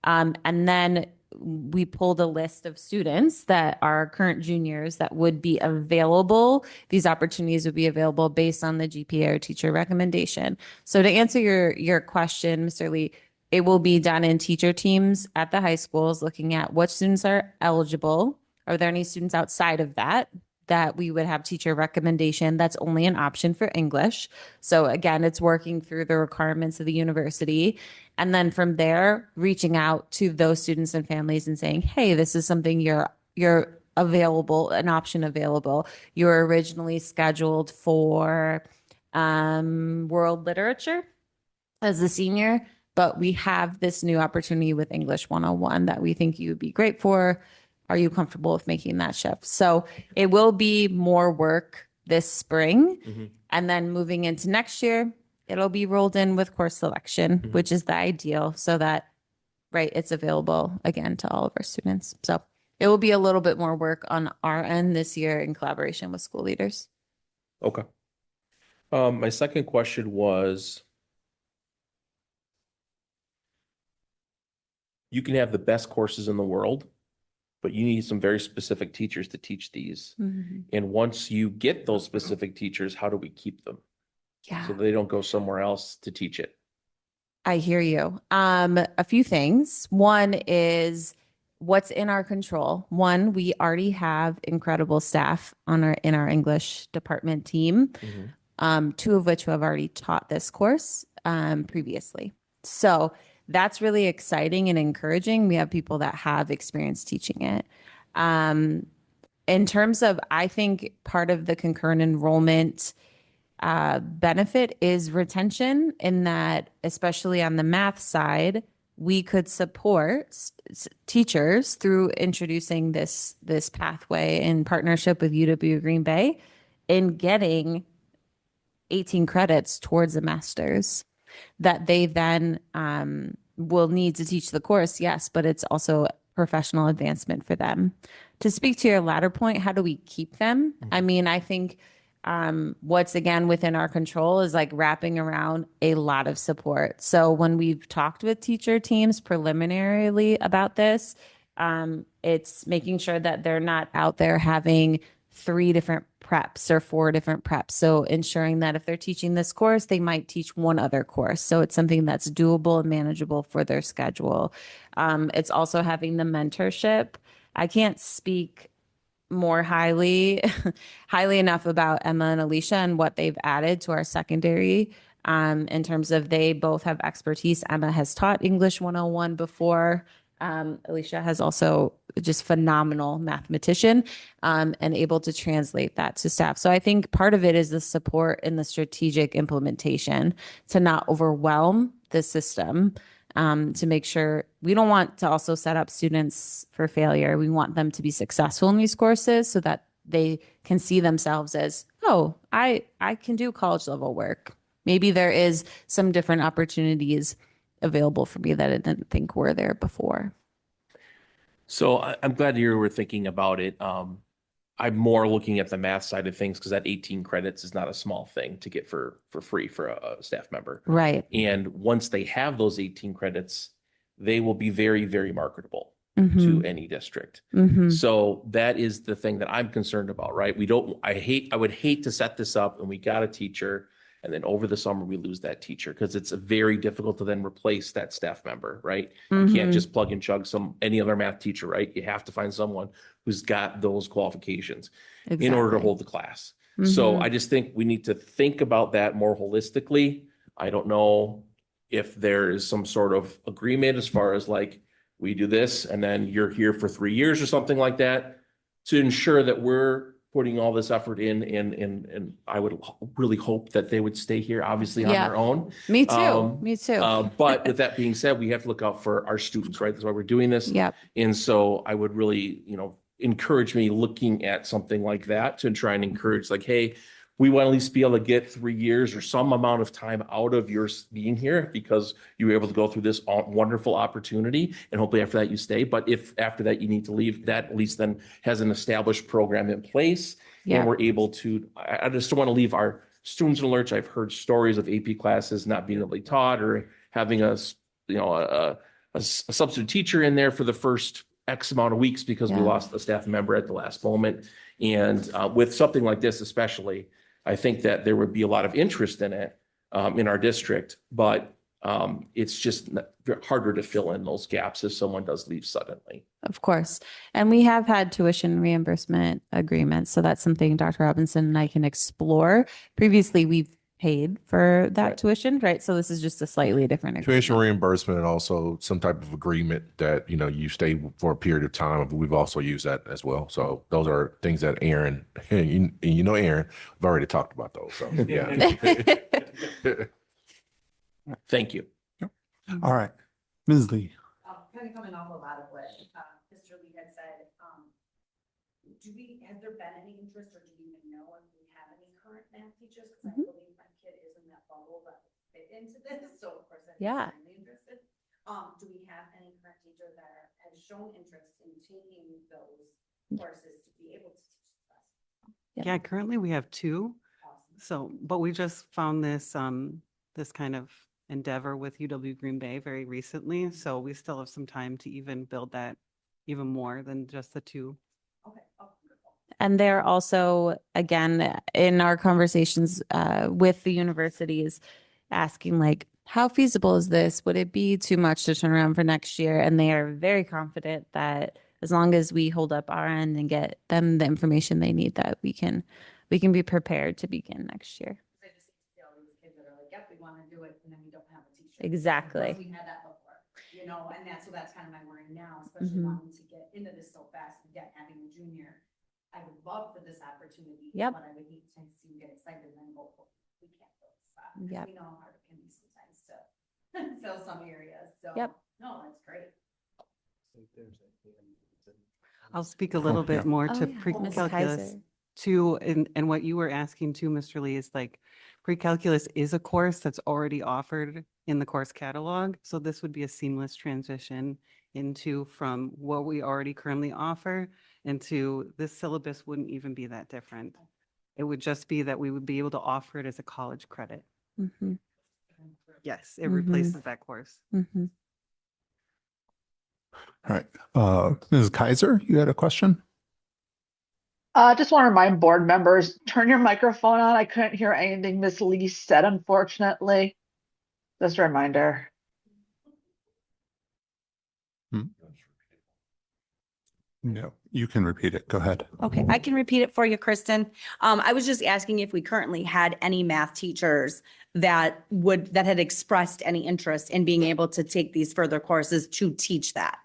And then we pulled a list of students that are current juniors that would be available. These opportunities would be available based on the GPA or teacher recommendation. So to answer your question, Mr. Lee, it will be done in teacher teams at the high schools, looking at what students are eligible. Are there any students outside of that we would have teacher recommendation? That's only an option for English. So again, it's working through the requirements of the university. And then from there, reaching out to those students and families and saying, hey, this is something you're available, an option available. You're originally scheduled for world literature as a senior, but we have this new opportunity with English 101 that we think you would be great for. are you comfortable with making that shift? So it will be more work this spring. Mhm. And then moving into next year, it'll be rolled in with course selection, Mhm. which is the ideal so that, right, it's available again to all of our students. So it will be a little bit more work on our end this year in collaboration with school leaders. Okay. My second question was, you can have the best courses in the world, but you need some very specific teachers to teach these. And once you get those specific teachers, how do we keep them? Yeah. So they don't go somewhere else to teach it. I hear you. A few things. One is what's in our control. One, we already have incredible staff in our English department team. Two of which who have already taught this course previously. So that's really exciting and encouraging. We have people that have experience teaching it. In terms of, I think part of the concurrent enrollment benefit is retention, in that, especially on the math side, we could support teachers through introducing this pathway in partnership with UW Green Bay in getting 18 credits towards a master's that they then will need to teach the course, yes, but it's also professional advancement for them. To speak to your latter point, how do we keep them? I mean, I think what's again within our control is like wrapping around a lot of support. So when we've talked with teacher teams preliminarily about this, it's making sure that they're not out there having 3 different preps or 4 different preps. So ensuring that if they're teaching this course, they might teach one other course. So it's something that's doable and manageable for their schedule. It's also having the mentorship. I can't speak more highly enough about Emma and Alicia and what they've added to our secondary in terms of they both have expertise. Emma has taught English 101 before. Alicia has also just phenomenal mathematician and able to translate that to staff. So I think part of it is the support and the strategic implementation to not overwhelm the system, to make sure we don't want to also set up students for failure. We want them to be successful in these courses so that they can see themselves as, oh, I can do college level work. Maybe there is some different opportunities available for me that I didn't think were there before. So I'm glad you were thinking about it. I'm more looking at the math side of things because that 18 credits is not a small thing to get for free for a staff member. Right. And once they have those 18 credits, they will be very, very marketable to Mhm. any district. Mhm. So that is the thing that I'm concerned about, right? I would hate to set this up and we got a teacher and then over the summer we lose that teacher because it's very difficult to then replace that staff member, right? You can't Mhm. just plug and chug any other math teacher, right? You have to find someone who's got those qualifications in order to Exactly. hold the class. So Mhm. I just think we need to think about that more holistically. I don't know if there is some sort of agreement as far as like, we do this and then you're here for 3 years or something like that to ensure that we're putting all this effort in and I would really hope that they would stay here obviously on Yeah. their own. Me too. Me too. But with that being said, we have to look out for our students, right? That's why we're doing this. Yep. And so I would really, encourage me looking at something like that to try and encourage like, hey, we want to at least be able to get 3 years or some amount of time out of your being here because you were able to go through this wonderful opportunity. And hopefully after that you stay. But if after that you need to leave, that at least then has an established program in place. Yeah. And we're able to, I just don't want to leave our students in a lurch. I've heard stories of AP classes not being able to be taught or having a substitute teacher in there for the first X amount of weeks because we Yeah. lost a staff member at the last moment. And with something like this, especially, I think that there would be a lot of interest in it in our district, but it's just harder to fill in those gaps if someone does leave suddenly. Of course. And we have had tuition reimbursement agreements. So that's something Dr. Robinson and I can explore. Previously, we've paid for that Right. tuition, right? So this is just a slightly different agreement. Tuition reimbursement and also some type of agreement that, you stay for a period of time. We've also used that as well. So those are things that Aaron, and Aaron, we've already talked about those. So yeah. Thank you. All right. Ms. Lee. kind of coming off a lot of what Mr. Lee had said. Has there been any interest, or do you even know if we have any current math teachers? Because I believe my kid is in that bubble that would fit into this, so of course I'm Yeah. extremely interested. Do we have any current teacher that has shown interest in taking those courses to be able to teach the class? Yeah, currently we have two. So, but we just found this, this kind of endeavor with UW Green Bay very recently. So we still have some time to even build that even more than just the two. Okay. Oh, wonderful. And they're also, again, in our conversations with the universities, asking like, how feasible is this? Would it be too much to turn around for next year? And they are very confident that as long as we hold up our end and get them the information they need, that we can be prepared to begin next year. I just see all these kids that are like, yep, we want to do it, and then we don't have a teacher. Exactly. Because we had that before, and that's kind of my worry now, especially wanting to get into this so fast and having a junior. I would love for this opportunity. Yep. But I would hate to see you get excited and then go, "Oh, we can't fill the spot." Yep. We know how hard it can be sometimes to fill some areas. So Yep. no, that's great. I'll speak a little bit more to Ms. pre-calculus Kaiser. too, and what you were asking too, Mr. Lee, is like pre-calculus is a course that's already offered in the course catalog. So this would be a seamless transition into from what we already currently offer into this syllabus wouldn't even be that different. It would just be that we would be able to offer it as a college credit. Mm-hmm. Yes, it replaces that course. Mm-hmm. All right. Ms. Kaiser, you had a question? Just want to remind board members, turn your microphone on. I couldn't hear anything Miss Lee said, unfortunately. Just a reminder. No, you can repeat it. Go ahead. Okay, I can repeat it for you, Kristen. I was just asking if we currently had any math teachers that had expressed any interest in being able to take these further courses to teach that.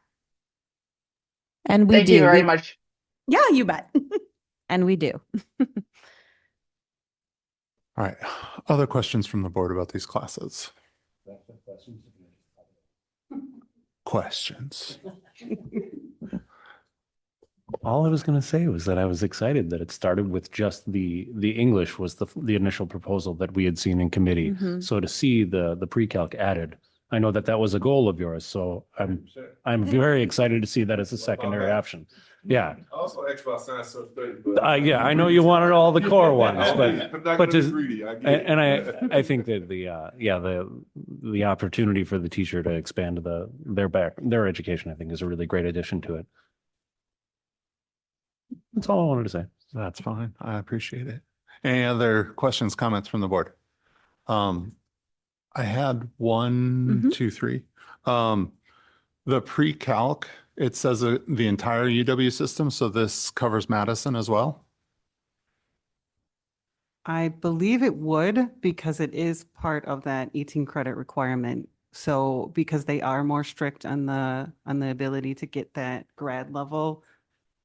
And we Thank do. you very much. Yeah, you bet. And we do. All right. Other questions from the board about these classes? Questions? All I was going to say was that I was excited that it started with just the English was the initial proposal that we had seen in committee. Mhm. So to see the pre-calc added, I know that was a goal of yours. So I'm very excited to see that as a secondary option. Yeah. Also, extra science. Yeah, I know you wanted all the core ones, but I think that the opportunity for the teacher to expand their education, I think, is a really great addition to it. That's all I wanted to say. That's fine. I appreciate it. Any other questions, comments from the board? I had one, two, three. The pre-calc, it says the entire UW system, so this covers Madison as well? I believe it would because it is part of that 18 credit requirement. So because they are more strict on the ability to get that grad level,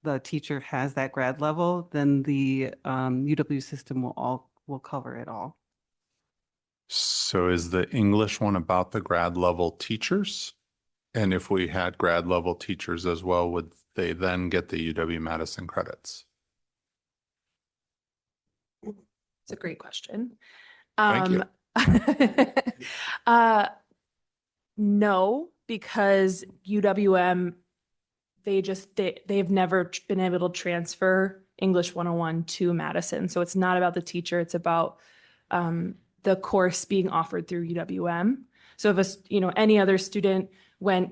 the teacher has that grad level, then the UW system will cover it all. So is the English one about the grad level teachers? And if we had grad level teachers as well, would they then get the UW-Madison credits? It's a great question. Thank you. No, because UWM, they've never been able to transfer English 101 to Madison. So it's not about the teacher, it's about the course being offered through UWM. So if any other student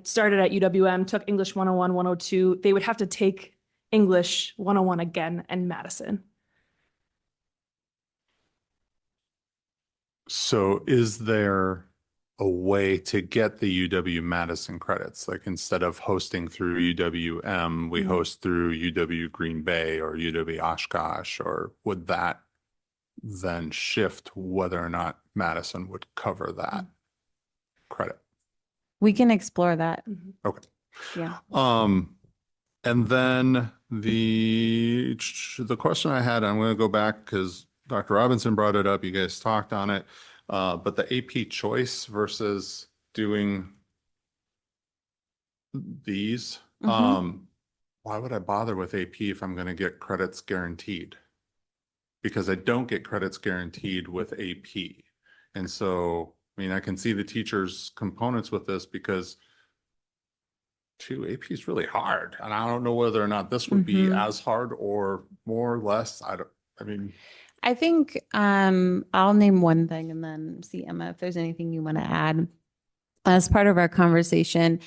started at UWM, took English 101, 102, they would have to take English 101 again in Madison. So is there a way to get the UW-Madison credits? Like instead of hosting through UWM, we host through UW Green Bay or UW Oshkosh, or would that then shift whether or not Madison would cover that credit? We can explore that. Okay. Yeah. And then the question I had, I'm going to go back because Dr. Robinson brought it up. You guys talked on it, but the AP choice versus doing these, why would I bother with AP if I'm going to get credits guaranteed? Because I don't get credits guaranteed with AP. And so, I mean, I can see the teachers' components with this because AP is really hard. And I don't know whether or not this would be as hard or more or less. I mean, I think I'll name one thing and then see, Emma, if there's anything you want to add. As part of our conversation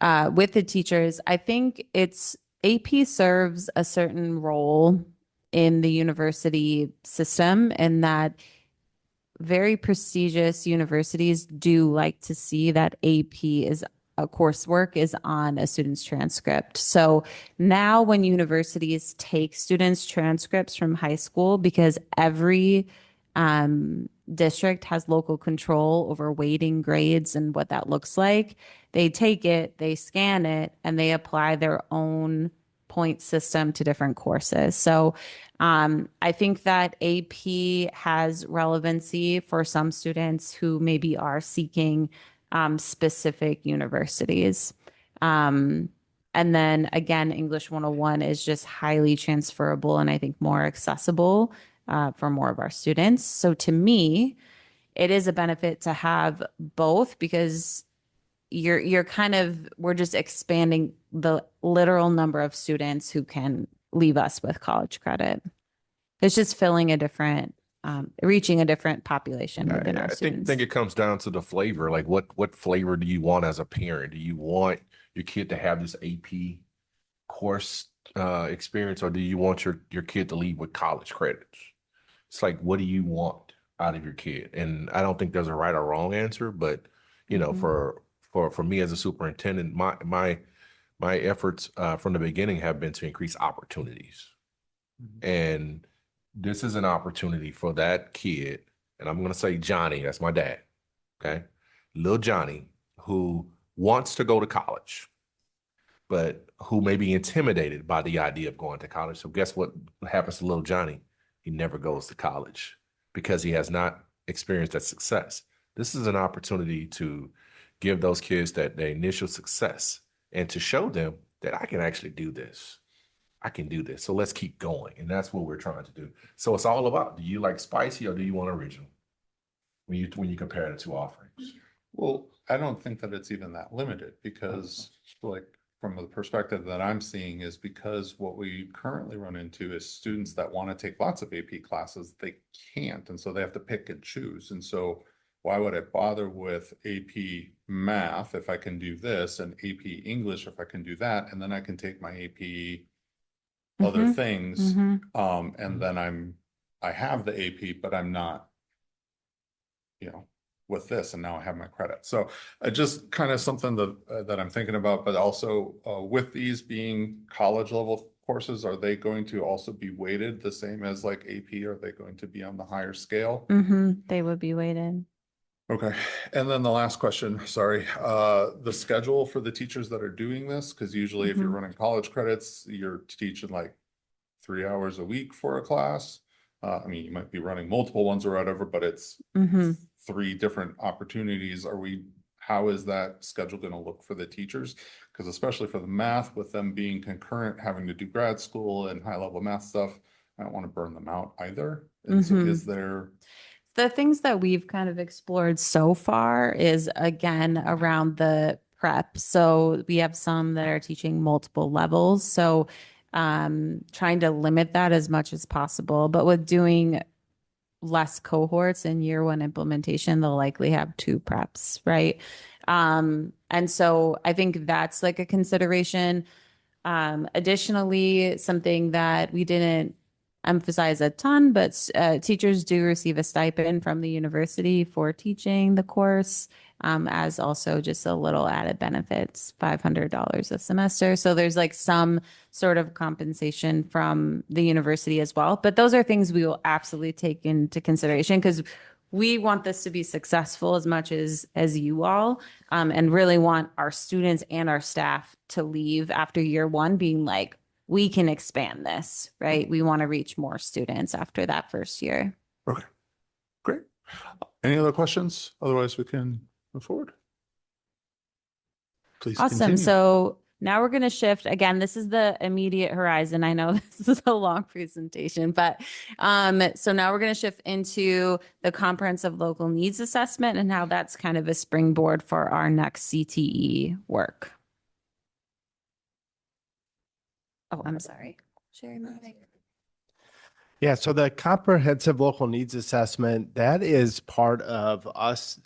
with the teachers, I think AP serves a certain role in the university system, and that very prestigious universities do like to see that AP is a coursework is on a student's transcript. So now when universities take students' transcripts from high school, because every district has local control over weighting grades and what that looks like, they take it, they scan it, and they apply their own point system to different courses. So I think that AP has relevancy for some students who maybe are seeking specific universities. And then again, English 101 is just highly transferable and I think more accessible for more of our students. So to me, it is a benefit to have both, because we're just expanding the literal number of students who can leave us with college credit. It's just filling a different, reaching a different population within our students. think it comes down to the flavor. Like what flavor do you want as a parent? Do you want your kid to have this AP course experience, or do you want your kid to leave with college credits? It's like, what do you want out of your kid? And I don't think there's a right or wrong answer, but you know, for me as a superintendent, my efforts from the beginning have been to increase opportunities. And this is an opportunity for that kid, and I'm going to say Johnny, that's my dad, okay? Little Johnny, who wants to go to college, but who may be intimidated by the idea of going to college. So guess what happens to little Johnny? He never goes to college because he has not experienced that success. This is an opportunity to give those kids the initial success and to show them that I can actually do this. I can do this. So let's keep going. And that's what we're trying to do. So it's all about, do you like spicy or do you want original? When you compare the two offerings. well, I don't think that it's even that limited, because like from the perspective that I'm seeing is because what we currently run into is students that want to take lots of AP classes, they can't. And so they have to pick and choose. And so why would I bother with AP math if I can do this, and AP English if I can do that, and then I can take my AP other things. And then I have the AP, but I'm not, with this, and now I have my credit. So just kind of something that I'm thinking about, but also with these being college level courses, are they going to also be weighted the same as like AP? Are they going to be on the higher scale? They would be weighted. Okay. And then the last question, sorry, the schedule for the teachers that are doing this, because usually if you're running college credits, you're teaching like 3 hours a week for a class. I mean, you might be running multiple ones or whatever, but it's 3 different opportunities. How is that schedule going to look for the teachers? Because especially for the math, with them being concurrent, having to do grad school and high level math stuff, I don't want to burn them out either. And so is there... The things that we've kind of explored so far is, again, around the prep. So we have some that are teaching multiple levels. So trying to limit that as much as possible. But with doing less cohorts in year 1 implementation, they'll likely have 2 preps, right? And so I think that's like a consideration. Additionally, something that we didn't emphasize a ton, but teachers do receive a stipend from the university for teaching the course, as also just a little added benefits, $500 a semester. So there's like some sort of compensation from the university as well. But those are things we will absolutely take into consideration, because we want this to be successful as much as you all, and really want our students and our staff to leave after year 1 being like, we can expand this, right? We want to reach more students after that first year. Okay, great. Any other questions? Otherwise we can move forward. Please Awesome. continue. So now we're going to shift again. This is the immediate horizon. I know this is a long presentation, but so now we're going to shift into the comprehensive local needs assessment and how that's kind of a springboard for our next CTE work. Oh, I'm sorry. Sharing my mic. Yeah, so the comprehensive local needs assessment, that is part of us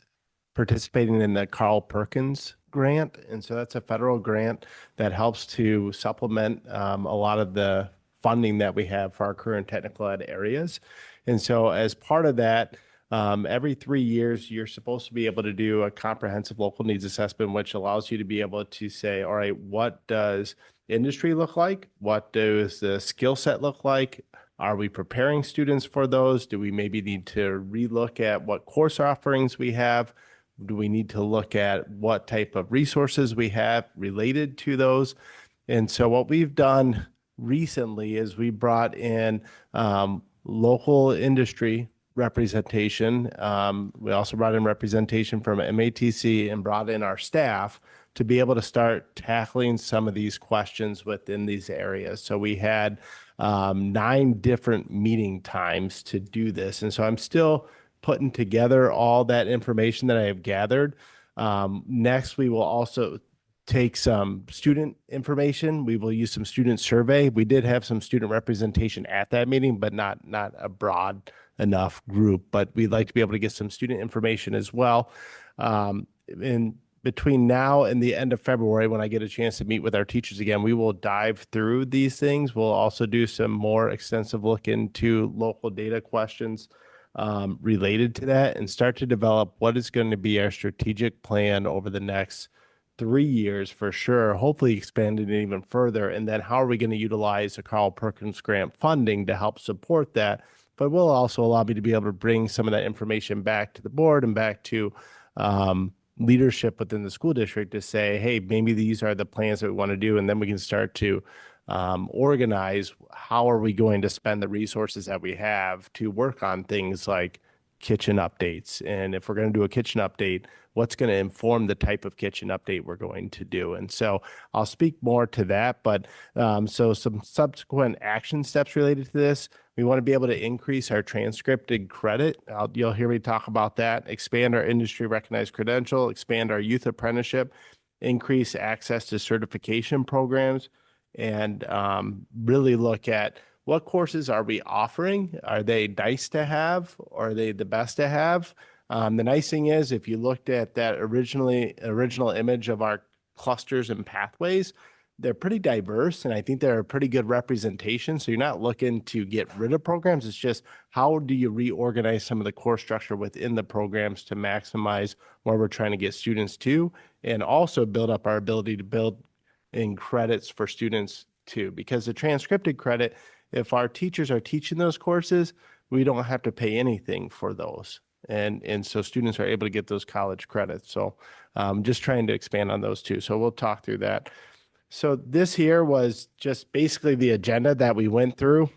participating in the Carl Perkins grant. And so that's a federal grant that helps to supplement a lot of the funding that we have for our current technical ed areas. And so as part of that, every 3 years, you're supposed to be able to do a comprehensive local needs assessment, which allows you to be able to say, all right, what does industry look like? What does the skill set look like? Are we preparing students for those? Do we maybe need to relook at what course offerings we have? Do we need to look at what type of resources we have related to those? And so what we've done recently is we brought in local industry representation. We also brought in representation from MATC and brought in our staff to be able to start tackling some of these questions within these areas. So we had 9 different meeting times to do this. And so I'm still putting together all that information that I have gathered. Next, we will also take some student information. We will use some student survey. We did have some student representation at that meeting, but not a broad enough group. But we'd like to be able to get some student information as well. In between now and the end of February, when I get a chance to meet with our teachers again, we will dive through these things. We'll also do some more extensive look into local data questions related to that and start to develop what is going to be our strategic plan over the next 3 years for sure, hopefully expanding it even further. And then how are we going to utilize the Carl Perkins grant funding to help support that? But will also allow me to be able to bring some of that information back to the board and back to leadership within the school district to say, hey, maybe these are the plans that we want to do. And then we can start to organize how are we going to spend the resources that we have to work on things like kitchen updates. And if we're going to do a kitchen update, what's going to inform the type of kitchen update we're going to do. And so I'll speak more to that, but so some subsequent action steps related to this. We want to be able to increase our transcripted credit. You'll hear me talk about that, expand our industry recognized credential, expand our youth apprenticeship, increase access to certification programs, and really look at what courses are we offering? Are they nice to have? Or are they the best to have? The nice thing is, if you looked at that original image of our clusters and pathways, they're pretty diverse, and I think they're a pretty good representation. So you're not looking to get rid of programs. It's just how do you reorganize some of the core structure within the programs to maximize where we're trying to get students to, and also build up our ability to build in credits for students too. Because the transcripted credit, if our teachers are teaching those courses, we don't have to pay anything for those. And so students are able to get those college credits. So just trying to expand on those too. So we'll talk through that. So this here was just basically the agenda that we went through,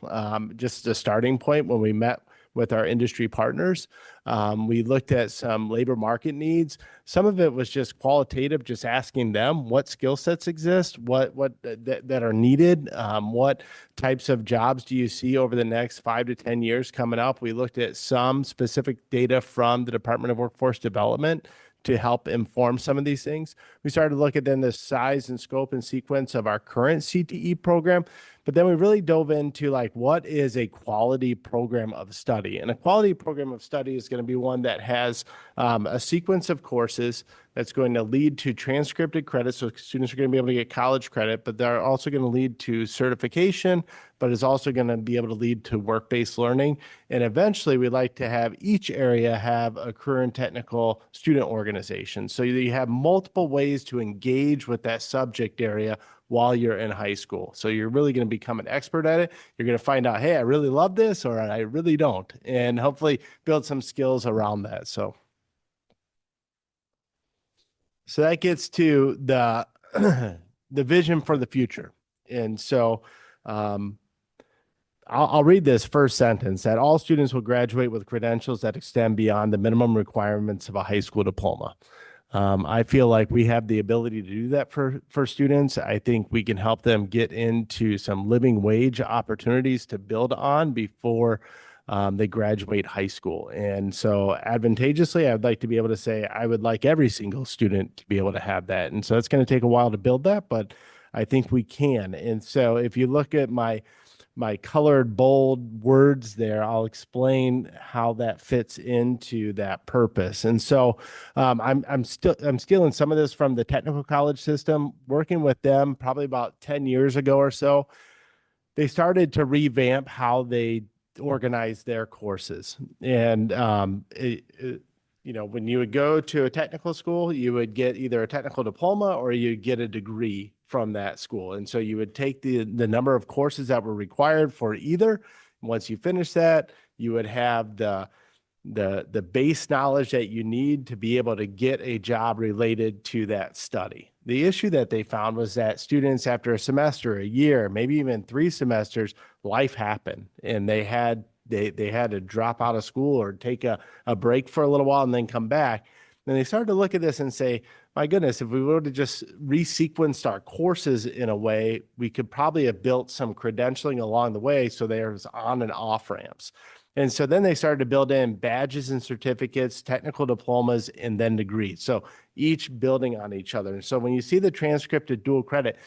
just a starting point when we met with our industry partners. We looked at some labor market needs. Some of it was just qualitative, just asking them what skill sets exist, what that are needed, what types of jobs do you see over the next 5 to 10 years coming up. We looked at some specific data from the Department of Workforce Development to help inform some of these things. We started to look at then the size and scope and sequence of our current CTE program, but then we really dove into like, what is a quality program of study? And a quality program of study is going to be one that has a sequence of courses that's going to lead to transcripted credit. So students are going to be able to get college credit, but they're also going to lead to certification, but is also going to be able to lead to work-based learning. And eventually we'd like to have each area have a current technical student organization. So you have multiple ways to engage with that subject area while you're in high school. So you're really going to become an expert at it. You're going to find out, hey, I really love this, or I really don't, and hopefully build some skills around that. So that gets to the the vision for the future. And so I'll read this first sentence, that all students will graduate with credentials that extend beyond the minimum requirements of a high school diploma. I feel like we have the ability to do that for students. I think we can help them get into some living wage opportunities to build on before they graduate high school. And so advantageously, I'd like to be able to say I would like every single student to be able to have that. And so it's going to take a while to build that, but I think we can. And so if you look at my colored bold words there, I'll explain how that fits into that purpose. And so I'm stealing some of this from the technical college system, working with them probably about 10 years ago or so. They started to revamp how they organize their courses. And when you would go to a technical school, you would get either a technical diploma or you'd get a degree from that school. And so you would take the number of courses that were required for either. Once you finish that, you would have the base knowledge that you need to be able to get a job related to that study. The issue that they found was that students, after a semester, a year, maybe even 3 semesters, life happened, and they had to drop out of school or take a break for a little while and then come back. And they started to look at this and say, my goodness, if we were to just resequence our courses in a way, we could probably have built some credentialing along the way so there's on and off ramps. And so then they started to build in badges and certificates, technical diplomas, and then degrees. So each building on each other. And so when you see the transcript of dual credit,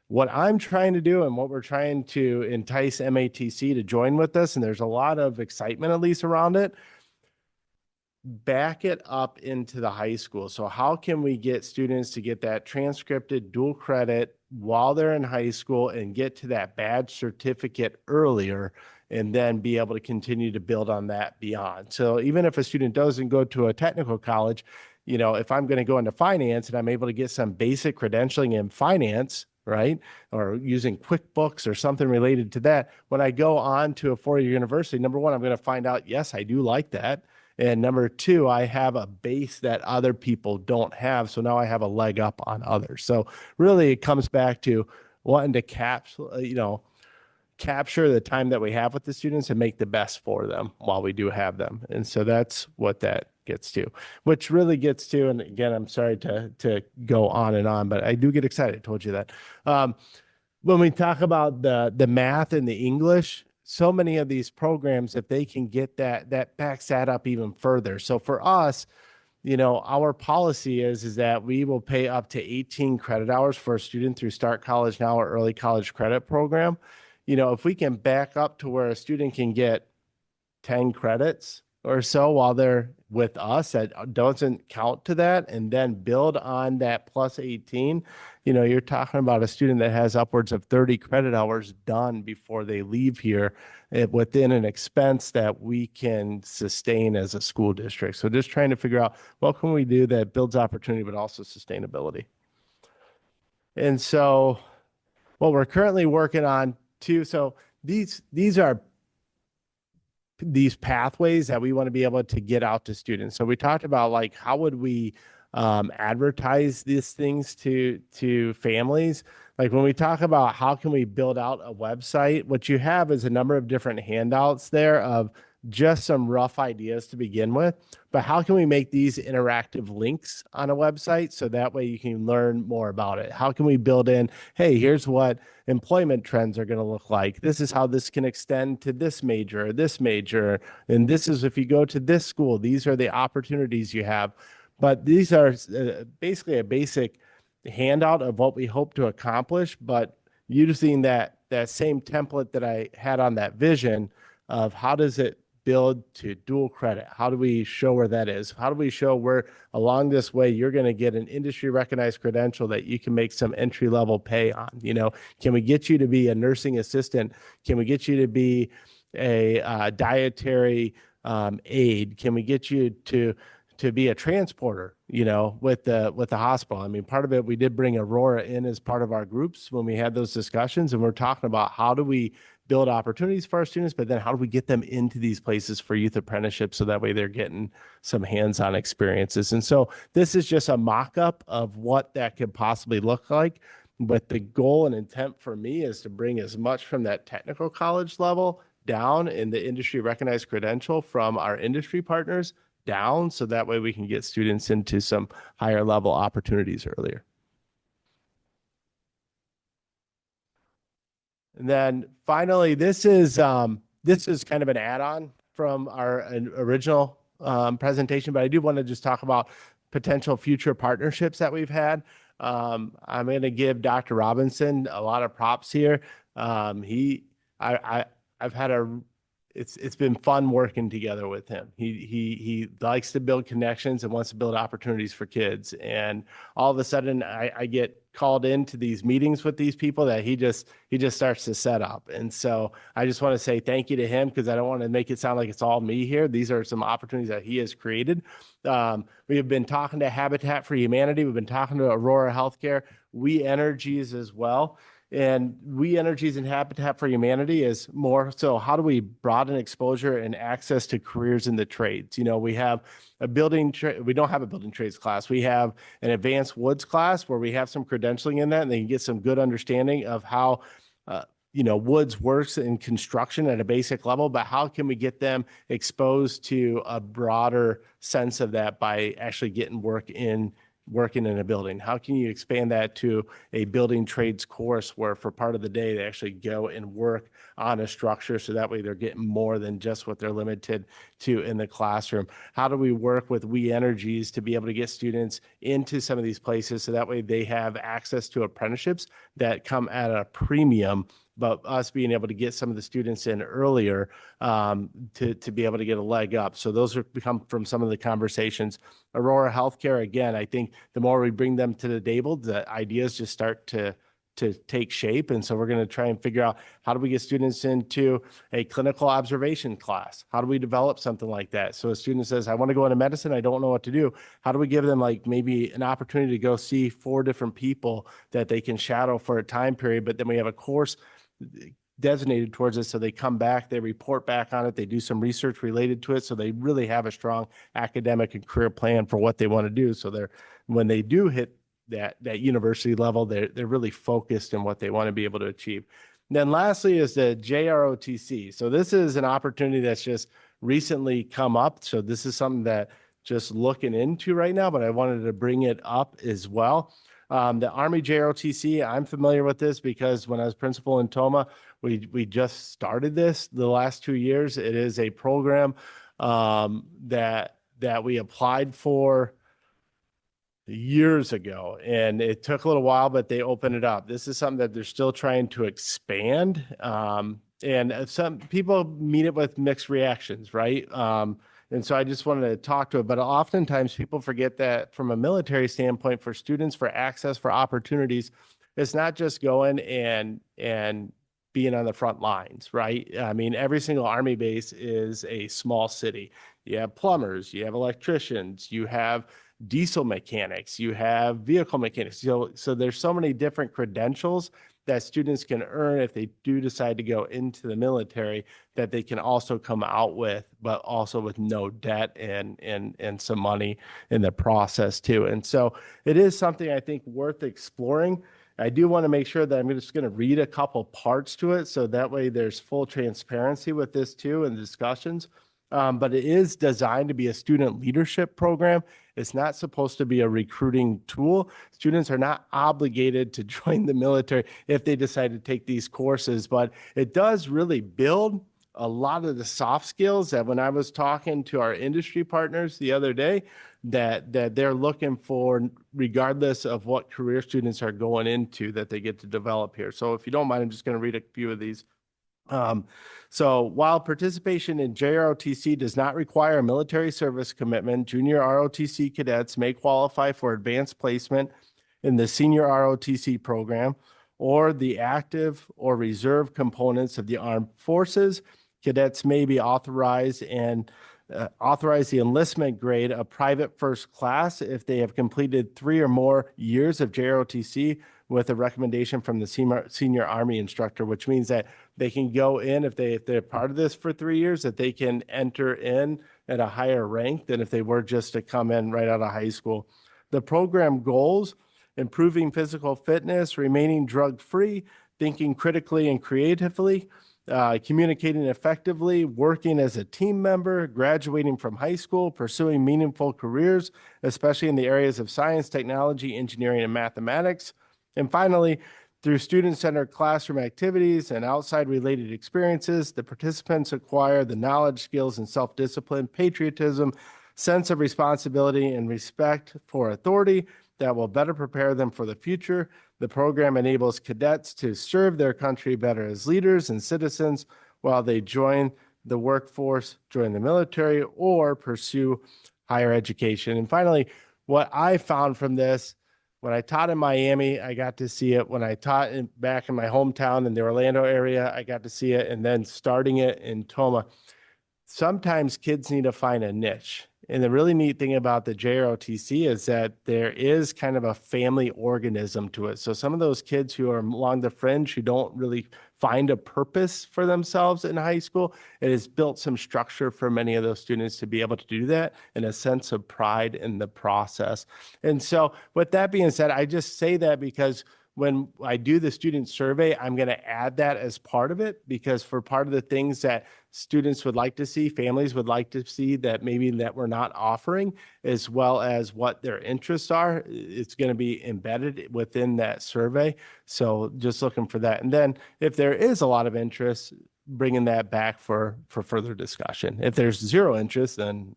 what I'm trying to do and what we're trying to entice MATC to join with us, and there's a lot of excitement at least around it, back it up into the high school. So how can we get students to get that transcripted dual credit while they're in high school and get to that badge certificate earlier and then be able to continue to build on that beyond? So even if a student doesn't go to a technical college, if I'm going to go into finance and I'm able to get some basic credentialing in finance, right, or using QuickBooks or something related to that, when I go on to a 4-year university, number one, I'm going to find out, yes, I do like that. And number two, I have a base that other people don't have. So now I have a leg up on others. So really it comes back to wanting to capture the time that we have with the students and make the best for them while we do have them. And so that's what that gets to, which really gets to, and again, I'm sorry to go on and on, but I do get excited. I told you that. When we talk about the math and the English, so many of these programs, if they can get that backs that up even further. So for us, our policy is that we will pay up to 18 credit hours for a student through Start College Now or Early College Credit Program. If we can back up to where a student can get 10 credits or so while they're with us, that doesn't count to that, and then build on that plus 18, you're talking about a student that has upwards of 30 credit hours done before they leave here within an expense that we can sustain as a school district. So just trying to figure out what can we do that builds opportunity, but also sustainability. And so what we're currently working on too, so these are these pathways that we want to be able to get out to students. So we talked about how would we advertise these things to families. Like when we talk about how can we build out a website, what you have is a number of different handouts there of just some rough ideas to begin with, but how can we make these interactive links on a website so that way you can learn more about it? How can we build in, hey, here's what employment trends are going to look like. This is how this can extend to this major or this major. And this is if you go to this school, these are the opportunities you have. But these are basically a basic handout of what we hope to accomplish, but using that same template that I had on that vision of how does it build to dual credit? How do we show where that is? How do we show where along this way you're going to get an industry recognized credential that you can make some entry level pay on? Can we get you to be a nursing assistant? Can we get you to be a dietary aide? Can we get you to be a transporter, with the hospital? I mean, part of it, we did bring Aurora in as part of our groups when we had those discussions, and we're talking about how do we build opportunities for our students, but then how do we get them into these places for youth apprenticeship so that way they're getting some hands-on experiences. And so this is just a mock-up of what that could possibly look like. But the goal and intent for me is to bring as much from that technical college level down in the industry recognized credential from our industry partners down. So that way we can get students into some higher level opportunities earlier. And then finally, this is kind of an add-on from our original presentation, but I do want to just talk about potential future partnerships that we've had. I'm going to give Dr. Robinson a lot of props here. It's been fun working together with him. He likes to build connections and wants to build opportunities for kids. And all of a sudden I get called into these meetings with these people that he just starts to set up. And so I just want to say thank you to him, because I don't want to make it sound like it's all me here. These are some opportunities that he has created. We have been talking to Habitat for Humanity. We've been talking to Aurora Healthcare, We Energies as well. And We Energies and Habitat for Humanity is more so how do we broaden exposure and access to careers in the trades? You know, we have a we don't have a building trades class. We have an advanced woods class where we have some credentialing in that, and they can get some good understanding of how woods works in construction at a basic level, but how can we get them exposed to a broader sense of that by actually getting working in a building? How can you expand that to a building trades course where for part of the day they actually go and work on a structure, so that way they're getting more than just what they're limited to in the classroom? How do we work with We Energies to be able to get students into some of these places, so that way they have access to apprenticeships that come at a premium, but us being able to get some of the students in earlier to be able to get a leg up. So those are become from some of the conversations. Aurora Healthcare, again, I think the more we bring them to the table, the ideas just start to take shape. And so we're going to try and figure out, how do we get students into a clinical observation class? How do we develop something like that? So a student says, I want to go into medicine, I don't know what to do. How do we give them like maybe an opportunity to go see 4 different people that they can shadow for a time period, but then we have a course designated towards it, so they come back, they report back on it, they do some research related to it, so they really have a strong academic and career plan for what they want to do. So when they do hit that university level, they're really focused in what they want to be able to achieve. And then lastly is the JROTC. So this is an opportunity that's just recently come up. So this is something that just looking into right now, but I wanted to bring it up as well. The Army JROTC, I'm familiar with this because when I was principal in Toma, we just started this the last 2 years. It is a program that we applied for years ago, and it took a little while, but they opened it up. This is something that they're still trying to expand. And some people meet it with mixed reactions, right? And so I just wanted to talk to it, but oftentimes people forget that from a military standpoint, for students, for access, for opportunities, it's not just going and being on the front lines, right? I mean, every single Army base is a small city. You have plumbers, you have electricians, you have diesel mechanics, you have vehicle mechanics. So there's so many different credentials that students can earn if they do decide to go into the military, that they can also come out with, but also with no debt and some money in the process too. And so it is something I think worth exploring. I do want to make sure that I'm just going to read a couple parts to it, so that way there's full transparency with this too in the discussions. But it is designed to be a student leadership program. It's not supposed to be a recruiting tool. Students are not obligated to join the military if they decide to take these courses, but it does really build a lot of the soft skills that when I was talking to our industry partners the other day, that they're looking for, regardless of what career students are going into, that they get to develop here. So if you don't mind, I'm just going to read a few of these. So while participation in JROTC does not require a military service commitment, junior ROTC cadets may qualify for advanced placement in the senior ROTC program or the active or reserve components of the armed forces. Cadets may be authorized the enlistment grade of private first class if they have completed 3 or more years of JROTC with a recommendation from the senior Army instructor, which means that they can go in, if they're part of this for 3 years, that they can enter in at a higher rank than if they were just to come in right out of high school. The program goals: improving physical fitness, remaining drug-free, thinking critically and creatively, communicating effectively, working as a team member, graduating from high school, pursuing meaningful careers, especially in the areas of science, technology, engineering, and mathematics. And finally, through student-centered classroom activities and outside related experiences, the participants acquire the knowledge, skills, and self-discipline, patriotism, sense of responsibility, and respect for authority that will better prepare them for the future. The program enables cadets to serve their country better as leaders and citizens while they join the workforce, join the military, or pursue higher education. And finally, what I found from this, when I taught in Miami, I got to see it. When I taught back in my hometown in the Orlando area, I got to see it. And then starting it in Toma, sometimes kids need to find a niche. And the really neat thing about the JROTC is that there is kind of a family organism to it. So some of those kids who are along the fringe, who don't really find a purpose for themselves in high school, it has built some structure for many of those students to be able to do that and a sense of pride in the process. And so with that being said, I just say that because when I do the student survey, I'm going to add that as part of it, because for part of the things that students would like to see, families would like to see that maybe that we're not offering, as well as what their interests are, it's going to be embedded within that survey. So just looking for that. And then if there is a lot of interest, bringing that back for further discussion. If there's zero interest, then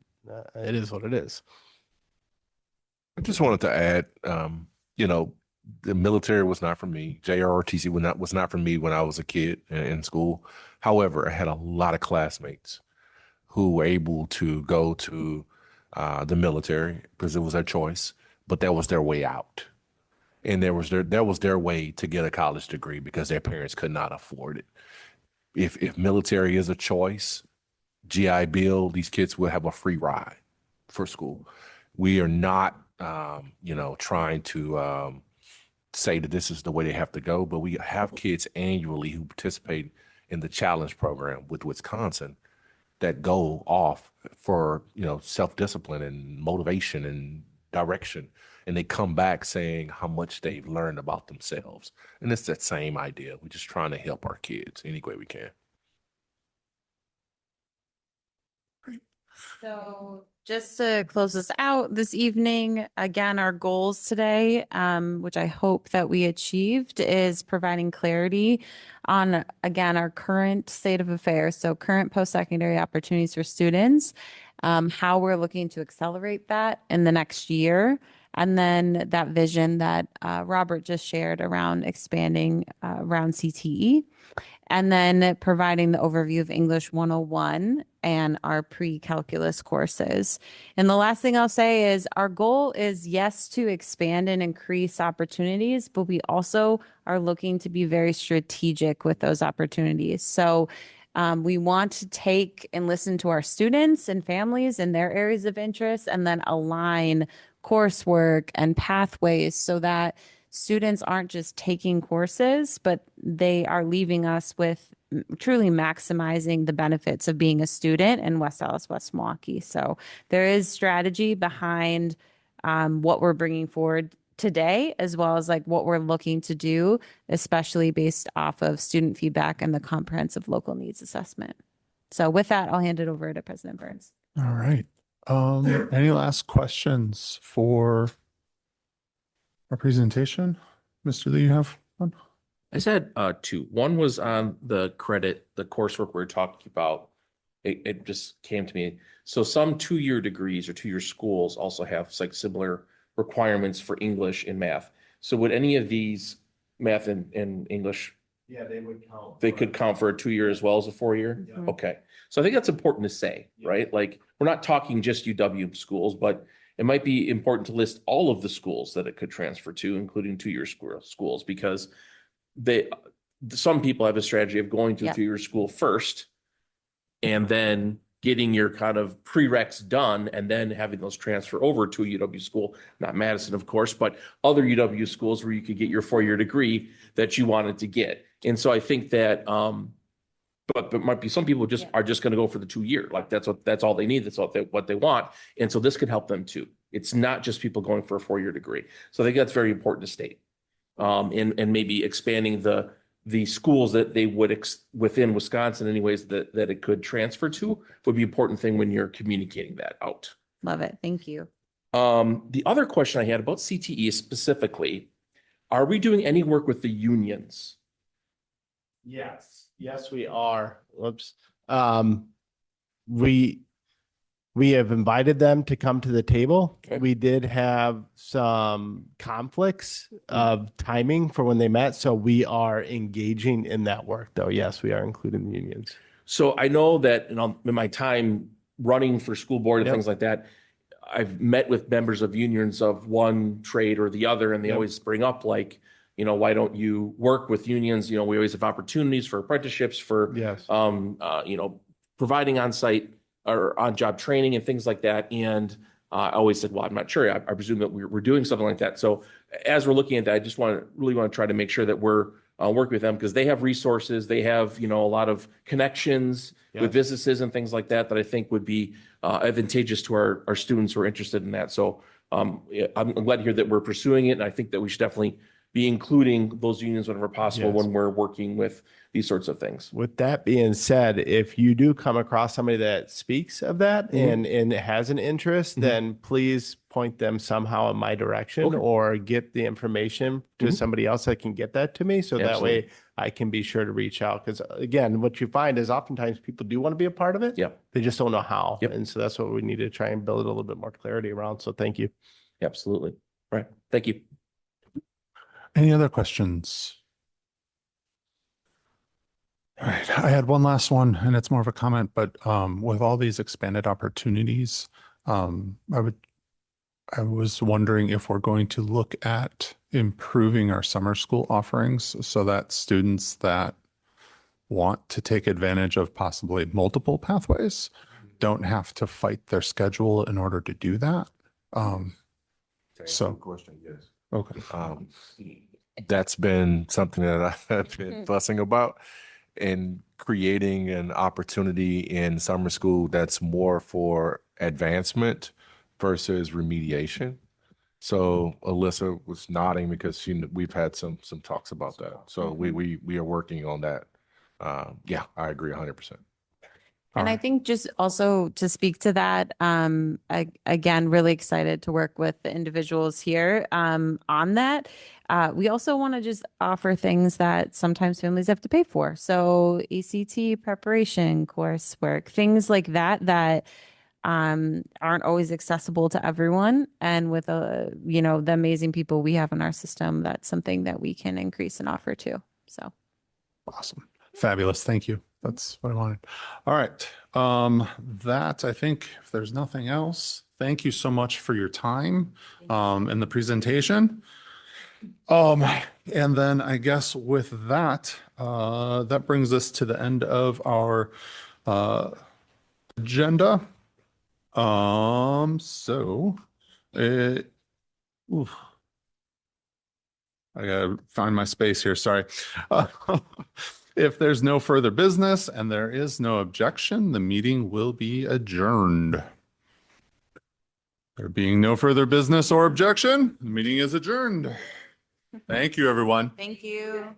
it is what it is. I just wanted to add, the military was not for me. JROTC was not for me when I was a kid in school. However, I had a lot of classmates who were able to go to the military because it was their choice, but that was their way out. And that was their way to get a college degree because their parents could not afford it. If military is a choice, GI Bill, these kids will have a free ride for school. We are not, trying to say that this is the way they have to go, but we have kids annually who participate in the challenge program with Wisconsin that go off for, self-discipline and motivation and direction. And they come back saying how much they've learned about themselves. And it's that same idea. We're just trying to help our kids any way we can. So just to close this out this evening, again, our goals today, which I hope that we achieved, is providing clarity on, again, our current state of affairs. So current post-secondary opportunities for students, how we're looking to accelerate that in the next year. And then that vision that Robert just shared around expanding around CTE. And then providing the overview of English 101 and our pre-calculus courses. And the last thing I'll say is our goal is, yes, to expand and increase opportunities, but we also are looking to be very strategic with those opportunities. So we want to take and listen to our students and families and their areas of interest, and then align coursework and pathways so that students aren't just taking courses, but they are leaving us with truly maximizing the benefits of being a student in West Allis, West Milwaukee. So there is strategy behind what we're bringing forward today, as well as like what we're looking to do, especially based off of student feedback and the comprehensive local needs assessment. So with that, I'll hand it over to President Burns. All right. Any last questions for our presentation? Mr. Lee, you have one? I said two. One was on the coursework we were talking about. It just came to me. So some 2-year degrees or 2-year schools also have like similar requirements for English and math. So would any of these math and English? Yeah, they would count. They could count for a 2-year as well as a 4-year? Yeah. Okay. So I think that's important to say, right? Like, we're not talking just UW schools, but it might be important to list all of the schools that it could transfer to, including 2-year schools, because some people have a strategy of going to a 2-year school first and then getting your kind of prereqs done and then having those transfer over to a UW school, not Madison, of course, but other UW schools where you could get your 4-year degree that you wanted to get. And so I think that, but there might be some people are just going to go for the 2-year. Like that's all they need. That's what they want. And so this could help them too. It's not just people going for a 4-year degree. So I think that's very important to state. And maybe expanding the the schools that they would within Wisconsin anyways that it could transfer to would be an important thing when you're communicating that out. Love it. Thank you. The other question I had about CTE specifically, are we doing any work with the unions? Yes, we are. Whoops. We have invited them to come to the table. Okay. We did have some conflicts of timing for when they met, so we are engaging in that work, though. Yes, we are including the unions. So I know that in my time running for school board and Yep. things like that, I've met with members of unions of one trade or the other, and they Yep. always bring up like, why don't you work with unions? We always have opportunities for apprenticeships, for Yes. providing on-site or on-job training and things like that. And I always said, well, I'm not sure. I presume that we're doing something like that. So as we're looking at that, I just really want to try to make sure that we're working with them because they have resources. They have, a lot of connections with Yes. businesses and things like that I think would be advantageous to our students who are interested in that. So yeah, I'm glad to hear that we're pursuing it. And I think that we should definitely be including those unions whenever possible Yes. when we're working with these sorts of things. With that being said, if you do come across somebody that speaks of that Mhm. and has an interest, Mhm. then please point them somehow in my direction Okay. or get the information to Mhm. somebody else that can get that to me. So that way Absolutely. I can be sure to reach out. Because again, what you find is oftentimes people do want to be a part of it. Yep. They just don't know how. Yep. And so that's what we need to try and build a little bit more clarity around. So thank you. Absolutely. Right. Thank you. Any other questions? All right, I had one last one, and it's more of a comment, but with all these expanded opportunities, I was wondering if we're going to look at improving our summer school offerings so that students that want to take advantage of possibly multiple pathways don't have to fight their schedule in order to do that. So, question, yes. okay. That's been something that I have been fussing about and creating an opportunity in summer school that's more for advancement versus remediation. So Alyssa was nodding because we've had some talks about that. So we are working on that. Yeah, I agree 100%. And I think just also to speak to that, again, really excited to work with the individuals here on that. We also want to just offer things that sometimes families have to pay for. So ACT preparation, coursework, things like that aren't always accessible to everyone. And with the amazing people we have in our system, that's something that we can increase and offer too. So Awesome. Fabulous. Thank you. That's what I wanted. All right. That I think if there's nothing else, thank you so much for your time and the presentation. And then I guess with that, that brings us to the end of our agenda. Oof. I gotta find my space here. Sorry. If there's no further business and there is no objection, the meeting will be adjourned. There being no further business or objection, the meeting is adjourned. Thank you, everyone. thank you.